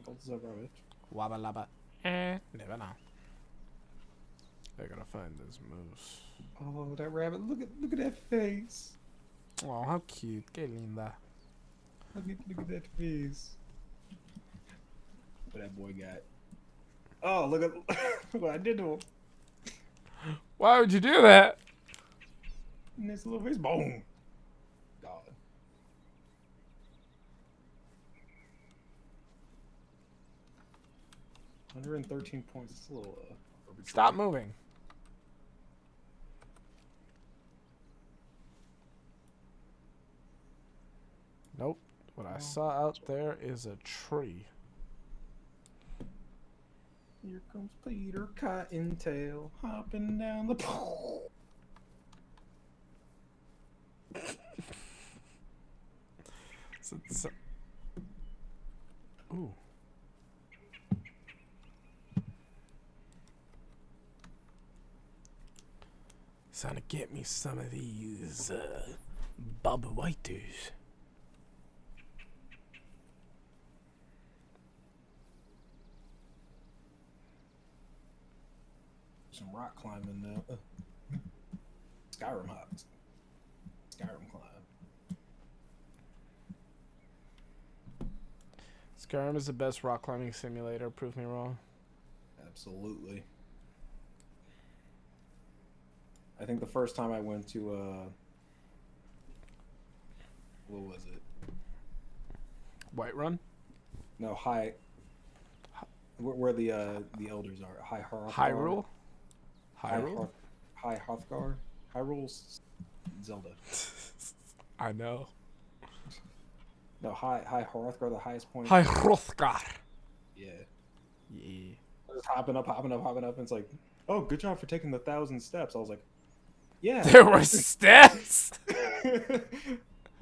What was that rabbit? Wabba labba. Never know. I gotta find this moose. Oh, that rabbit! Look at that face. Oh, how cute. Que linda. Look at that face. What that boy got? Oh, look at what I did to him. Why would you do that? Nice little face. Boom. God. $113 points. It's a little arbitrary. Stop moving. Nope. What I saw out there is a tree. Here comes Peter Cottontail hopping down the pole. Ooh. So to get me some of these Bob Whiters. Some rock climbing now. Skyrim hops. Skyrim climb. Skyrim is the best rock climbing simulator. Prove me wrong. Absolutely. I think the first time I went to what was it? Whiterun? No, where the elders are. High Hyrule? Hyrule? High Hrothgar? Hyrule's Zelda. I know. No, High Hrothgar, the highest point. High Hrothgar. Yeah. Yeah. Just hopping up, and it's like, oh, good job for taking the 1,000 steps. I was like, yeah. There were steps?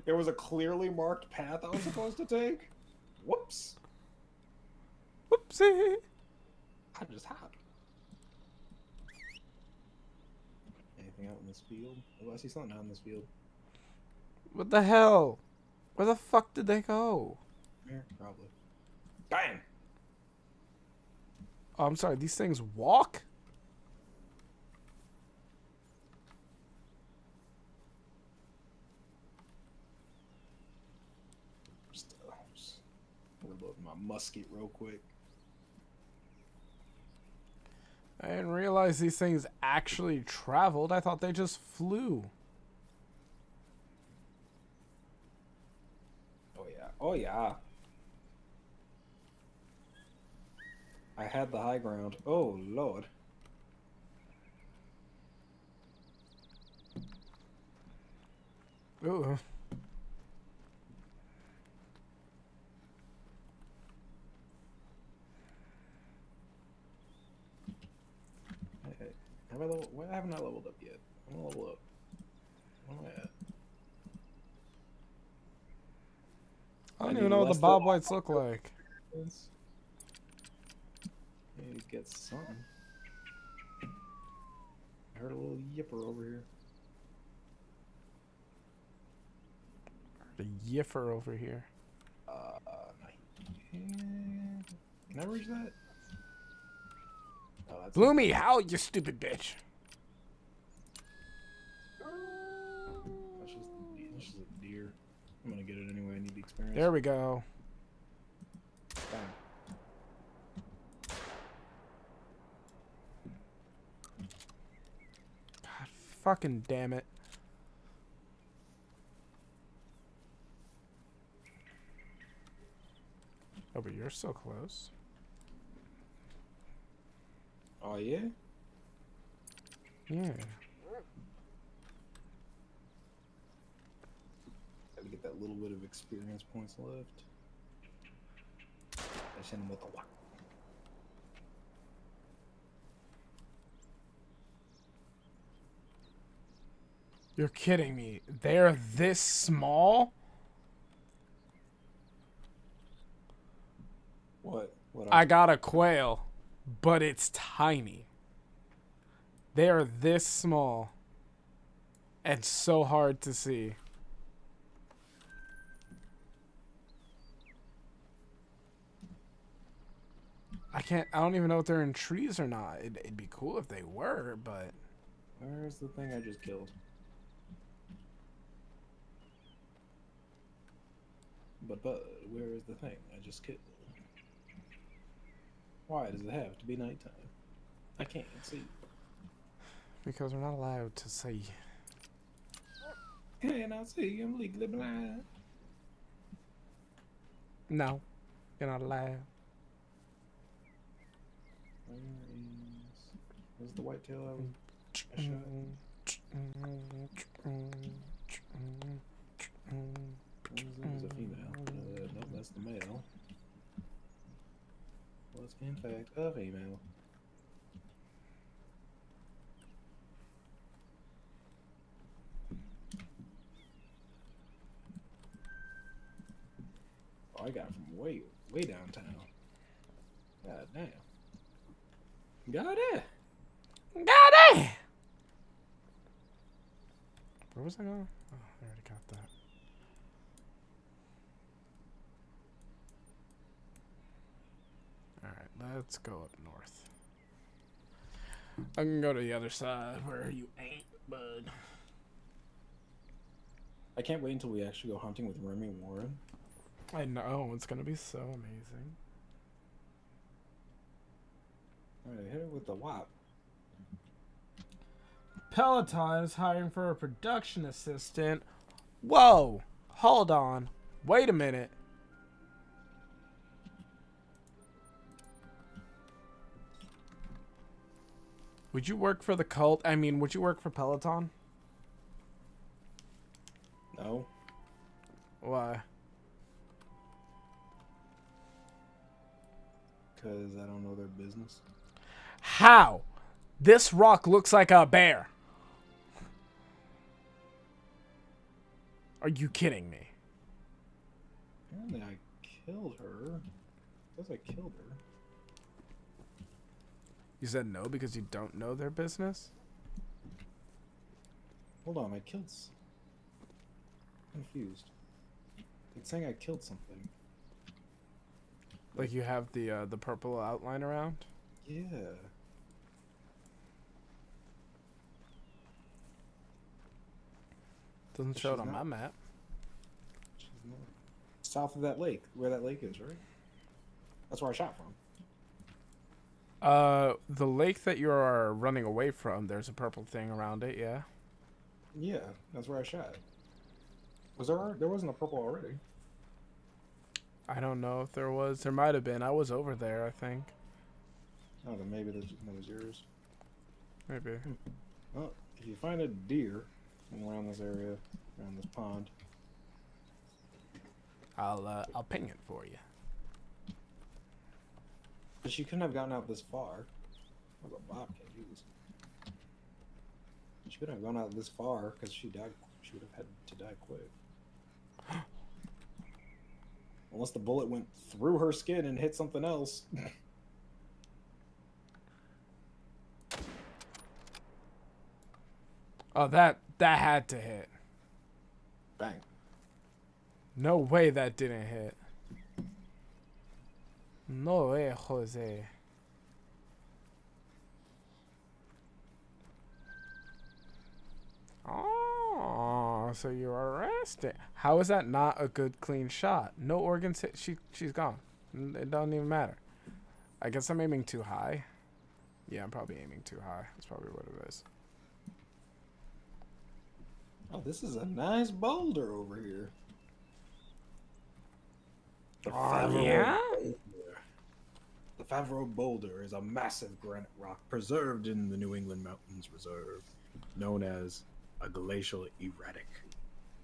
There was a clearly marked path I was supposed to take. Whoops. Whoopsie. I just hopped. Anything out in this field? Oh, I see something out in this field. What the hell? Where the fuck did they go? Here, probably. Bam! Oh, I'm sorry. These things walk? Just reload my musket real quick. I didn't realize these things actually traveled. I thought they just flew. Oh yeah. Oh yeah. I had the high ground. Oh lord. Ooh. Hey, have I leveled? Why haven't I leveled up yet? I'm gonna level up. Where am I at? I don't even know what the Bob Whites look like. Maybe get something. I heard a little yipper over here. The yiffer over here. Can I reach that? Oh, that's Bloomy, how you stupid bitch? that's just a deer. I'm gonna get it anyway. I need the experience. There we go. Bam. God fucking damn it. Oh, but you're so close. Oh yeah. Yeah. Gotta get that little bit of experience points left. I send him with the walk. You're kidding me. They're this small? What? What? I got a quail, but it's tiny. They are this small and so hard to see. I don't even know if they're in trees or not. It'd be cool if they were, but... Where's the thing I just killed? But where is the thing I just killed? Why does it have to be nighttime? I can't see. Because we're not allowed to see. Can I see? I'm legally blind. No, you're not allowed. Where's the whitetail I shot? There's a female. No, that's the male. Was in fact a female. Oh, I got it from way downtown. God damn. Got it. Got it! Where was I going? Oh, I already got that. Alright, let's go up north. I can go to the other side where you ain't, bud. I can't wait until we actually go hunting with Remy Warren. I know, it's gonna be so amazing. Alright, hit it with the WAP. Peloton is hiring for a production assistant. Whoa! Hold on. Wait a minute. Would you work for the cult? I mean, would you work for Peloton? No. Why? Because I don't know their business. How? This rock looks like a bear. Are you kidding me? Apparently I killed her. Because I killed her. You said no because you don't know their business? Hold on, I killed... Confused. It's saying I killed something. Like you have the purple outline around? Yeah. Doesn't show it on my map. She's not. South of that lake, where that lake is, right? That's where I shot from. The lake that you are running away from, there's a purple thing around it, yeah? Yeah, that's where I shot. Was there wasn't a purple already? I don't know if there was. There might have been. I was over there, I think. Oh, then maybe that was yours. Maybe. Well, if you find a deer around this area, around this pond, I'll ping it for you. but she couldn't have gotten out this far. What about bobcat? Jesus. She couldn't have gone out this far because she died. She would have had to die quick. Unless the bullet went through her skin and hit something else. Oh, that had to hit. Bang. No way that didn't hit. No way, Jose. Oh, so you're arrested. How is that not a good clean shot? No organs hit. She's gone. It doesn't even matter. I guess I'm aiming too high. Yeah, I'm probably aiming too high. That's probably what it is. Oh, this is a nice boulder over here. The Yeah? The Favreau Boulder is a massive granite rock preserved in the New England Mountains Reserve, known as a glacial erratic.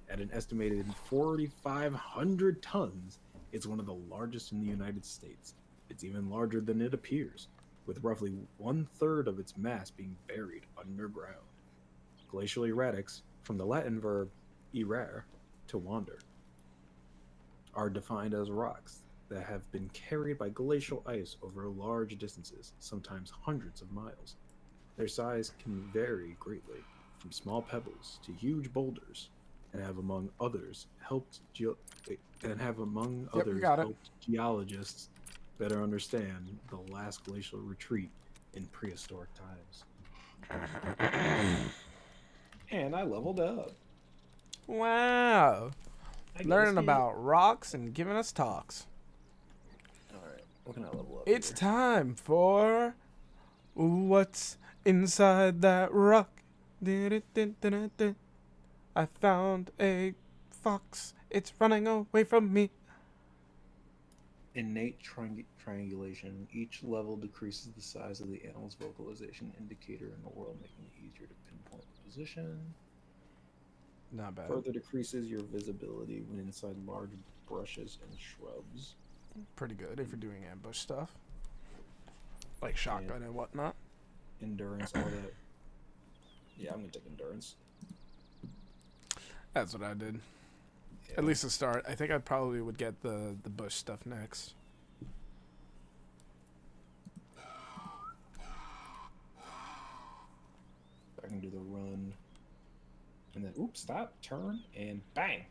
At an estimated 4,500 tons, it's one of the largest in the United States. It's even larger than it appears, with roughly 1/3 of its mass being buried underground. Glacial erratics, from the Latin verb errare, to wander, are defined as rocks that have been carried by glacial ice over large distances, sometimes hundreds of miles. Their size can vary greatly, from small pebbles to huge boulders, and have among others helped geologists better understand the last glacial retreat in prehistoric times. And I leveled up. Wow. Learning about rocks and giving us talks. Alright, what can I level up? It's here? time for what's inside that rock. I found a fox. It's running away from me. Innate triangulation. Each level decreases the size of the animal's vocalization indicator in the world, making it easier to pinpoint the position. Not bad. Further decreases your visibility when inside large brushes and shrubs. Pretty good if you're doing ambush stuff. Like shotgun and whatnot. Endurance, all that. Yeah, I'm gonna take endurance. That's what I did. Yeah. At least to start. I think I probably would get the bush stuff next. I can do the run. And then, oops, stop, turn, and bang.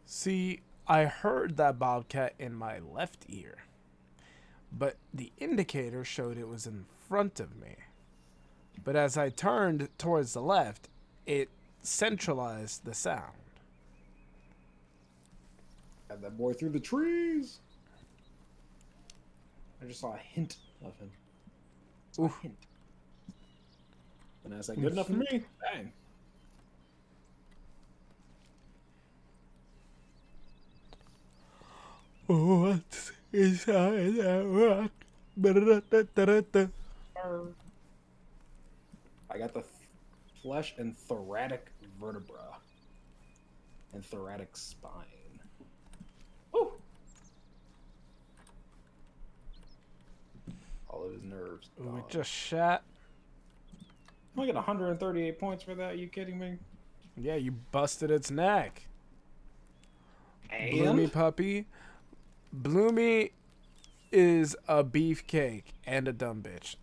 See, I heard that bobcat in my left ear. but the indicator showed it was in front of me. But as I turned towards the left, it centralized the sound. Got that boy through the trees. I just saw a hint of him. A hint. And I was like, good enough for me. Bang. What's inside that rock? Ba-da-da-da-da-da. I got the flesh and thoracic vertebra and thoracic spine. Woo! All of his nerves. We gone. just shot. I get 138 points for that. Are you kidding me? Yeah, you busted its neck. And Bloomy puppy. Bloomy is a beefcake and a dumb bitch.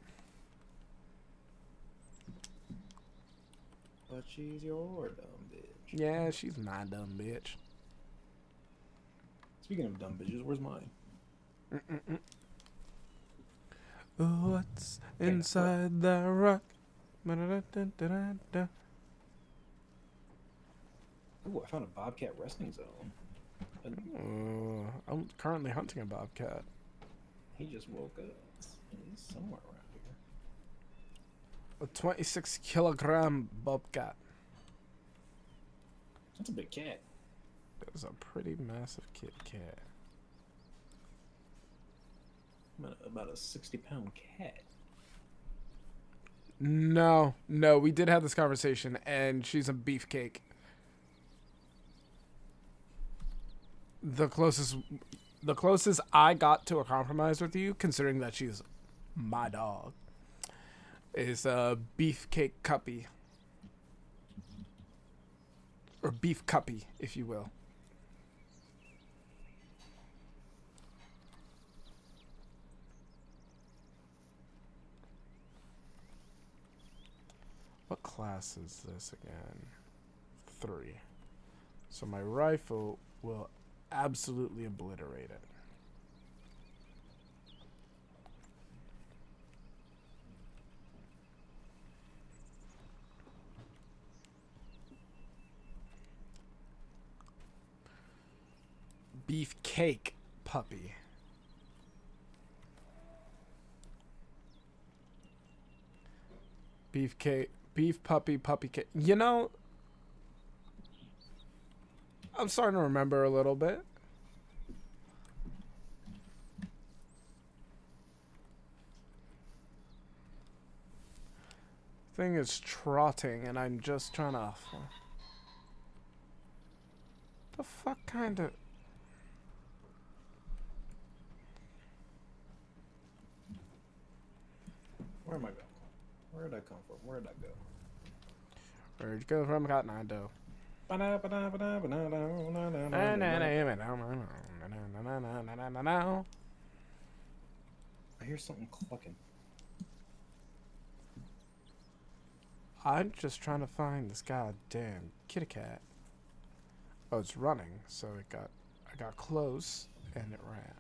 but she's your dumb bitch. Yeah, she's my dumb bitch. Speaking of dumb bitches, where's mine? What's inside that rock? Ba-da-da-da-da-da. Ooh, I found a Bobcat resting zone. I'm currently hunting a bobcat. He just woke up. He's somewhere around here. A 26 kilogram bobcat. That's a big cat. That was a pretty massive Kit Kat. About a 60-pound cat. No, we did have this conversation, and she's a beefcake. The closest I got to a compromise with you, considering that she's my dog, is a beefcake cuppy. Or beef cuppy, if you will. What class is this again? 3. So my rifle will absolutely obliterate it. Beefcake puppy. Beefcake, beef puppy, puppy cake. You know, I'm starting to remember a little bit. Thing is trotting, and I'm just trying to. The fuck kind of. Where am I going? Where did I come from? Where did I go? Where'd you go from? Got 9 dough. I hear something clucking. I'm just trying to find this goddamn kitty cat. Oh, it's running, so I got close and it ran.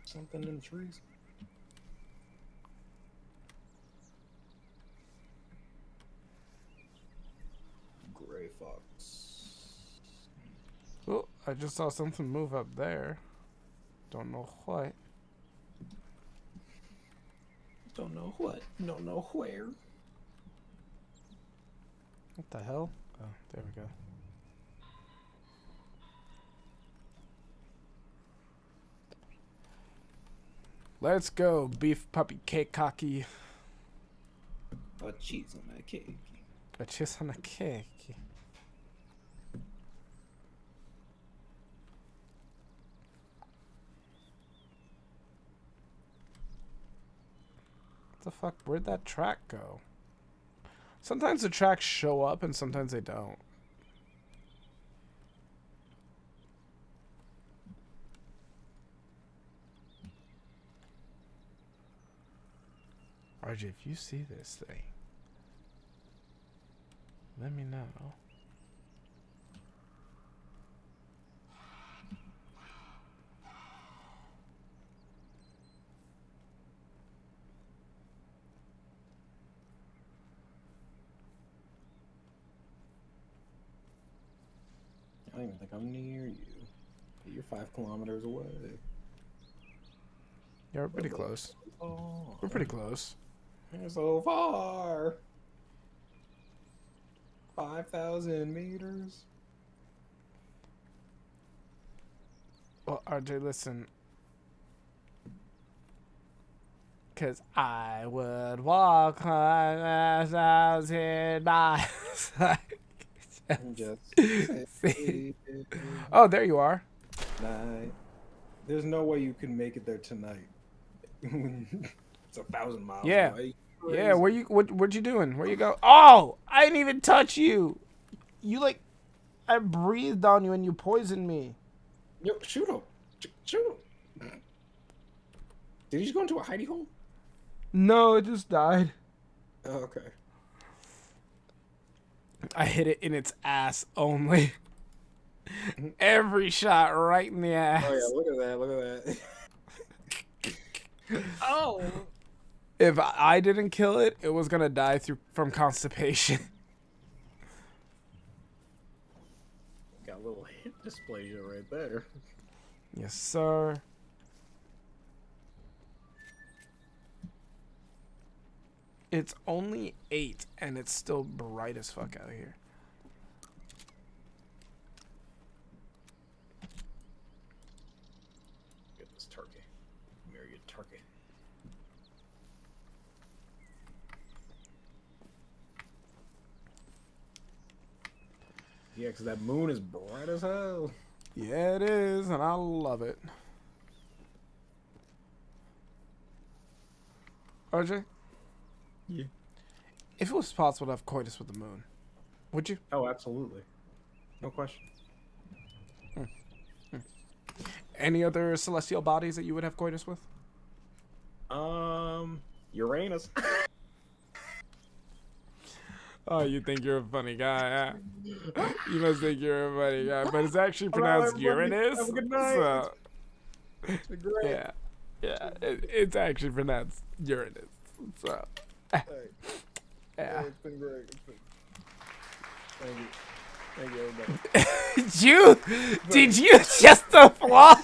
Something in the trees. Gray fox. Oh, I just saw something move up there. Don't know what. Don't know what. Don't know where. What the hell? Oh, there we go. Let's go, beef puppy cake cocky. A cheese on that cake. A cheese on a cake. What the fuck? Where'd that track go? Sometimes the tracks show up and sometimes they don't. RJ, if you see this thing, let me know. even think I'm near you. You're 5 kilometers away. Yeah, we're pretty close. We're pretty close. You're so far. 5,000 meters. Well, RJ, listen. Because I would walk as I was here by. Just See? Oh, there you are. night. There's no way you can make it there tonight. It's 1,000 miles Yeah. away. Yeah, what you doing? Where you go? Oh, I didn't even touch you. You I breathed on you and you poisoned me. Yo, shoot him. Shoot him. Did he just go into a hidey hole? No, it just died. Oh, okay. I hit it in its ass only. Every shot right in the ass. Oh yeah, look at that, look at that. Oh! If I didn't kill it, it was gonna die from constipation. Got a little hit dysplasia right there. Yes, sir. It's only 8, and it's still bright as fuck out here. Get this turkey. Marry a turkey. Yeah, because that moon is bright as hell. Yeah, it is, and I love it. RJ? Yeah. If it was possible to have coitus with the moon, would you? Oh, absolutely. No question. Any other celestial bodies that you would have coitus with? Uranus. Oh, you think you're a funny guy, huh? You must think you're a funny guy, but it's actually pronounced Uranus. Have a good night. So, It's been great. yeah, it's actually pronounced Uranus. So, Hey. yeah. It's been great. Thank you, everybody. Did you just applaud?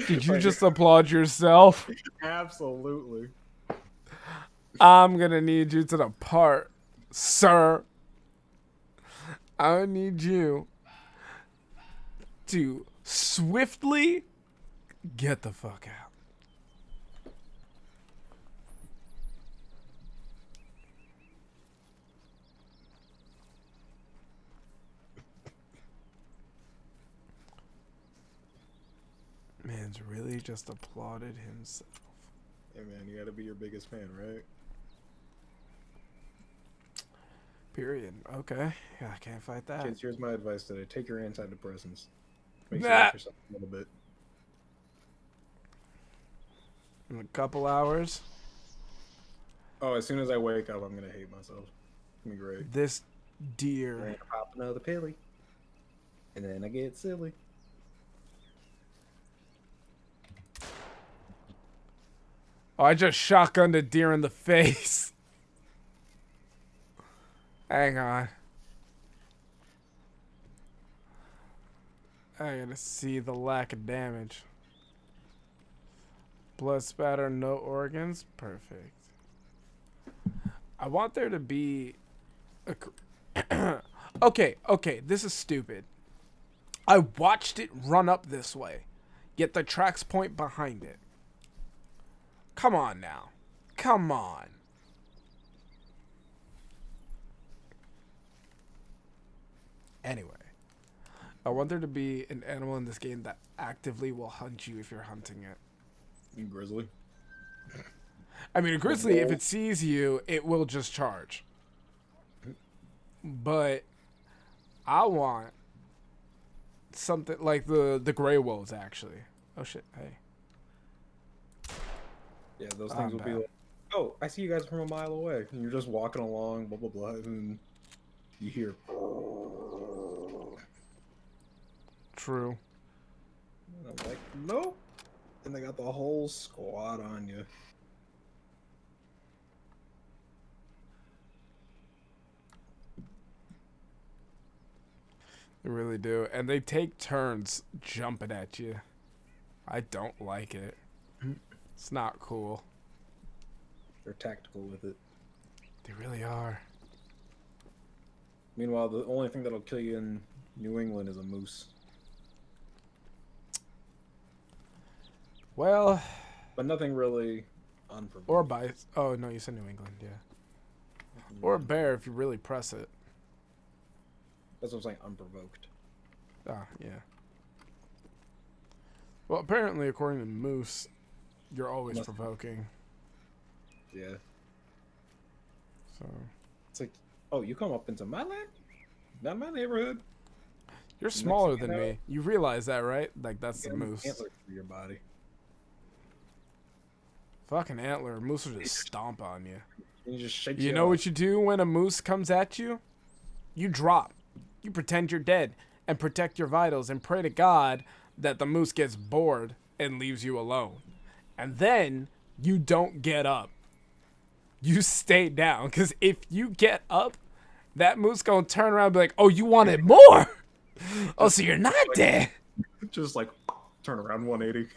Did you just applaud yourself? Absolutely. I'm gonna need you to depart, sir. I need you to swiftly get the fuck out. Man's really just applauded himself. Hey man, you gotta be your biggest fan, right? Period. Okay. Yeah, I can't fight that. Kids, here's my advice today. Take your antidepressants. Makes you Nah. like yourself a little bit. In a couple hours, Oh, as soon as I wake up, I'm gonna hate myself. It's gonna be great. this I'm deer. gonna pop another pilly. And then I get silly. Oh, I just shotgunned a deer in the face. Hang on. I gotta see the lack of damage. Blood spatter, no organs. Perfect. I want there to be a... okay, this is stupid. I watched it run up this way, yet the tracks point behind it. Come on now. Come on. Anyway, I want there to be an animal in this game that actively will hunt you if you're hunting it. Grizzly. I mean, a grizzly, if it sees you, it will just charge. But I want something like the gray wolves, actually. Oh, shit. Hey. Yeah, those things will be like, oh, I see you guys from a mile away. And you're just walking along, blah, blah, blah, and you hear. True. And I'm like, nope. And they got the whole squad on you. They really do. And they take turns jumping at you. I don't like it. It's not cool. They're tactical with it. They really are. Meanwhile, the only thing that'll kill you in New England is a moose. Well, But nothing really unprovoked. or by... Oh, no, you said New England, yeah. Or a bear if you really press it. That's what I'm saying, unprovoked. Ah, yeah. Well, apparently, according to Moose, you're always provoking. Yeah. So It's like, oh, you come up into my land? Not my neighborhood. you're smaller than me. You realize that, right? Like, that's the Get an Moose. antler through your body. Fucking antler. Moose will just stomp on you. And you just shake You know what you do when a moose comes at you? You drop. You pretend you're dead and protect your vitals and pray to God that the moose gets bored and leaves you alone. And then you don't get up. You stay down. Because if you get up, that moose gonna turn around and be like, oh, you wanted more? Oh, so you're not dead. Just like turn around 180.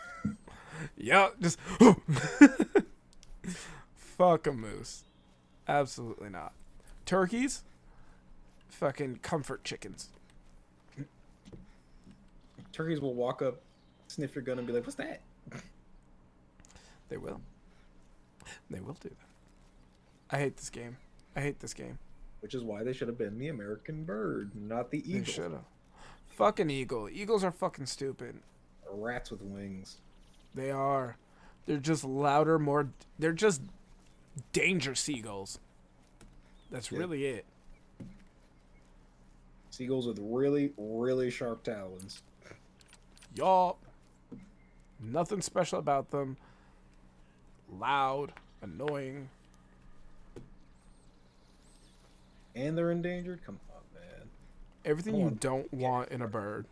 Yup, just fuck a moose. Absolutely not. Turkeys? Fucking comfort chickens. Turkeys will walk up, sniff your gun, and be like, what's that? They will. They will do that. I hate this game. I hate this game. Which is why they should have been the American bird, not the They eagle. should have. Fucking eagle. Eagles are fucking stupid. Rats with wings. They are. They're just louder, more... They're just danger seagulls. That's really it. Seagulls with really, really sharp talons. Yup. Nothing special about them. Loud. Annoying. And they're endangered? Come on, man. Everything you don't want in a bird.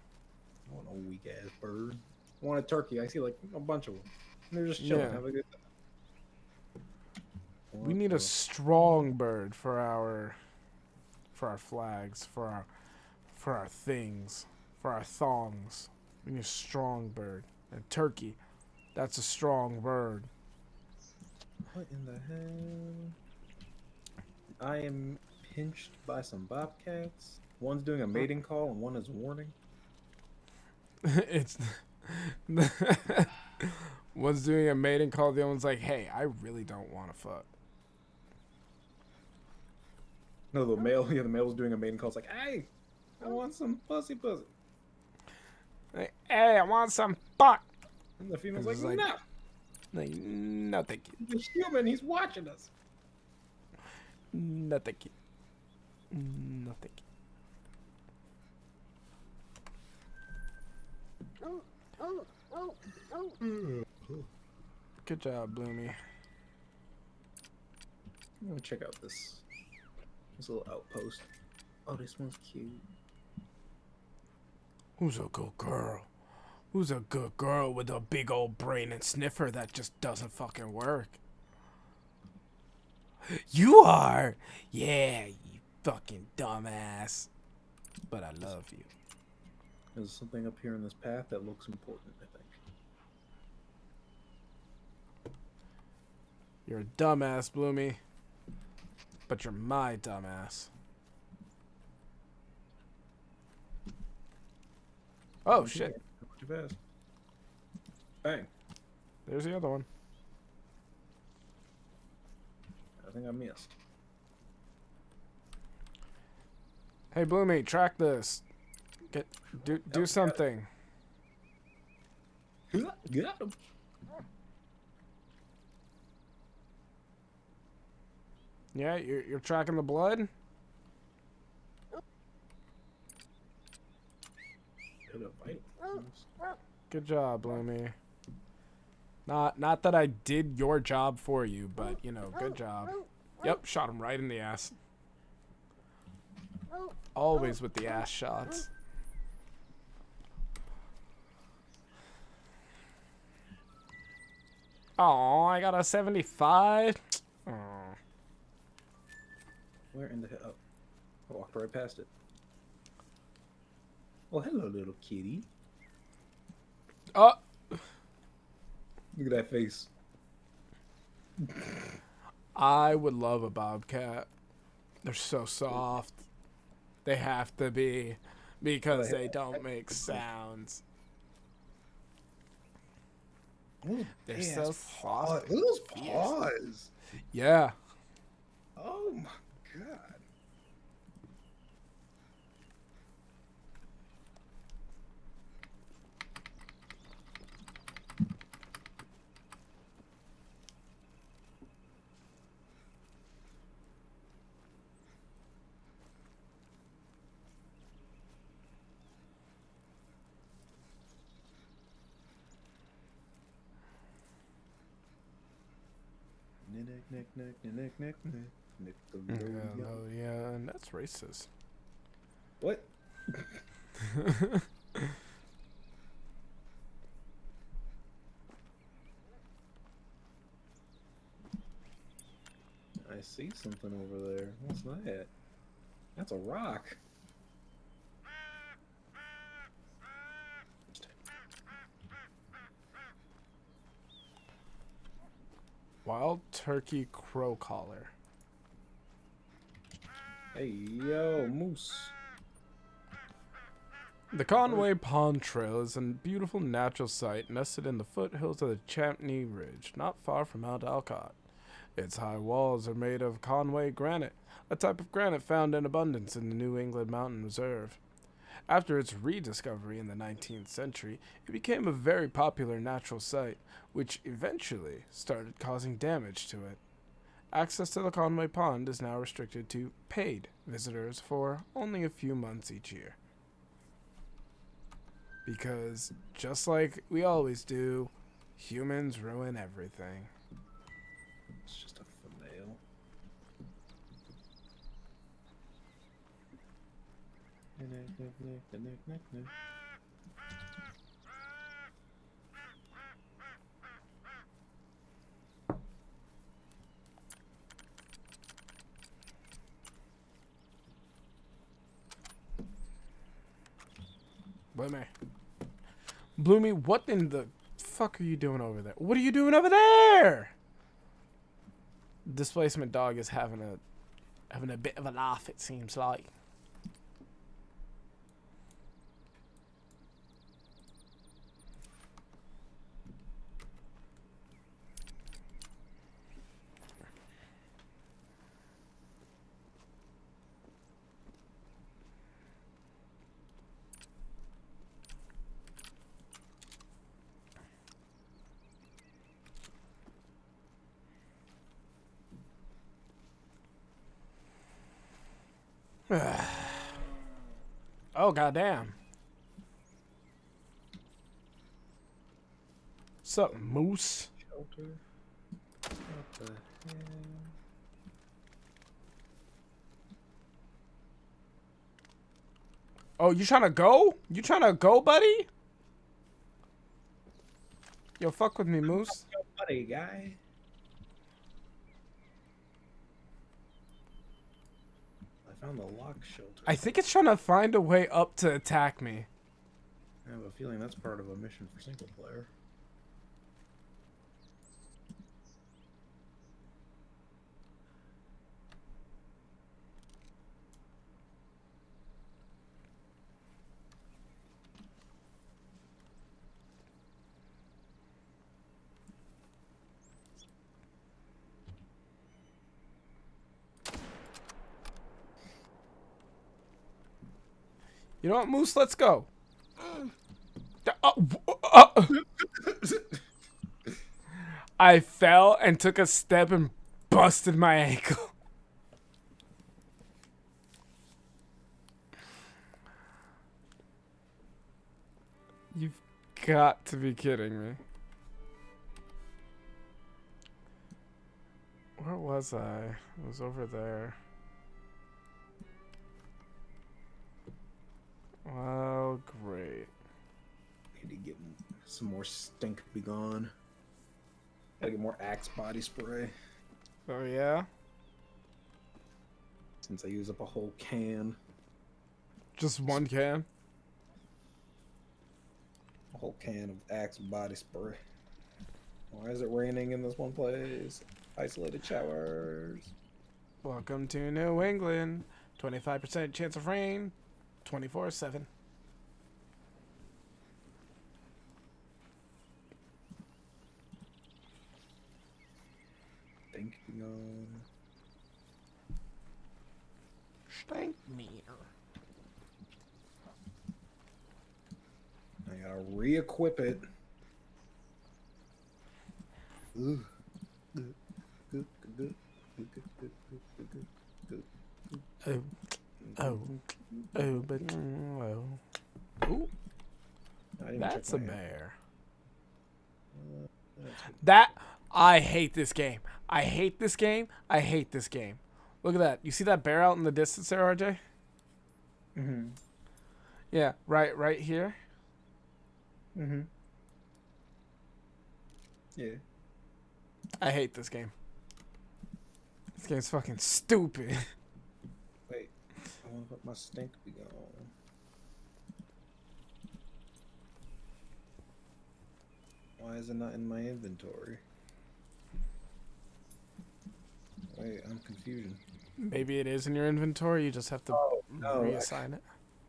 I want a weak ass bird. I want a turkey. I see like a bunch of them. And they're just chilling. Yeah. Have a good time. We need a strong bird for our flags, for our things, for our thongs. We need a strong bird. And turkey, that's a strong bird. What in the hell? I am pinched by some bobcats. One's doing a mating call and one is warning. It's one's doing a mating call, the other one's like, hey, I really don't want to fuck. No, the male's doing a mating call. It's like, hey, I want some pussy. Like, hey, I want some fuck. And the female's It's like, like- no. Like, no, thank you. He's human. He's watching us. No, thank you. No, thank you. Good job, Bloomy. I'm gonna check out this little outpost. Oh, this one's cute. Who's a good girl? Who's a good girl with a big old brain and sniffer that just doesn't fucking work? You are! Yeah, you fucking dumbass. But I love you. There's something up here in this path that looks important, I think. You're a dumbass, Bloomy. But you're my dumbass. Oh, shit. Not too fast. Bang. There's the other one. I think I missed. Hey, Bloomy, track this. Do something. Got him. Yeah, you're tracking the blood? Good job, Bloomy. Not that I did your job for you, but, you know, good job. Yep, shot him right in the ass. Always with the ass shots. Oh, I got a 75. Aw. Where in the hell? Oh, I walked right past it. Oh, hello, little kitty. Oh, Look at that face. I would love a bobcat. They're so soft. They have to be because they don't make sounds. They're so soft. Look at those paws. Yeah. Oh my god. Oh, yeah, and that's racist. What? I see something over there. What's that? That's a rock. Wild turkey crow collar. Hey, yo, moose. The Conway Pond Trail is a beautiful natural site nested in the foothills of the Champney Ridge, not far from Mount Alcott. Its high walls are made of Conway granite, a type of granite found in abundance in the New England Mountain Reserve. After its rediscovery in the 19th century, it became a very popular natural site, which eventually started causing damage to it. Access to the Conway Pond is now restricted to paid visitors for only a few months each year. Because, just like we always do, humans ruin everything. It's just a thumbnail. Bloomy, what in the fuck are you doing over there? What are you doing over there? Displacement dog is having a bit of a laugh, it seems like. Oh, goddamn. What's up, moose? Shelter. What the hell? Oh, you trying to go? You trying to go, buddy? Yo, fuck with me, moose. Yo, buddy, guy. I found the lock shelter. I think it's trying to find a way up to attack me. I have a feeling that's part of a mission for single player. You know what, moose? Let's go. I fell and took a step and busted my ankle. You've got to be kidding me. Where was I? I was over there. Well, great. Need to get some more stink be gone. Gotta get more Axe body spray. Oh, yeah? Since I use up a whole can. Just one can? whole can of Axe body spray. Why is it raining in this one place? Isolated showers. Welcome to New England. 25% chance of rain. 24/7. Thinking on. Stank meter. I gotta re-equip it. Ooh. But ooh, that's a bear. That I hate this game. I hate this game. I hate this game. Look at that. You see that bear out in the distance there, RJ? Mm-hmm. Yeah, right here. Mm-hmm. Yeah. I hate this game. This game's fucking stupid. Wait, I want to put my stink be on. Why is it not in my inventory? Wait, I'm confused. Maybe it is in your inventory. You just have to reassign it.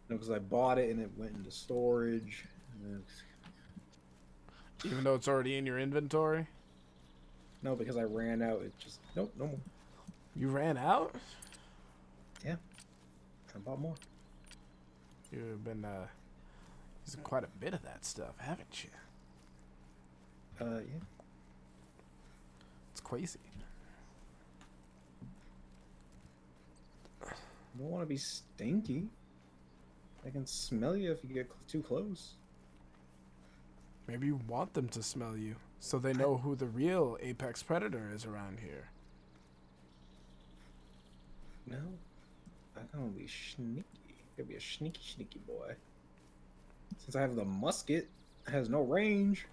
No, because I bought it and it went into storage. Even though it's already in your inventory? No, because I ran out. It just nope, no more. You ran out? Yeah, I bought more. You've been using quite a bit of that stuff, haven't you? Yeah. It's crazy. I don't want to be stinky. I can smell you if you get too close. Maybe you want them to smell you, so they know who the real apex predator is around here. No, I'm gonna be sneaky. Gonna be a sneaky boy. Since I have the musket, it has no range.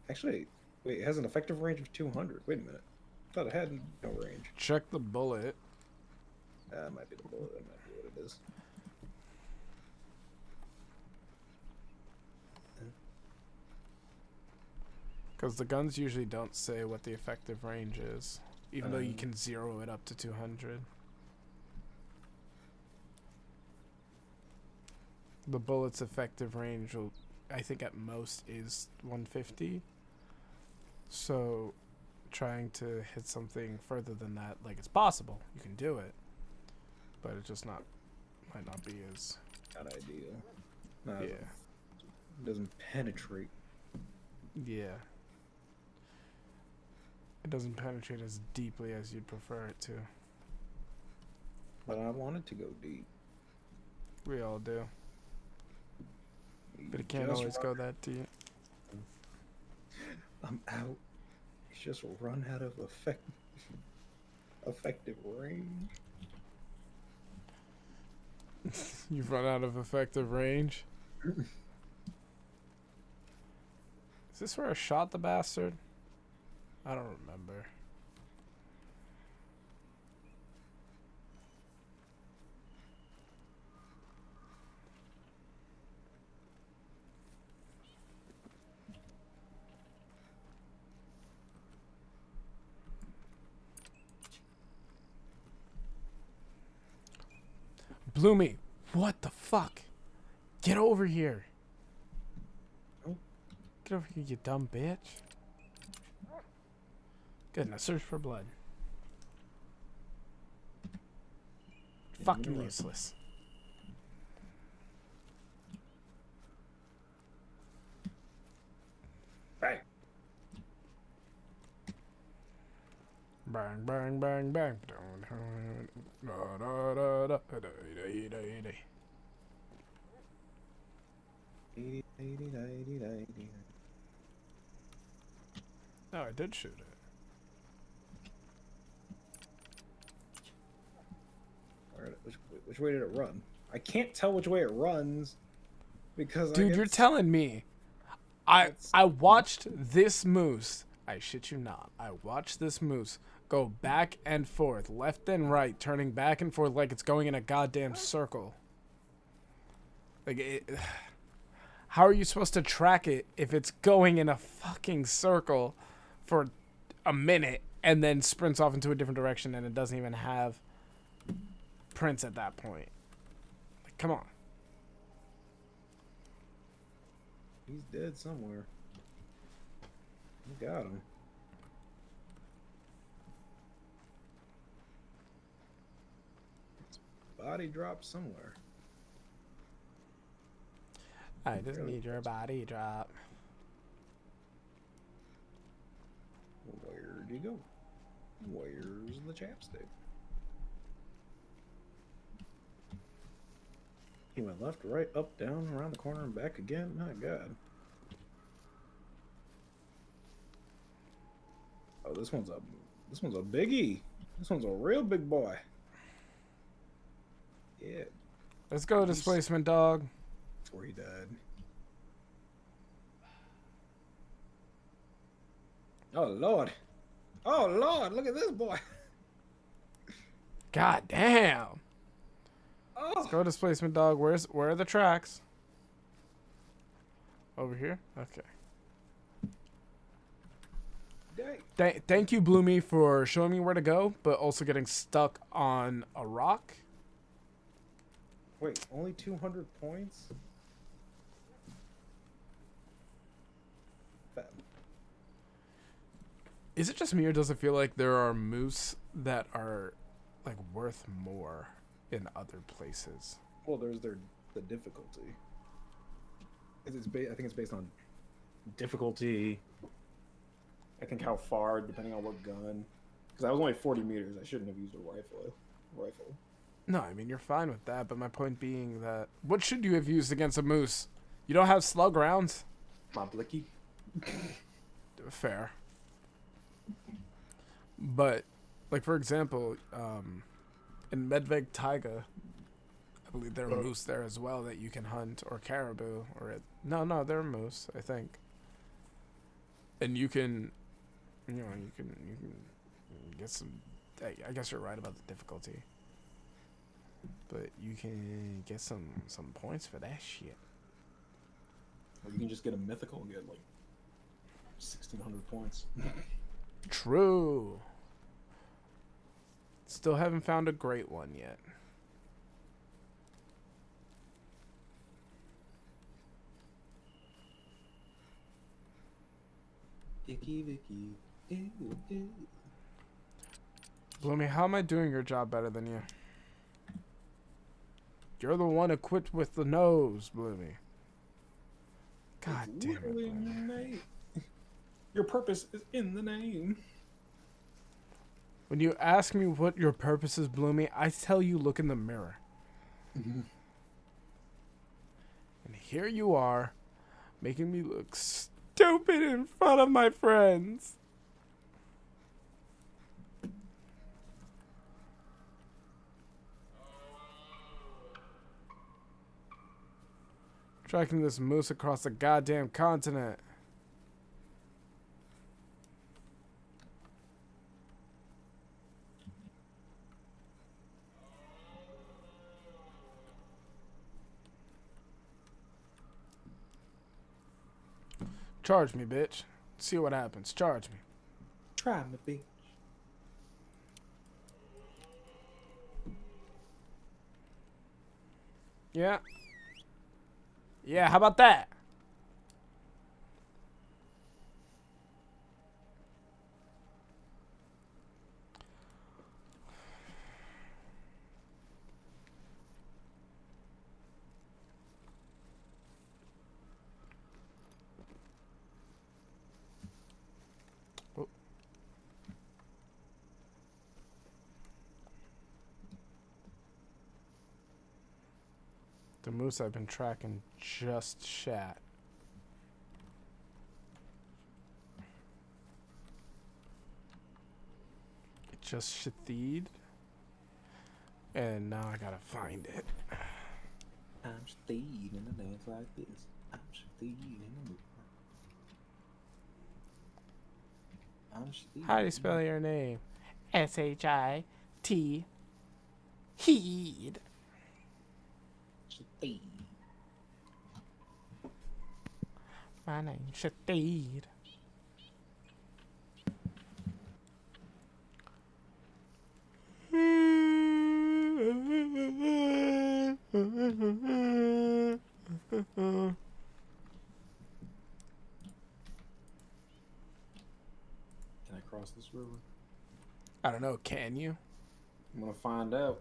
Actually, wait, it has an effective range of 200. Wait a minute. I thought it had no range. Check the bullet. That might be the bullet. That might be what it is. Because the guns usually don't say what the effective range is, even though you can zero it up to 200. The bullet's effective range will, I think at most, is 150. So trying to hit something further than that, like, it's possible. You can do it. But it just might not be as... Not ideal. No, yeah. It doesn't penetrate. Yeah. It doesn't penetrate as deeply as you'd prefer it to. But I want it to go deep. We all do. But it can't always go that deep. I'm out. It's just run out of effective range. You've run out of effective range? Is this where I shot the bastard? I don't remember. Bloomy, what the fuck? Get over here. Oh. Get over here, you dumb bitch. Good, now search for blood. Fucking useless. Bang. Bang, bang, bang, bang. Da, da, da, da, da, Oh, I did shoot it. Alright, which way did it run? I can't tell which way it runs because dude, you're telling me. I watched this moose. I shit you not. I watched this moose go back and forth, left and right, turning back and forth like it's going in a goddamn circle. Like, how are you supposed to track it if it's going in a fucking circle for a minute and then sprints off into a different direction and it doesn't even have prints at that point? Like, come on. He's dead somewhere. We got him. His body dropped somewhere. I just need your body drop. Where'd he go? Where's the chapstick? He went left, right, up, down, around the corner, and back again. My God. Oh, this one's a biggie. This one's a real big boy. Yeah. Let's go, displacement dog. Before he died. Oh Lord. Oh Lord, look at this boy. God damn. Oh. Let's go, displacement dog. Where are the tracks? Over here? Okay. Thank you, Bloomy, for showing me where to go, but also getting stuck on a rock. Wait, only 200 points? Is it just me, or does it feel like there are moose that are like worth more in other places? Well, there's the difficulty. I think it's based on difficulty. I think how far, depending on what gun. Because I was only 40 meters. I shouldn't have used a rifle. No, I mean, you're fine with that, but my point being that what should you have used against a moose? You don't have slug rounds? My blicky. Fair. But, like, for example, in Medved Taiga, I believe there are moose there as well that you can hunt, or caribou, or... No, they're moose, I think. And you can... You can get some... I guess you're right about the difficulty. But you can get some points for that shit. Or you can just get a mythical and get, like, 1,600 points. True. Still haven't found a great one yet. Vicky. Ew, ew. Bloomy, how am I doing your job better than you? You're the one equipped with the nose, Bloomy. God It's damn it, literally in Bloomy. the name. Your purpose is in the name. When you ask me what your purpose is, Bloomy, I tell you look in the mirror. And here you are, making me look stupid in front of my friends. Tracking this moose across the goddamn continent. Charge me, bitch. See what happens. Charge me. Try me, bitch. Yeah. Yeah, how about that? Oh. The moose I've been tracking just shat. It just shatteed. And now I gotta find it. I'm steed in a dance like this. I'm steed in a move. I'm steed. How do you spell your name? S-H-I-T. Heed. My name's Shadeed. Can I cross this river? I don't know, can you? I'm gonna find out.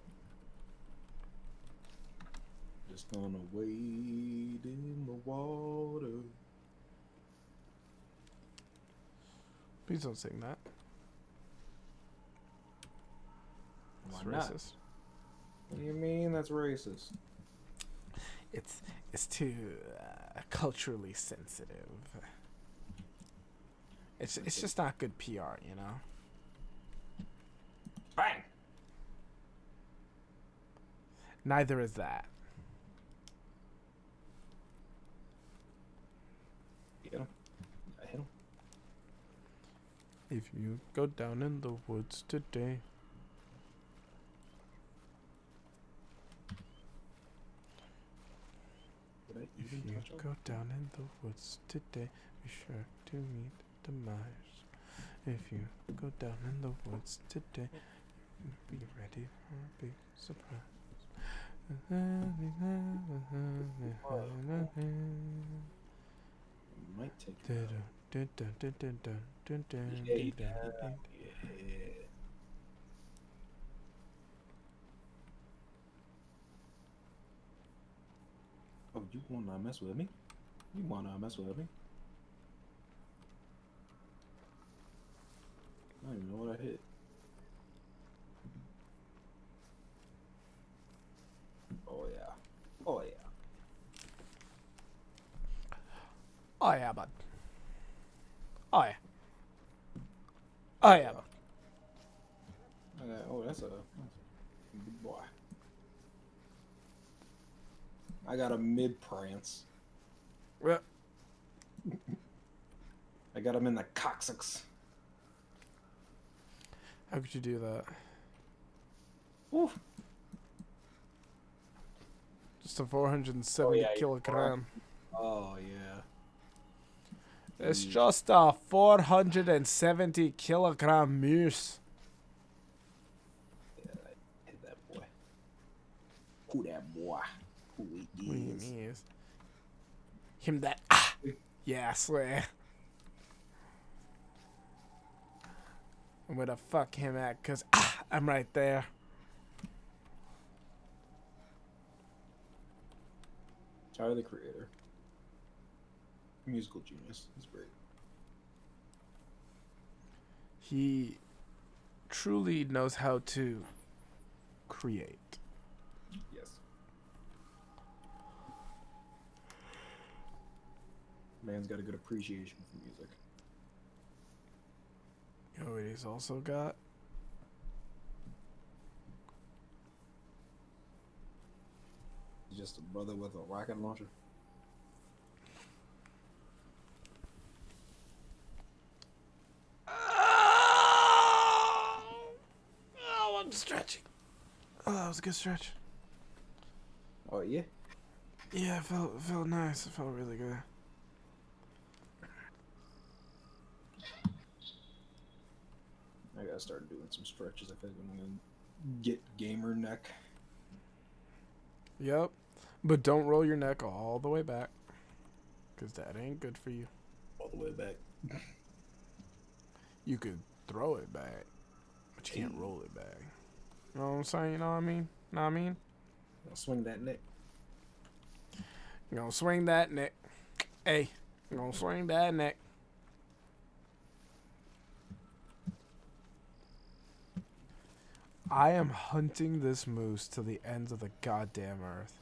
Just gonna wade in the water. Please don't sing that. Why It's not? racist. What do you mean that's racist? It's too culturally sensitive. It's just not good PR, you know. Bang! Neither is that. Hit him. I hit him. If you go down in the woods today. Did I If even you touch him? go down in the woods today, be sure to meet demise. If you go down in the woods today, be ready for a big surprise. Might take him out. Yeah. Oh, you wanna mess with me? You wanna mess with me? I don't even know what I hit. Oh yeah. Oh yeah. Oh yeah, bud. Oh yeah. Oh yeah, bud. Oh, that's a good boy. I got a mid prance. Well, I got him in the coccyx. how could you do that? Oof. Just a 470 Oh, yeah, you're kilogram. Oh yeah. It's just a 470 kilogram moose. Yeah, I hit that boy. Who that boy? Who he What do you is? mean? Him that yeah, I swear. And where the fuck him at? Cause I'm right there. Tyler the Creator. Musical genius. He's great. He truly knows how to create. Yes. Man's got a good appreciation for music. You know what he's also got? He's just a brother with a rocket launcher. Oh, I'm stretching. Oh, that was a good stretch. Oh yeah. Yeah, it felt nice. It felt really good. I gotta start doing some stretches. I think I'm gonna get gamer neck. Yep. But don't roll your neck all the way back. Because that ain't good for you. All the way back. You could throw it back. But you can't roll it back. You know what I'm saying? You know what I mean? Know what I mean? I'll swing that neck. You gonna swing that neck. Hey, you gonna swing that neck. I am hunting this moose to the ends of the goddamn earth.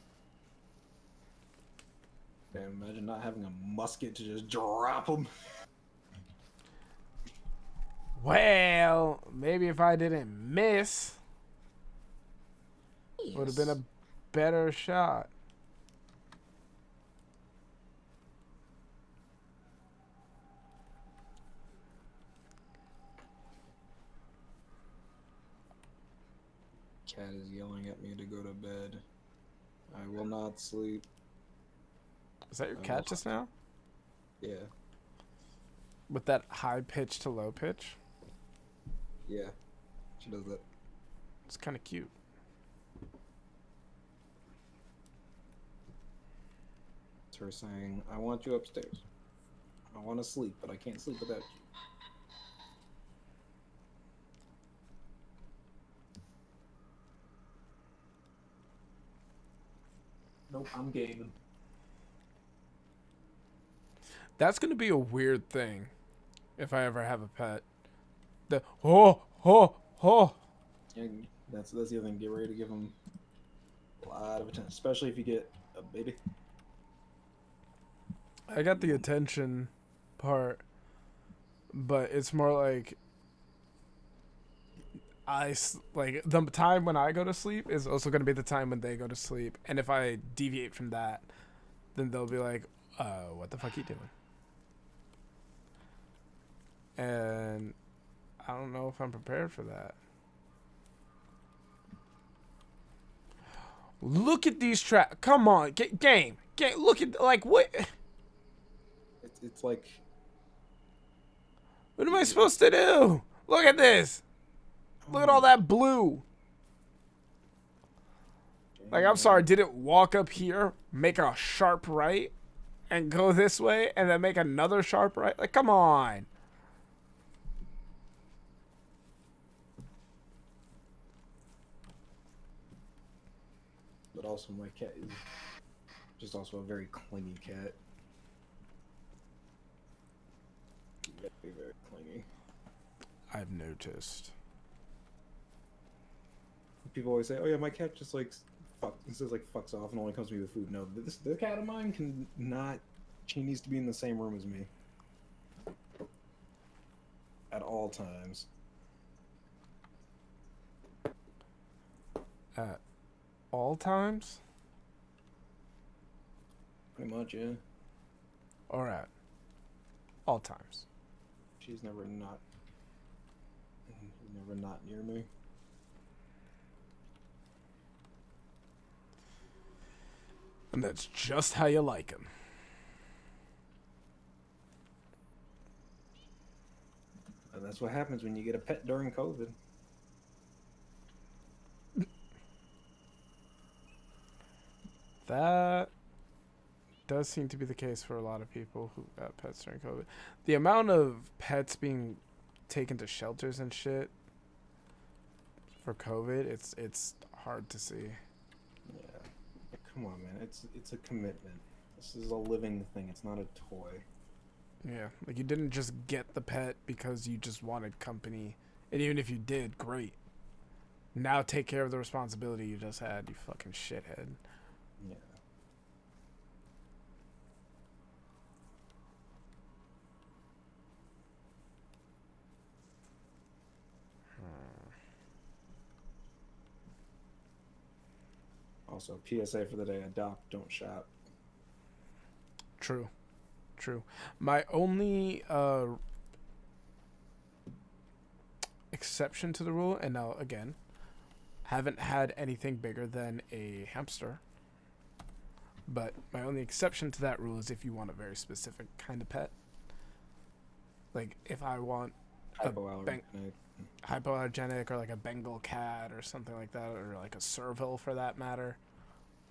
Man, imagine not having a musket to just drop him. Well, maybe if I didn't miss, would have been a better shot. Cat is yelling at me to go to bed. I will not sleep. Is that your I cat will just not- now? Yeah. With that high pitch to low pitch? Yeah. She does that. It's kind of cute. It's her saying, I want you upstairs. I want to sleep, but I can't sleep without you. Nope, I'm gaming. That's going to be a weird thing if I ever have a pet. The Yeah, that's the other thing. Get ready to give them a lot of attention, especially if you get a baby. I got the attention part, but it's more like like the time when I go to sleep is also going to be the time when they go to sleep, and if I deviate from that, then they'll be like, what the fuck you doing? And I don't know if I'm prepared for that. Look at these traps. Come on, game. Look at, like, what? It's like, What am I supposed to do? Look at this. Look at all that blue. Like, I'm sorry, did it walk up here, make a sharp right, and go this way, and then make another sharp right? Like, come on. but also my cat is just also a very clingy cat. Very, very clingy. I've noticed. People always say, "Oh yeah, my cat just like fucks off and only comes to me with food." No, this cat of mine can not. She needs to be in the same room as me at all times. At all times? Pretty much, yeah. Or at all times? She's never not near me. And that's just how you like him. And that's what happens when you get a pet during COVID. That does seem to be the case for a lot of people who got pets during COVID. The amount of pets being taken to shelters and shit for COVID, it's hard to see. Yeah. Come on, man. It's a commitment. This is a living thing. It's not a toy. Yeah, like you didn't just get the pet because you just wanted company. And even if you did, great. Now take care of the responsibility you just had, you fucking shithead. Yeah. Also, PSA for the day: adopt, don't shop. True. My only exception to the rule, and now again, haven't had anything bigger than a hamster. But my only exception to that rule is if you want a very specific kind of pet. Like if I want hypoallergenic or like a Bengal cat or something like that, or like a Serval for that matter,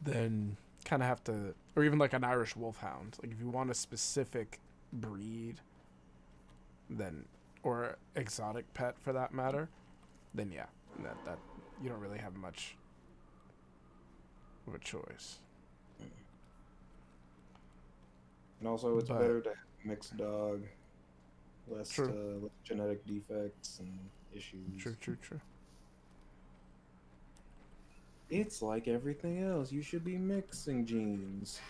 then kind of have to, or even like an Irish wolfhound. Like if you want a specific breed, then, or exotic pet for that matter, then yeah, that you don't really have much of a choice. And also, it's better to have a mixed dog, less genetic defects and issues. True. It's like everything else. You should be mixing genes.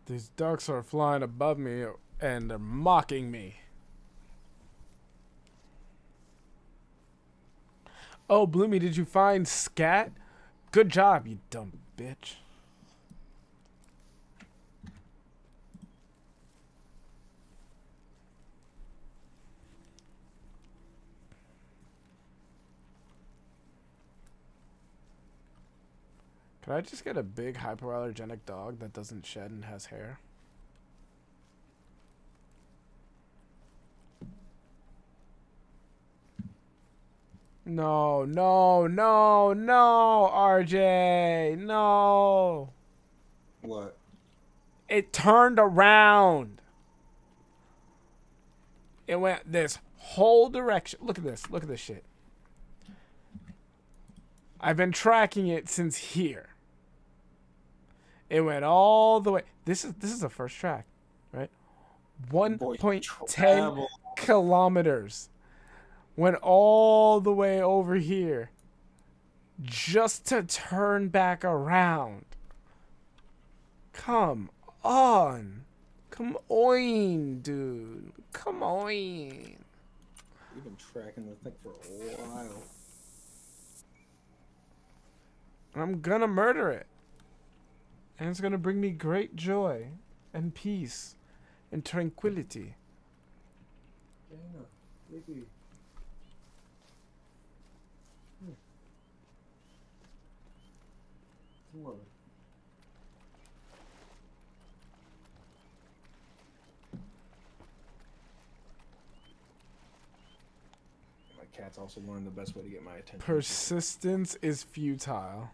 These ducks are flying above me and they're mocking me. Oh, Bloomy, did you find Scat? Good job, you dumb bitch. Could I just get a big hypoallergenic dog that doesn't shed and has hair? No, no, no, no, RJ, no. What? It turned around. It went this whole direction. Look at this. Look at this shit. I've been tracking it since here. It went all the way. This is the first track, right? 1.10 kilometers. Went all the way over here just to turn back around. Come on. Come on, dude. Come on. We've been tracking the thing for a while. I'm gonna murder it. And it's gonna bring me great joy and peace and tranquility. Yeah, maybe. What? My cat's also learned the best way to get my attention. Persistence is futile.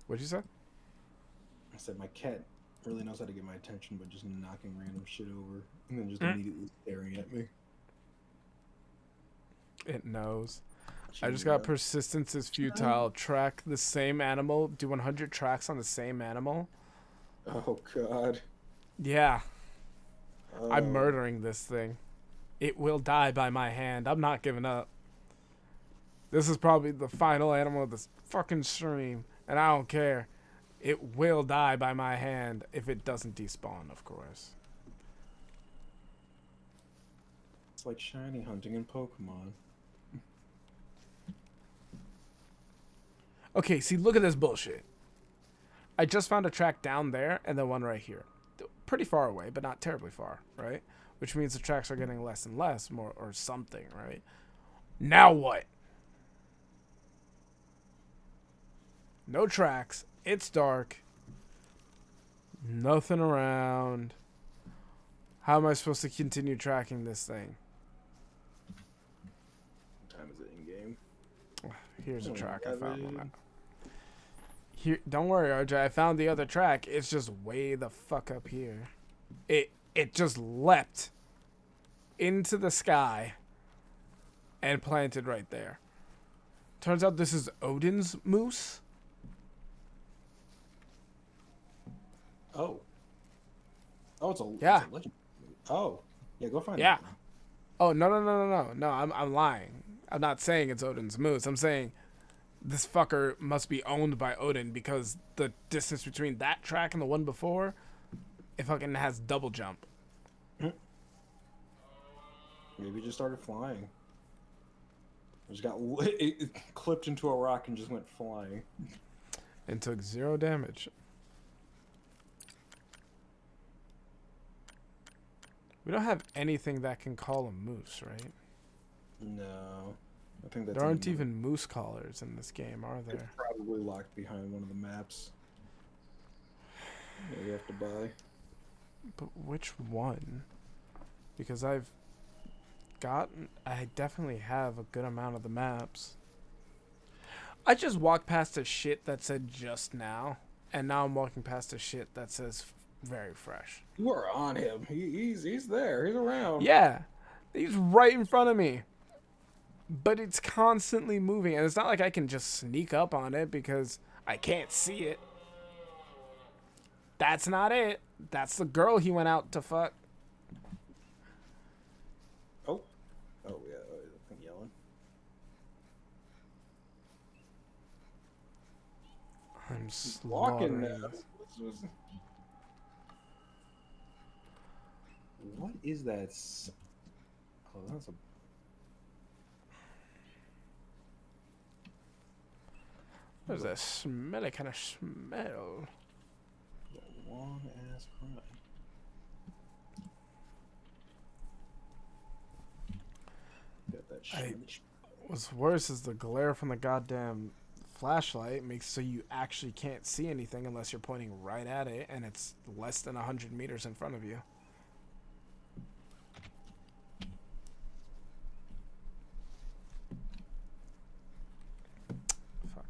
What'd you say? I said my cat really knows how to get my attention, but just knocking random shit over and then just immediately staring at me. It knows. I just got persistence is futile. Track the same animal. Do 100 tracks on the same animal. Oh, God. Yeah. I'm murdering this thing. It will die by my hand. I'm not giving up. This is probably the final animal of this fucking stream. And I don't care. It will die by my hand if it doesn't despawn, of course. It's like shiny hunting in Pokemon. Okay, see, look at this bullshit. I just found a track down there and then one right here. Pretty far away, but not terribly far, right? Which means the tracks are getting less and less, more or something, right? Now what? No tracks. It's dark. Nothing around. How am I supposed to continue tracking this thing? What time is it in game? Here's a track I found on that. Here, don't worry, RJ. I found the other track. It's just way the fuck up here. It just leapt into the sky and planted right there. Turns out this is Odin's moose. Oh. Oh, it's a yeah. It's a legend. Oh, yeah. Go find it. Yeah. Oh no! I'm lying. I'm not saying it's Odin's moose. I'm saying this fucker must be owned by Odin because the distance between that track and the one before, it fucking has double jump. Maybe it just started flying. It just got it clipped into a rock and just went flying. And took 0 damage. We don't have anything that can call a moose, right? No. I think that's there aren't even moose collars in this game, are there? It's probably locked behind one of the maps. Yeah, you have to buy. But which one? Because I definitely have a good amount of the maps. I just walked past a shit that said just now, and now I'm walking past a shit that says very fresh. You are on him. He's there. He's around. Yeah. He's right in front of me. But it's constantly moving, and it's not like I can just sneak up on it because I can't see it. That's not it. That's the girl he went out to fuck. Oh. Oh, yeah. I'm yelling. I'm walking now. What is that? Oh, that's a... There's a smelly kind of smell. A long ass cry. Got that shit. What's worse is the glare from the goddamn flashlight makes so you actually can't see anything unless you're pointing right at it, and it's less than 100 meters in front of you. Fuck.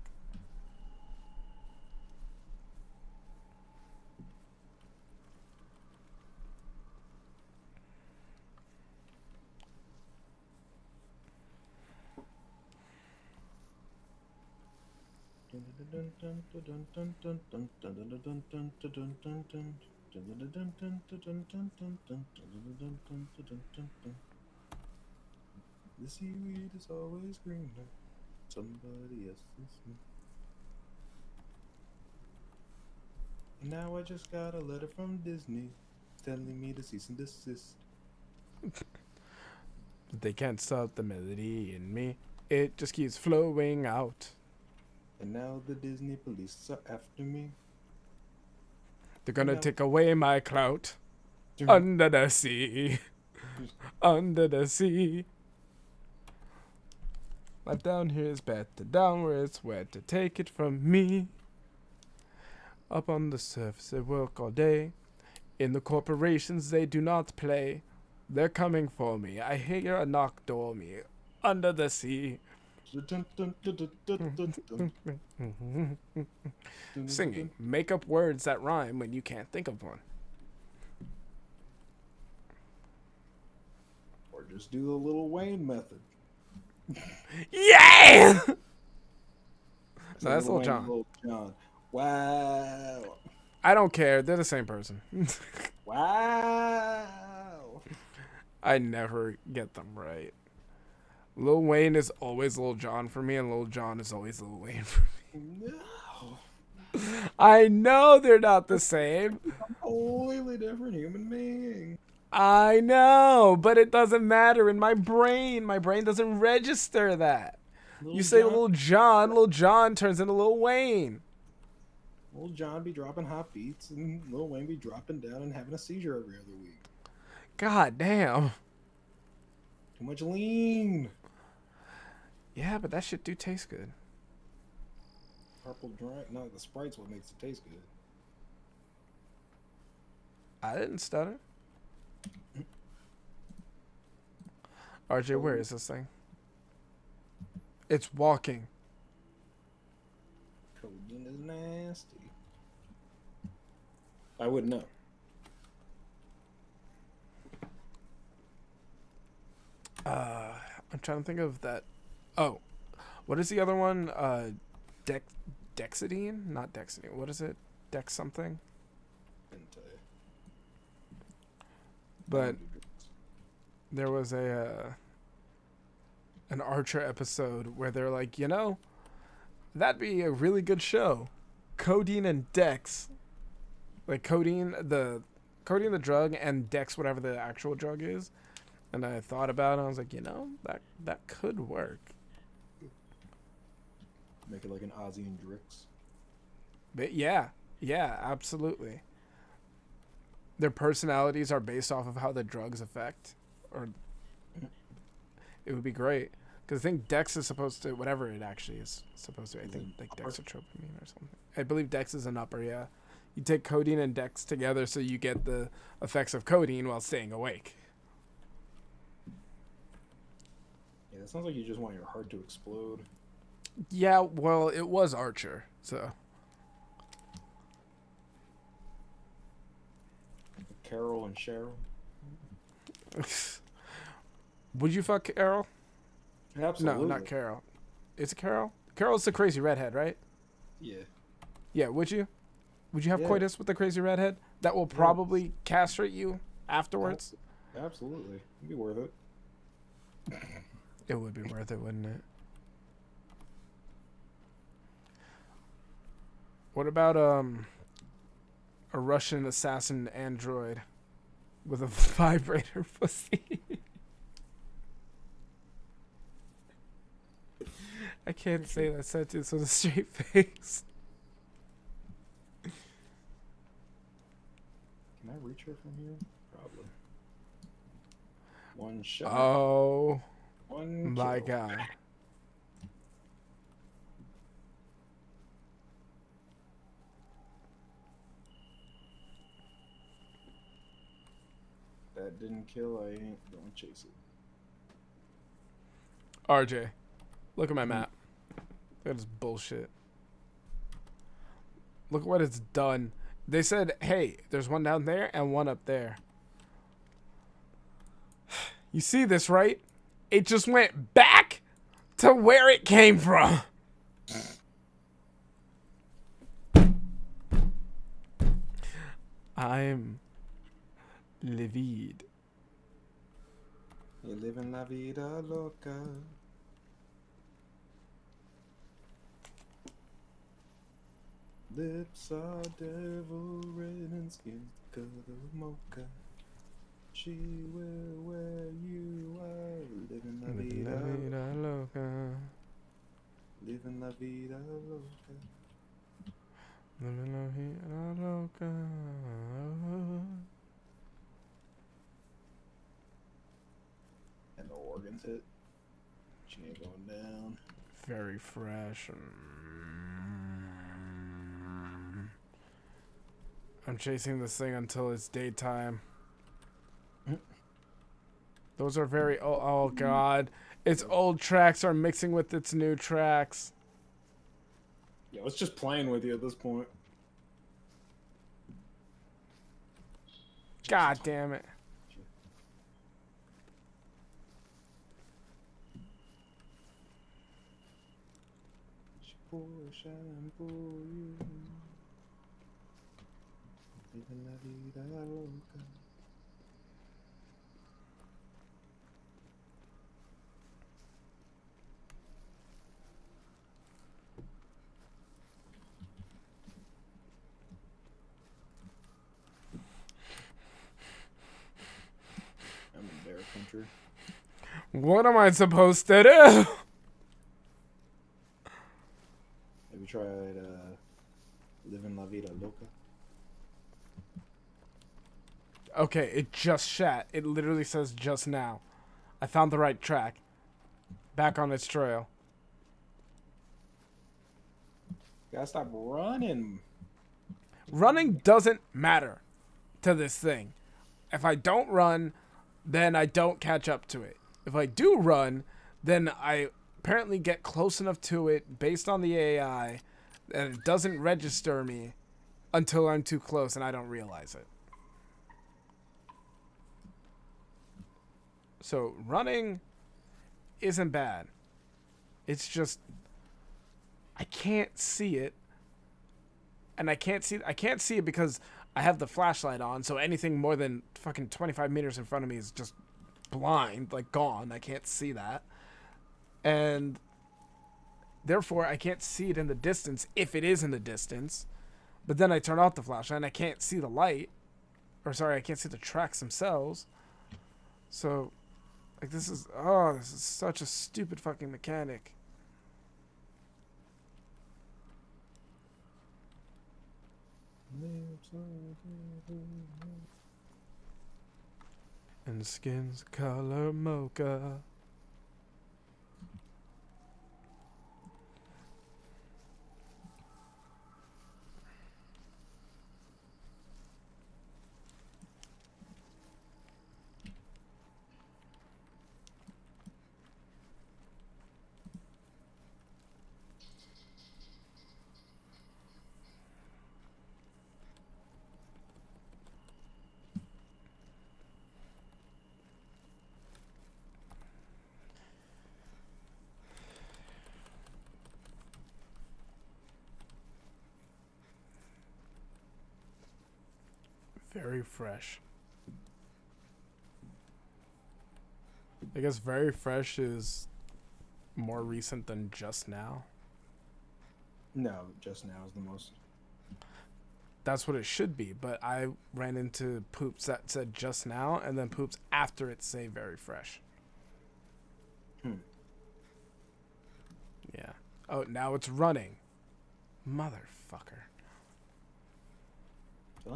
The seaweed is always greener. Somebody else's. And now I just got a letter from Disney telling me to cease and desist. They can't stop the melody in me. It just keeps flowing out. And now the Disney police are after me. They're gonna No. take away my clout. Under the sea. Under the sea. Life down here is better down where it's wet to take it from me. Up on the surface they work all day. In the corporations they do not play. They're coming for me. I hear a knock door me. Under the sea. Singing. Make up words that rhyme when you can't think of one. Or just do the Lil Wayne method. Yeah! No, that's Lil Lil Jon. Lil Jon. Wow. I don't care. They're the same person. Wow. I never get them right. Lil Wayne is always Lil Jon for me, and Lil Jon is always Lil Wayne for me. No. I know they're not the same. Completely different human being. I know, but it doesn't matter in my brain. My brain doesn't register that. You say Lil Jon turns into Lil Wayne. Lil Jon be dropping hot beats, and Lil Wayne be dropping down and having a seizure every other week. God damn. Too much lean. Yeah, but that shit do taste good. Purple drink. No, the Sprite's what makes it taste good. I didn't stutter. RJ, where is this thing? It's walking. Codeine is nasty. I wouldn't know. I'm trying to think of that. Oh, what is the other one? Dexidine? Not Dexidine. What is it? Dex something? Couldn't tell you. But there was an Archer episode where they're like, you know, that'd be a really good show. Codeine and Dex. Like codeine the drug, and Dex whatever the actual drug is. And I thought about it, I was like, you know, that could work. Make it like an Ozzy and Drix. But yeah, absolutely. Their personalities are based off of how the drugs affect, or it would be great. Because I think Dex is supposed to, whatever it actually is supposed to be. I think like dextromethorphan or something. I believe Dex is an upper, yeah. You take codeine and Dex together so you get the effects of codeine while staying awake. Yeah, that sounds like you just want your heart to explode. Yeah, well, it was Archer, so. Carol and Cheryl. Would you fuck Carol? Absolutely. No, not Carol. Is it Carol? Carol's the crazy redhead, right? Yeah. Yeah, would you? Would you have Yeah. coitus with the crazy redhead? That will probably castrate you afterwards? Absolutely. It'd be worth it. It would be worth it, wouldn't it? What about a Russian assassin android with a vibrator pussy? I can't say that sentence with a straight face. Can I reach her from here? Probably. One shot. Oh One my kill. god. that didn't kill, I ain't gonna chase it. RJ, look at my map. Look at this bullshit. Look what it's done. They said, hey, there's one down there and one up there. You see this, right? It just went back to where it came from. I'm livid. You're living la vida loca. Lips are devil red and skin's color mocha. She will wear you out. Living la vida loca. Living la vida loca. Living la vida loca. And the organs hit. She ain't going down. Very fresh. I'm chasing this thing until it's daytime. Those are very... Oh, God. Its old tracks are mixing with its new tracks. Yeah, it's just playing with you at this point. God damn it. Pour shampoo you. Living la vida loca. I'm in bear country. What am I supposed to do? Have you tried living la vida loca? Okay, it just shat. It literally says just now. I found the right track. Back on its trail. Gotta stop running. Running doesn't matter to this thing. If I don't run, then I don't catch up to it. If I do run, then I apparently get close enough to it based on the AI that it doesn't register me until I'm too close and I don't realize it. So running isn't bad. It's just I can't see it. And I can't see it because I have the flashlight on, so anything more than fucking 25 meters in front of me is just blind, like gone. I can't see that. And therefore I can't see it in the distance if it is in the distance. But then I turn off the flashlight and I can't see the light. Or sorry, I can't see the tracks themselves. So like this is such a stupid fucking mechanic. And skin's color mocha. Very fresh. I guess very fresh is more recent than just now. No, just now is the most. That's what it should be, but I ran into poops that said just now and then poops after it say very fresh. Yeah. Oh, now it's running. Motherfucker.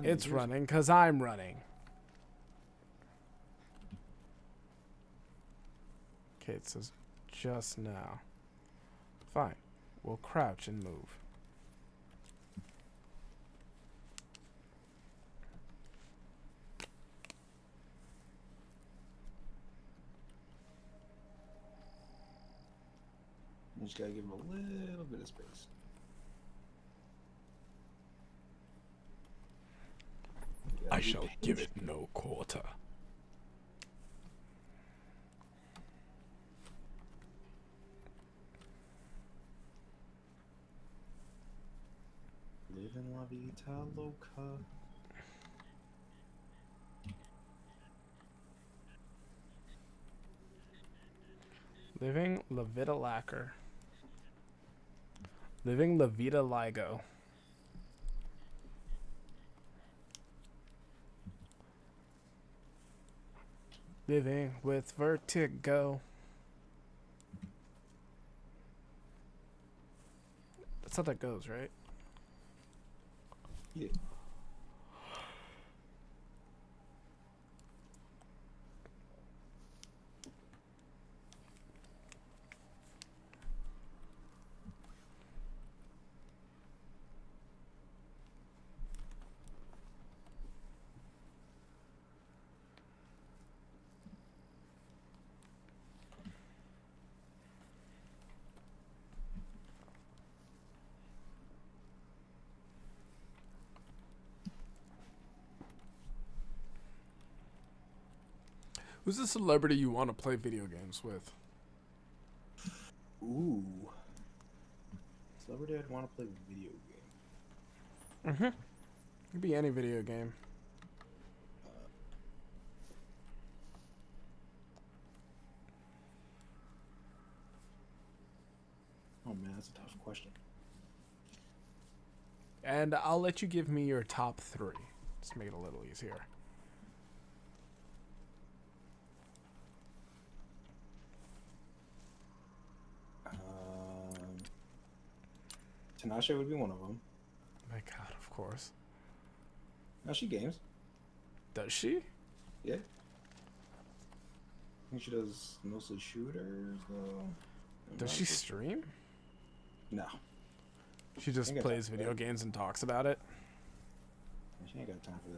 It's running because I'm running. Okay, it says just now. Fine. We'll crouch and move. You just gotta give him a little bit of space. I shall give it no quarter. Living la vita loca. Living La Vida Lacquer. Living La Vida Ligo. Living with vertigo. That's how that goes, right? Yeah. Who's the celebrity you want to play video games with? Ooh. Celebrity I'd want to play a video game. Mm-hmm. It could be any video game. Oh man, that's a tough question. And I'll let you give me your top 3. Let's make it a little easier. Tinashe would be one of them. My God, of course. Now she games. Does she? Yeah. I think she does mostly shooters though. Does she stream? No. She just plays video games and talks about it. She ain't got time for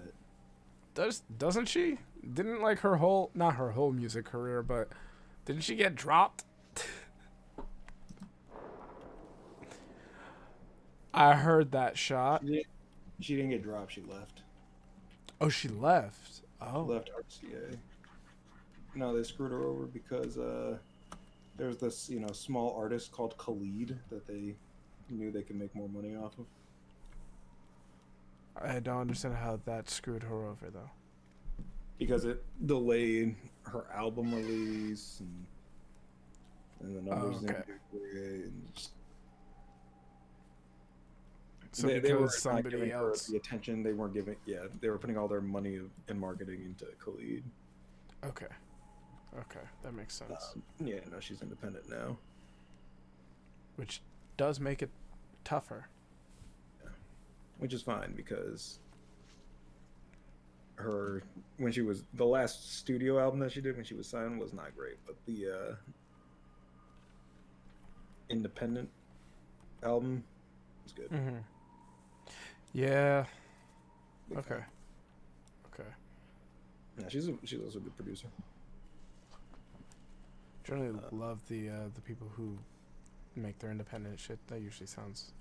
that. Doesn't she? Didn't like her whole, not her whole music career, but didn't she get dropped? I heard that shot. She didn't get dropped. She left. Oh, she left. Oh. Left RCA. No, they screwed her over because there's this small artist called Khalid that they knew they could make more money off of. I don't understand how that screwed her over though. Because it delayed her album release and the numbers didn't get great and just. So they were because somebody else, the attention they weren't giving, they were putting all their money in marketing into Khalid. Okay, that makes sense. No, she's independent now, which does make it tougher. Yeah. Which is fine because the last studio album that she did when she was signed was not great, but the independent album was good. Mm-hmm. Yeah. Okay. Yeah, she's also a good producer. Generally love the people who make their independent shit. That usually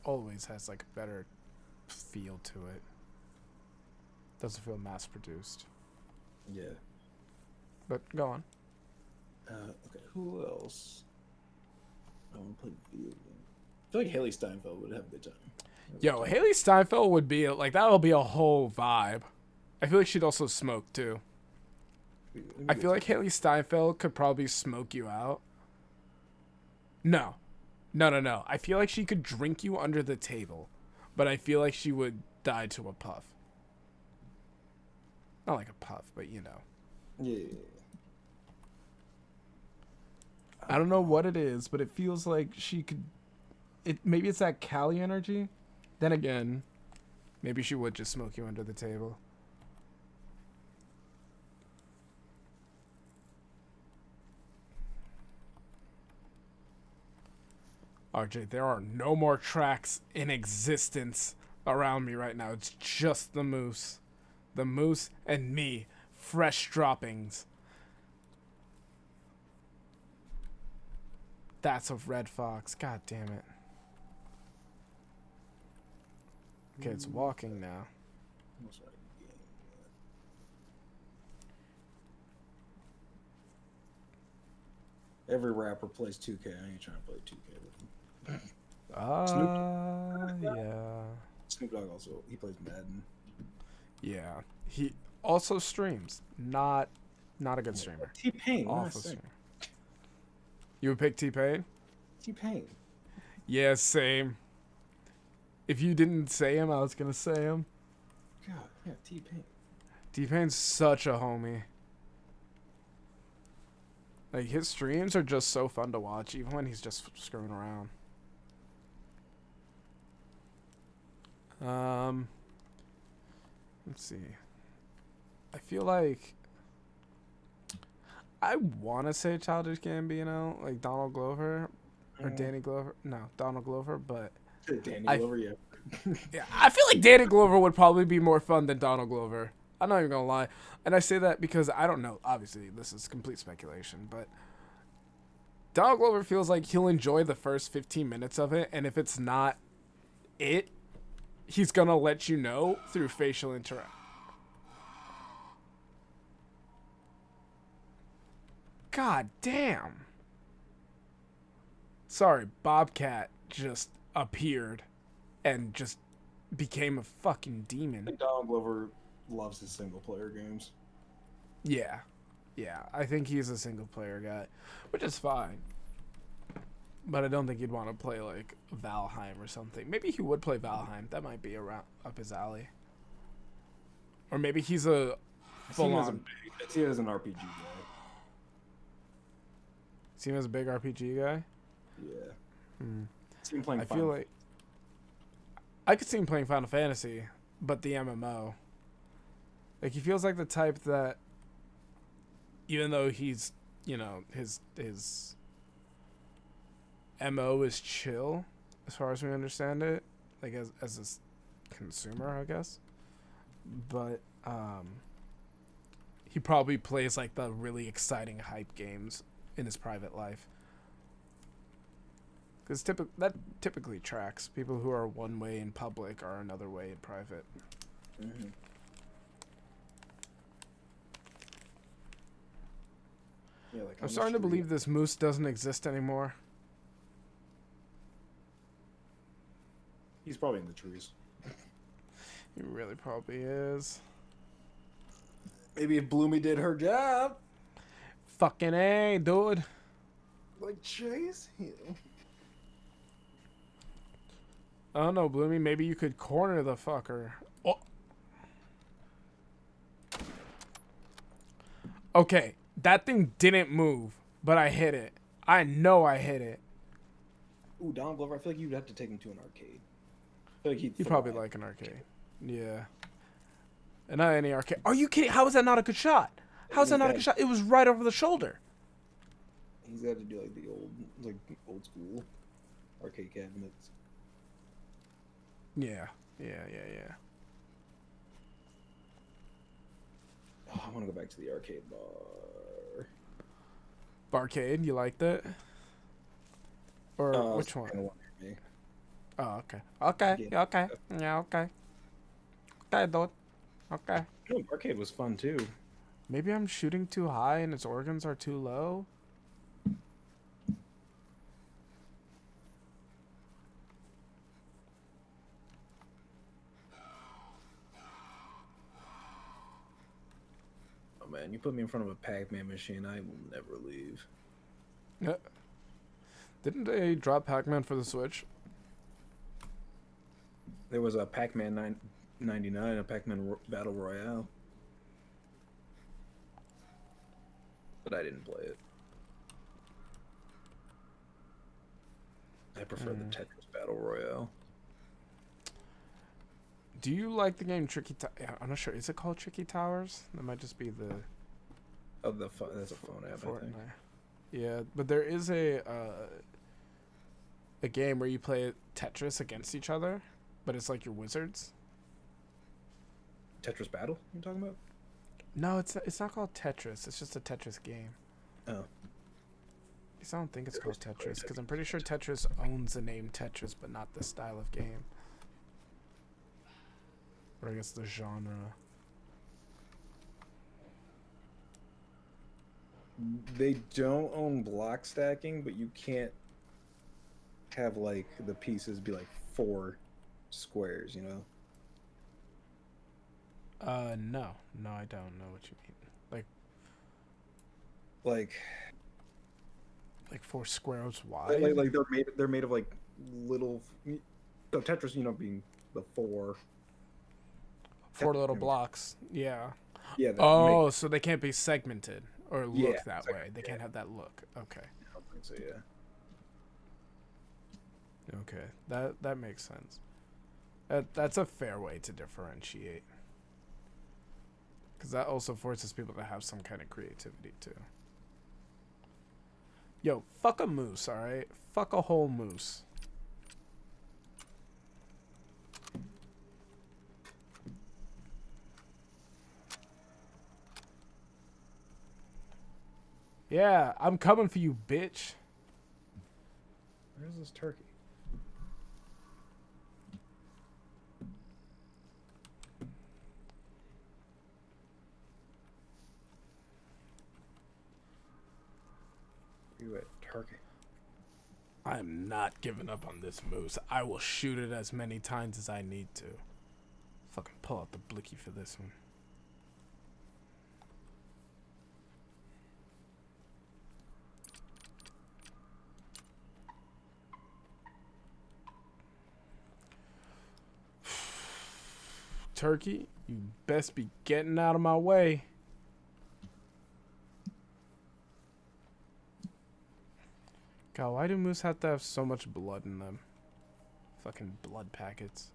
always has like a better feel to it. Doesn't feel mass produced. Yeah. But go on. Okay, who else? I want to play video game. I feel like Haley Steinfeld would have a good time. Yo, Haley Steinfeld would be like that'll be a whole vibe. I feel like she'd also smoke too. I feel like Haley Steinfeld could probably smoke you out. No. I feel like she could drink you under the table, but I feel like she would die to a puff. Not like a puff, but you know. Yeah. I don't know what it is, but it feels like she could. Maybe it's that Cali energy. Then again, maybe she would just smoke you under the table. RJ, there are no more tracks in existence around me right now. It's just the moose. The moose and me. Fresh droppings. That's a red fox. God damn it. Okay, it's walking now. Every rapper plays 2K. I ain't trying to play 2K with him. Yeah. Snoop Dogg also, he plays Madden. Yeah. He also streams. Not a good streamer. T-Pain. Awful streamer. You would pick T-Pain? T-Pain. Yeah, same. If you didn't say him, I was gonna say him. God, yeah, T-Pain. T-Pain's such a homie. Like, his streams are just so fun to watch, even when he's just screwing around. Let's see. I feel like I want to say Childish Gambino, like Donald Glover or Danny Glover. No, Donald Glover, but Danny Glover, yeah. yeah, I feel like Danny Glover would probably be more fun than Donald Glover. I'm not even gonna lie, and I say that because I don't know. Obviously, this is complete speculation, but Donald Glover feels like he'll enjoy the first 15 minutes of it, and if it's not it, he's gonna let you know through facial interaction. God damn. Sorry, Bobcat just appeared and just became a fucking demon. I think Donald Glover loves his single player games. Yeah. Yeah, I think he's a single player guy, which is fine. But I don't think he'd want to play like Valheim or something. Maybe he would play Valheim. That might be around up his alley. Or maybe he's a full on. I see him as an RPG guy. See him as a big RPG guy? Yeah. See him playing I feel like I could see him playing Final Fantasy, but the MMO. Like, he feels like the type that, even though he's, you know, his MO is chill, as far as we understand it, like as a consumer, I guess. But he probably plays like the really exciting hype games in his private life. Because that typically tracks. People who are one way in public are another way in private. Mm-hmm. Yeah, like I'm starting to believe this moose doesn't exist anymore. He's probably in the trees. He really probably is. Maybe if Bloomy did her job. Fucking A, dude. Like, chase him. I don't know, Bloomy. Maybe you could corner the fucker. Oh. Okay, that thing didn't move, but I hit it. I know I hit it. Ooh, Donald Glover, I feel like you'd have to take him to an arcade. I feel like he'd probably like an arcade. Yeah. And not any arcade. Are you kidding? How is that not a good shot? How is that not a good shot? It was right over the shoulder. He's got to do like the old school arcade cabinets. Yeah. Oh, I want to go back to the arcade bar. Barcade, you liked it? Or which one? Me. Oh, okay. Okay. Yeah, okay. Yeah, okay. Okay, dude. Okay. No, arcade was fun too. Maybe I'm shooting too high and its organs are too low. Oh man, you put me in front of a Pac-Man machine, I will never leave. Yeah. Didn't they drop Pac-Man for the Switch? There was a Pac-Man 99, a Pac-Man Battle Royale. But I didn't play it. I prefer the Tetris Battle Royale. Do you like the game Tricky Towers? I'm not sure. Is it called Tricky Towers? That might just be the... Oh, that's a phone app, I think. Yeah, but there is a game where you play Tetris against each other, but it's like you're wizards. Tetris Battle you talking about? No, it's not called Tetris. It's just a Tetris game. Oh. I don't think it's called Tetris, because I'm pretty sure Tetris owns the name Tetris, but not the style of game. Or I guess the genre. They don't own block stacking, but you can't have like the pieces be like 4 squares, you know? No. No, I don't know what you mean. Like 4 squares wide? like they're made of like little, so Tetris, you know, being the 4 little blocks. Yeah. Yeah. Oh, so they can't be segmented or look Yeah, that exactly, way. They can't have that look. Okay. I don't think so, yeah. Okay. That makes sense. That's a fair way to differentiate. Because that also forces people to have some kind of creativity, too. Yo, fuck a moose, alright? Fuck a whole moose. Yeah, I'm coming for you, bitch. Where's this turkey? Where you at, turkey? I'm not giving up on this moose. I will shoot it as many times as I need to. Fucking pull out the blicky for this one. Turkey, you best be getting out of my way. God, why do moose have to have so much blood in them? Fucking blood packets.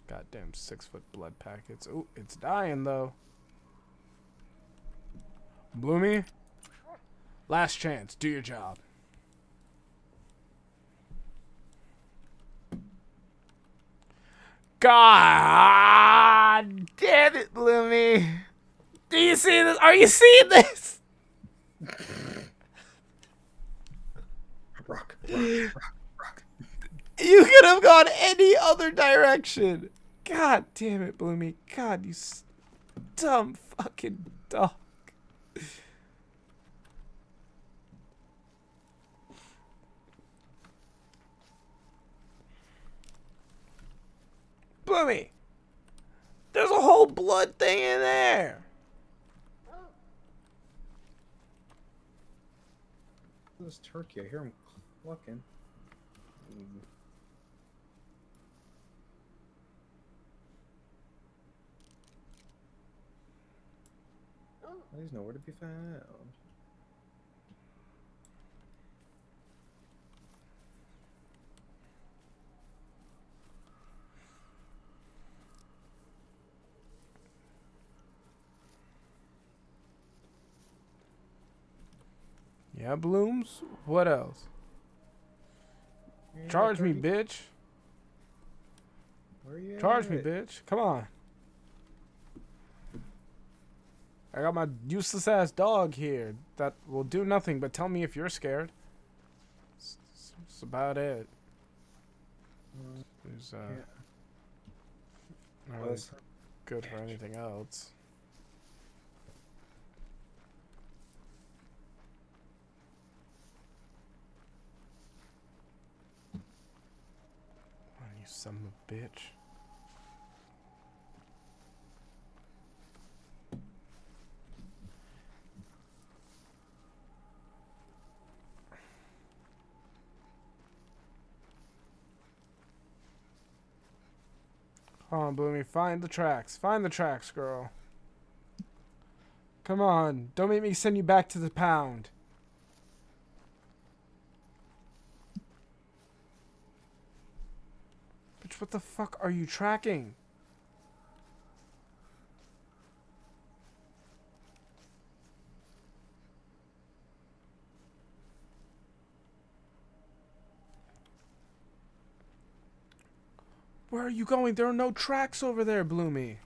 Goddamn 6-foot blood packets. Oh, it's dying though. Bloomy, last chance. Do your job. God damn it, Bloomy. Do you see this? Are you seeing this? Rock. You could have gone any other direction. God damn it, Bloomy. God, you dumb fucking dog. Bloomy, there's a whole blood thing in there. This turkey, I hear him clucking. He's nowhere to be found. Yeah, Blooms? What else? Charge me, bitch. Where are you Charge me, at? bitch. Come on. I got my useless ass dog here that will do nothing but tell me if you're scared. That's about it. There's not really good for anything else. Oh, you son of a bitch. Come on, Bloomy, find the tracks. Find the tracks, girl. Come on, don't make me send you back to the pound. Bitch, what the fuck are you tracking? Where are you going? There are no tracks over there, Bloomy.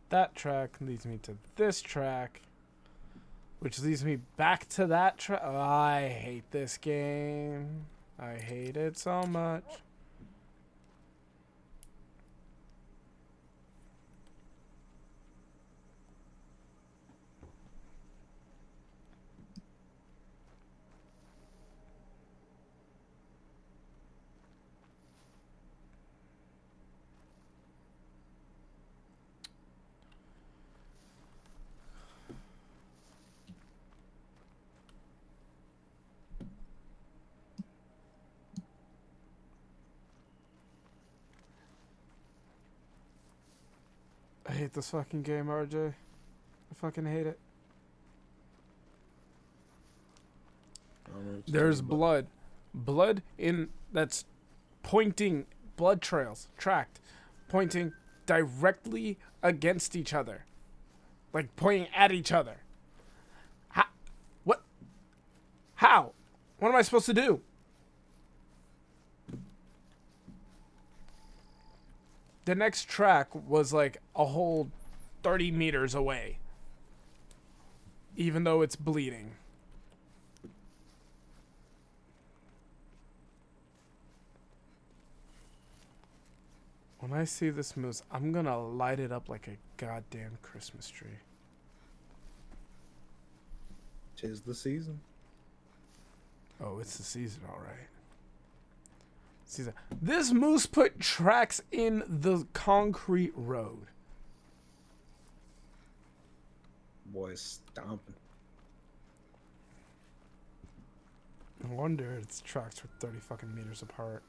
That track leads me to this track, which leads me back to that track. Oh, I hate this game. I hate it so much. I hate this fucking game, RJ. I fucking hate it. There's blood. Blood in that's pointing, blood trails, tracked, pointing directly against each other. Like pointing at each other. How? What? How? What am I supposed to do? The next track was like a whole 30 meters away. Even though it's bleeding. When I see this moose, I'm gonna light it up like a goddamn Christmas tree. 'Tis the season. Oh, it's the season, all right. Season. This moose put tracks in the concrete road. Boy, stomping. No wonder its tracks were 30 fucking meters apart.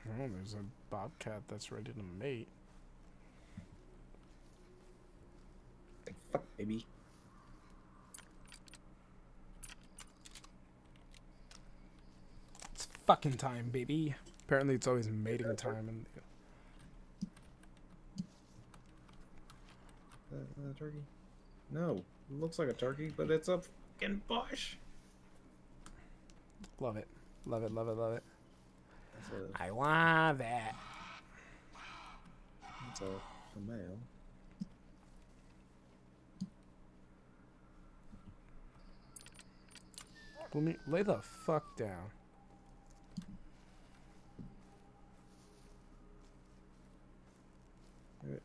Oh, there's a bobcat that's ready to mate. Like, fuck, baby. It's fucking time, baby. Apparently it's always mating time. And Turkey? No. It looks like a turkey, but it's a fucking bush. love it. Love it, love it, love it. That's I love it. a male. Let me lay the fuck down.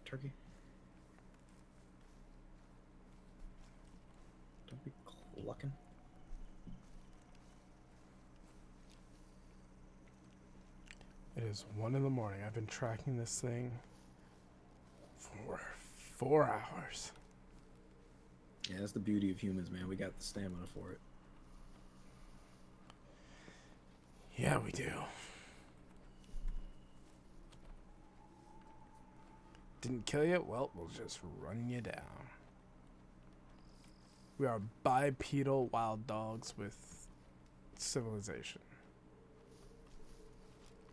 Turkey. Don't be clucking. It is 1 in the morning. I've been tracking this thing for 4 hours. Yeah, that's the beauty of humans, man. We got the stamina for it. Yeah, we do. Didn't kill you? Well, we'll just run you down. We are bipedal wild dogs with civilization.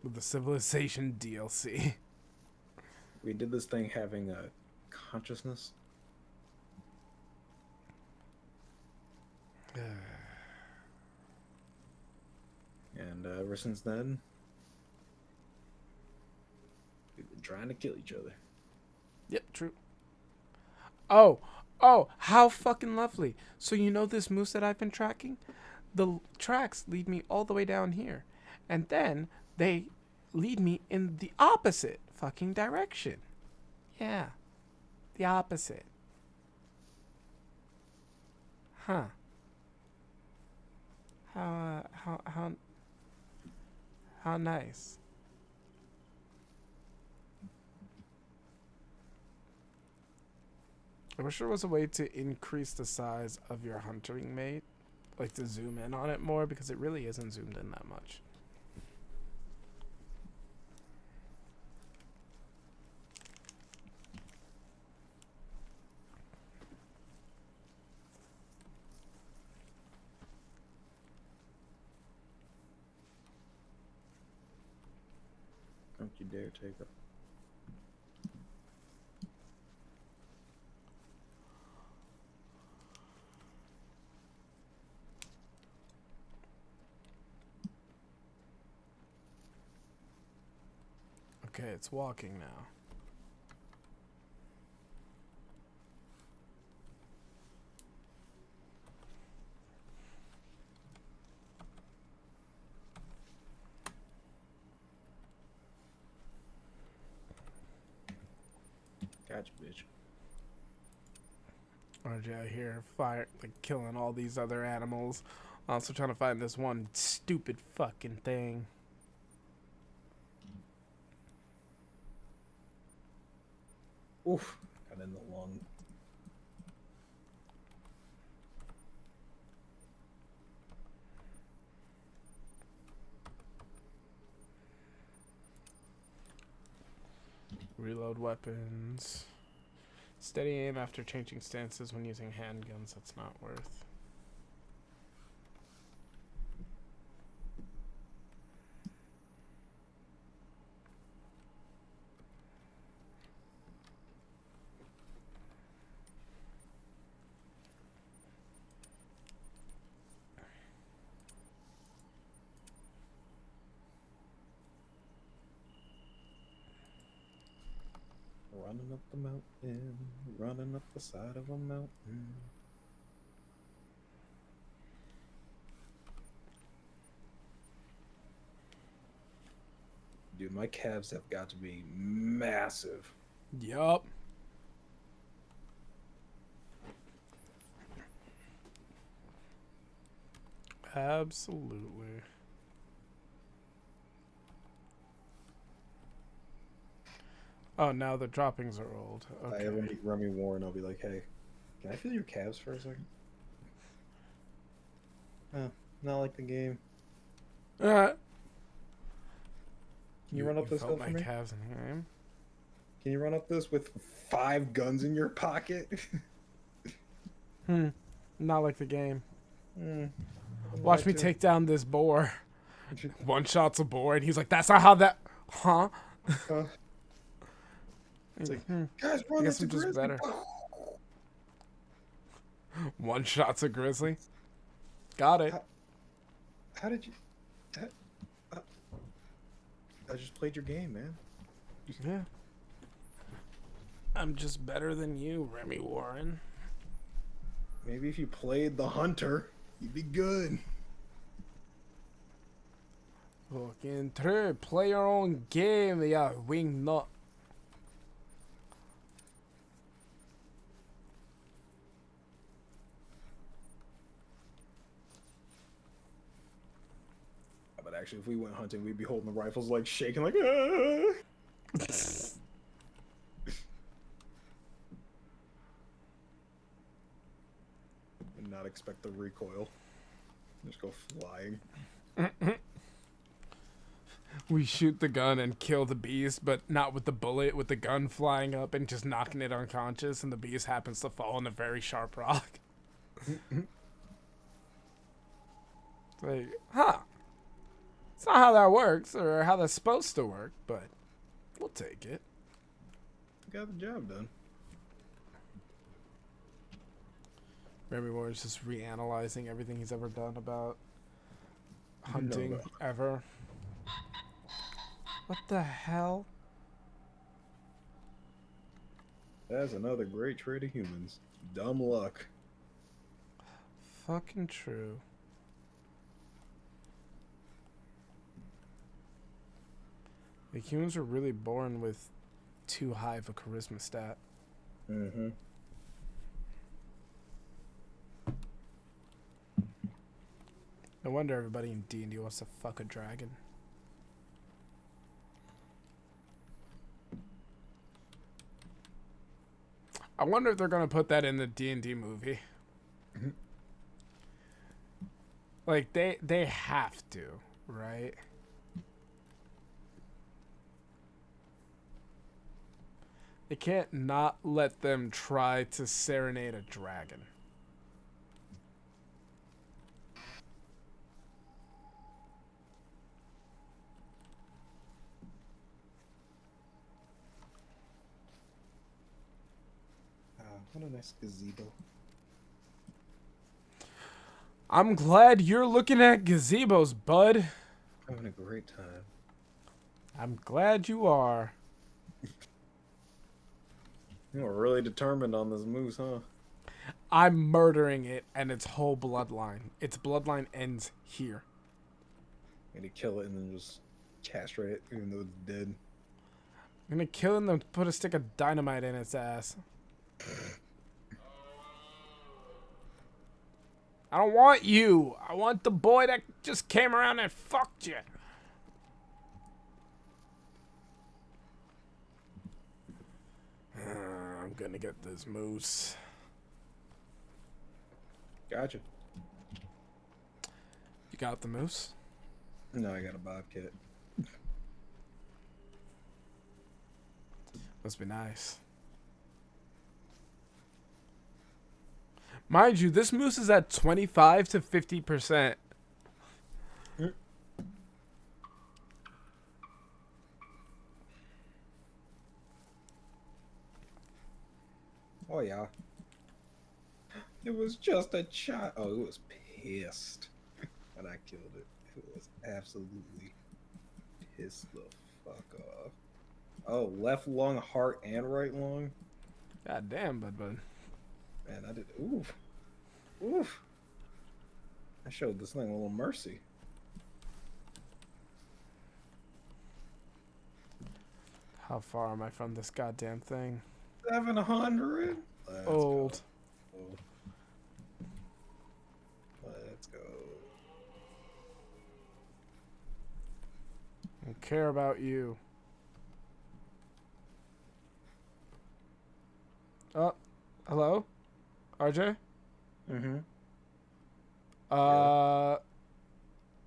With the civilization DLC. We did this thing having a consciousness. And ever since then, we've been trying to kill each other. Yep, true. Oh, how fucking lovely. So you know this moose that I've been tracking? The tracks lead me all the way down here. And then they lead me in the opposite fucking direction. Yeah. The opposite. Huh. How nice. I wish there was a way to increase the size of your hunting mate. Like to zoom in on it more, because it really isn't zoomed in that much. Don't you dare take her. Okay, it's walking now. Gotcha, bitch. RJ out here fire like killing all these other animals. Also trying to find this one stupid fucking thing. Oof. Got in the lung. Reload weapons. Steady aim after changing stances when using handguns. That's not worth. Running up the mountain, running up the side of a mountain. Dude, my calves have got to be massive. Yup. Absolutely. Oh, now the droppings are old. If Okay. I ever meet Remy Warren, I'll be like, hey, can I feel your calves for a second? Not like the game. Can you run up this hill felt for my me? calves in here. Can you run up this with 5 guns in your pocket? Not like the game. Mm, Watch me take down this boar. One shot's a boar, and he's like, "That's not how that." Huh? It's like, Hmm. guys, I run guess into I'm just grizzly. better. One shot's a grizzly. Got it. How did you? I just played your game, man. Yeah. I'm just better than you, Remy Warren. Maybe if you played the hunter, you'd be good. Fucking true. Play your own game, yeah, wing nut. But actually, if we went hunting, we'd be holding the rifles, like shaking, like. Ah! And not expect the recoil. Just go flying. We shoot the gun and kill the beast, but not with the bullet, with the gun flying up and just knocking it unconscious, and the beast happens to fall on a very sharp rock. Like, huh. It's not how that works, or how that's supposed to work, but we'll take it. Got the job done. Remy Moore's just reanalyzing everything he's ever done about hunting, No. ever. What the hell? That's another great trait of humans. Dumb luck. Fucking true. Like, humans are really born with too high of a charisma stat. Mm-hmm. No wonder everybody in D&D wants to fuck a dragon. I wonder if they're gonna put that in the D&D movie. Mhm. Like, they have to, right? They can't not let them try to serenade a dragon. What a nice gazebo. I'm glad you're looking at gazebos, bud. Having a great time. I'm glad you are. You're really determined on this moose, huh? I'm murdering it and its whole bloodline. Its bloodline ends here. Gonna kill it and then just castrate it, even though it's dead. I'm gonna kill it and then put a stick of dynamite in its ass. I don't want you. I want the boy that just came around and fucked you. I'm gonna get this moose. Gotcha. You got the moose? No, I got a bobcat. Must be nice. Mind you, this moose is at 25 to 50%. Oh yeah. It was just a child. Oh, it was pissed when I killed it. It was absolutely pissed the fuck off. Oh, left lung, heart, and right lung. God damn, bud. Man, I did. Oof. Oof. I showed this thing a little mercy. How far am I from this goddamn thing? 700. Old. Let's go. I don't care about you. Oh, hello? RJ? Mm-hmm.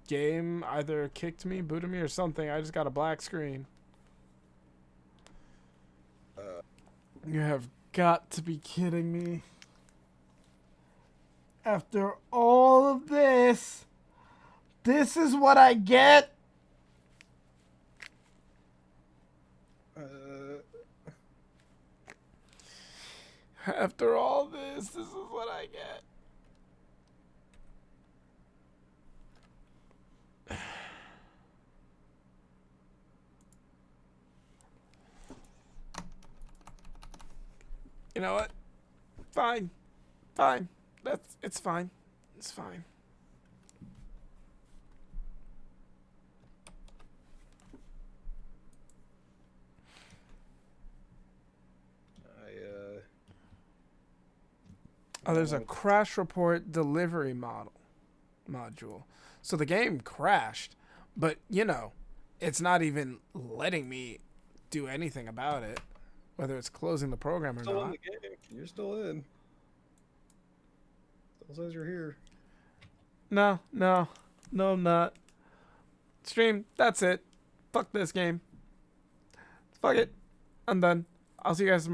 Game either kicked me, booted me, or something. I just got a black screen. You have got to be kidding me. After all of this, this is what I get? After all this is what I get. You know what? Fine. Fine. It's fine. It's fine. Oh, there's a crash report delivery module. So the game crashed, but you know, it's not even letting me do anything about it, whether it's closing the program or Still not. in the game. You're still in. Still says you're here. No, I'm not. Stream, that's it. Fuck this game. Fuck it. I'm done. I'll see you guys tomorrow.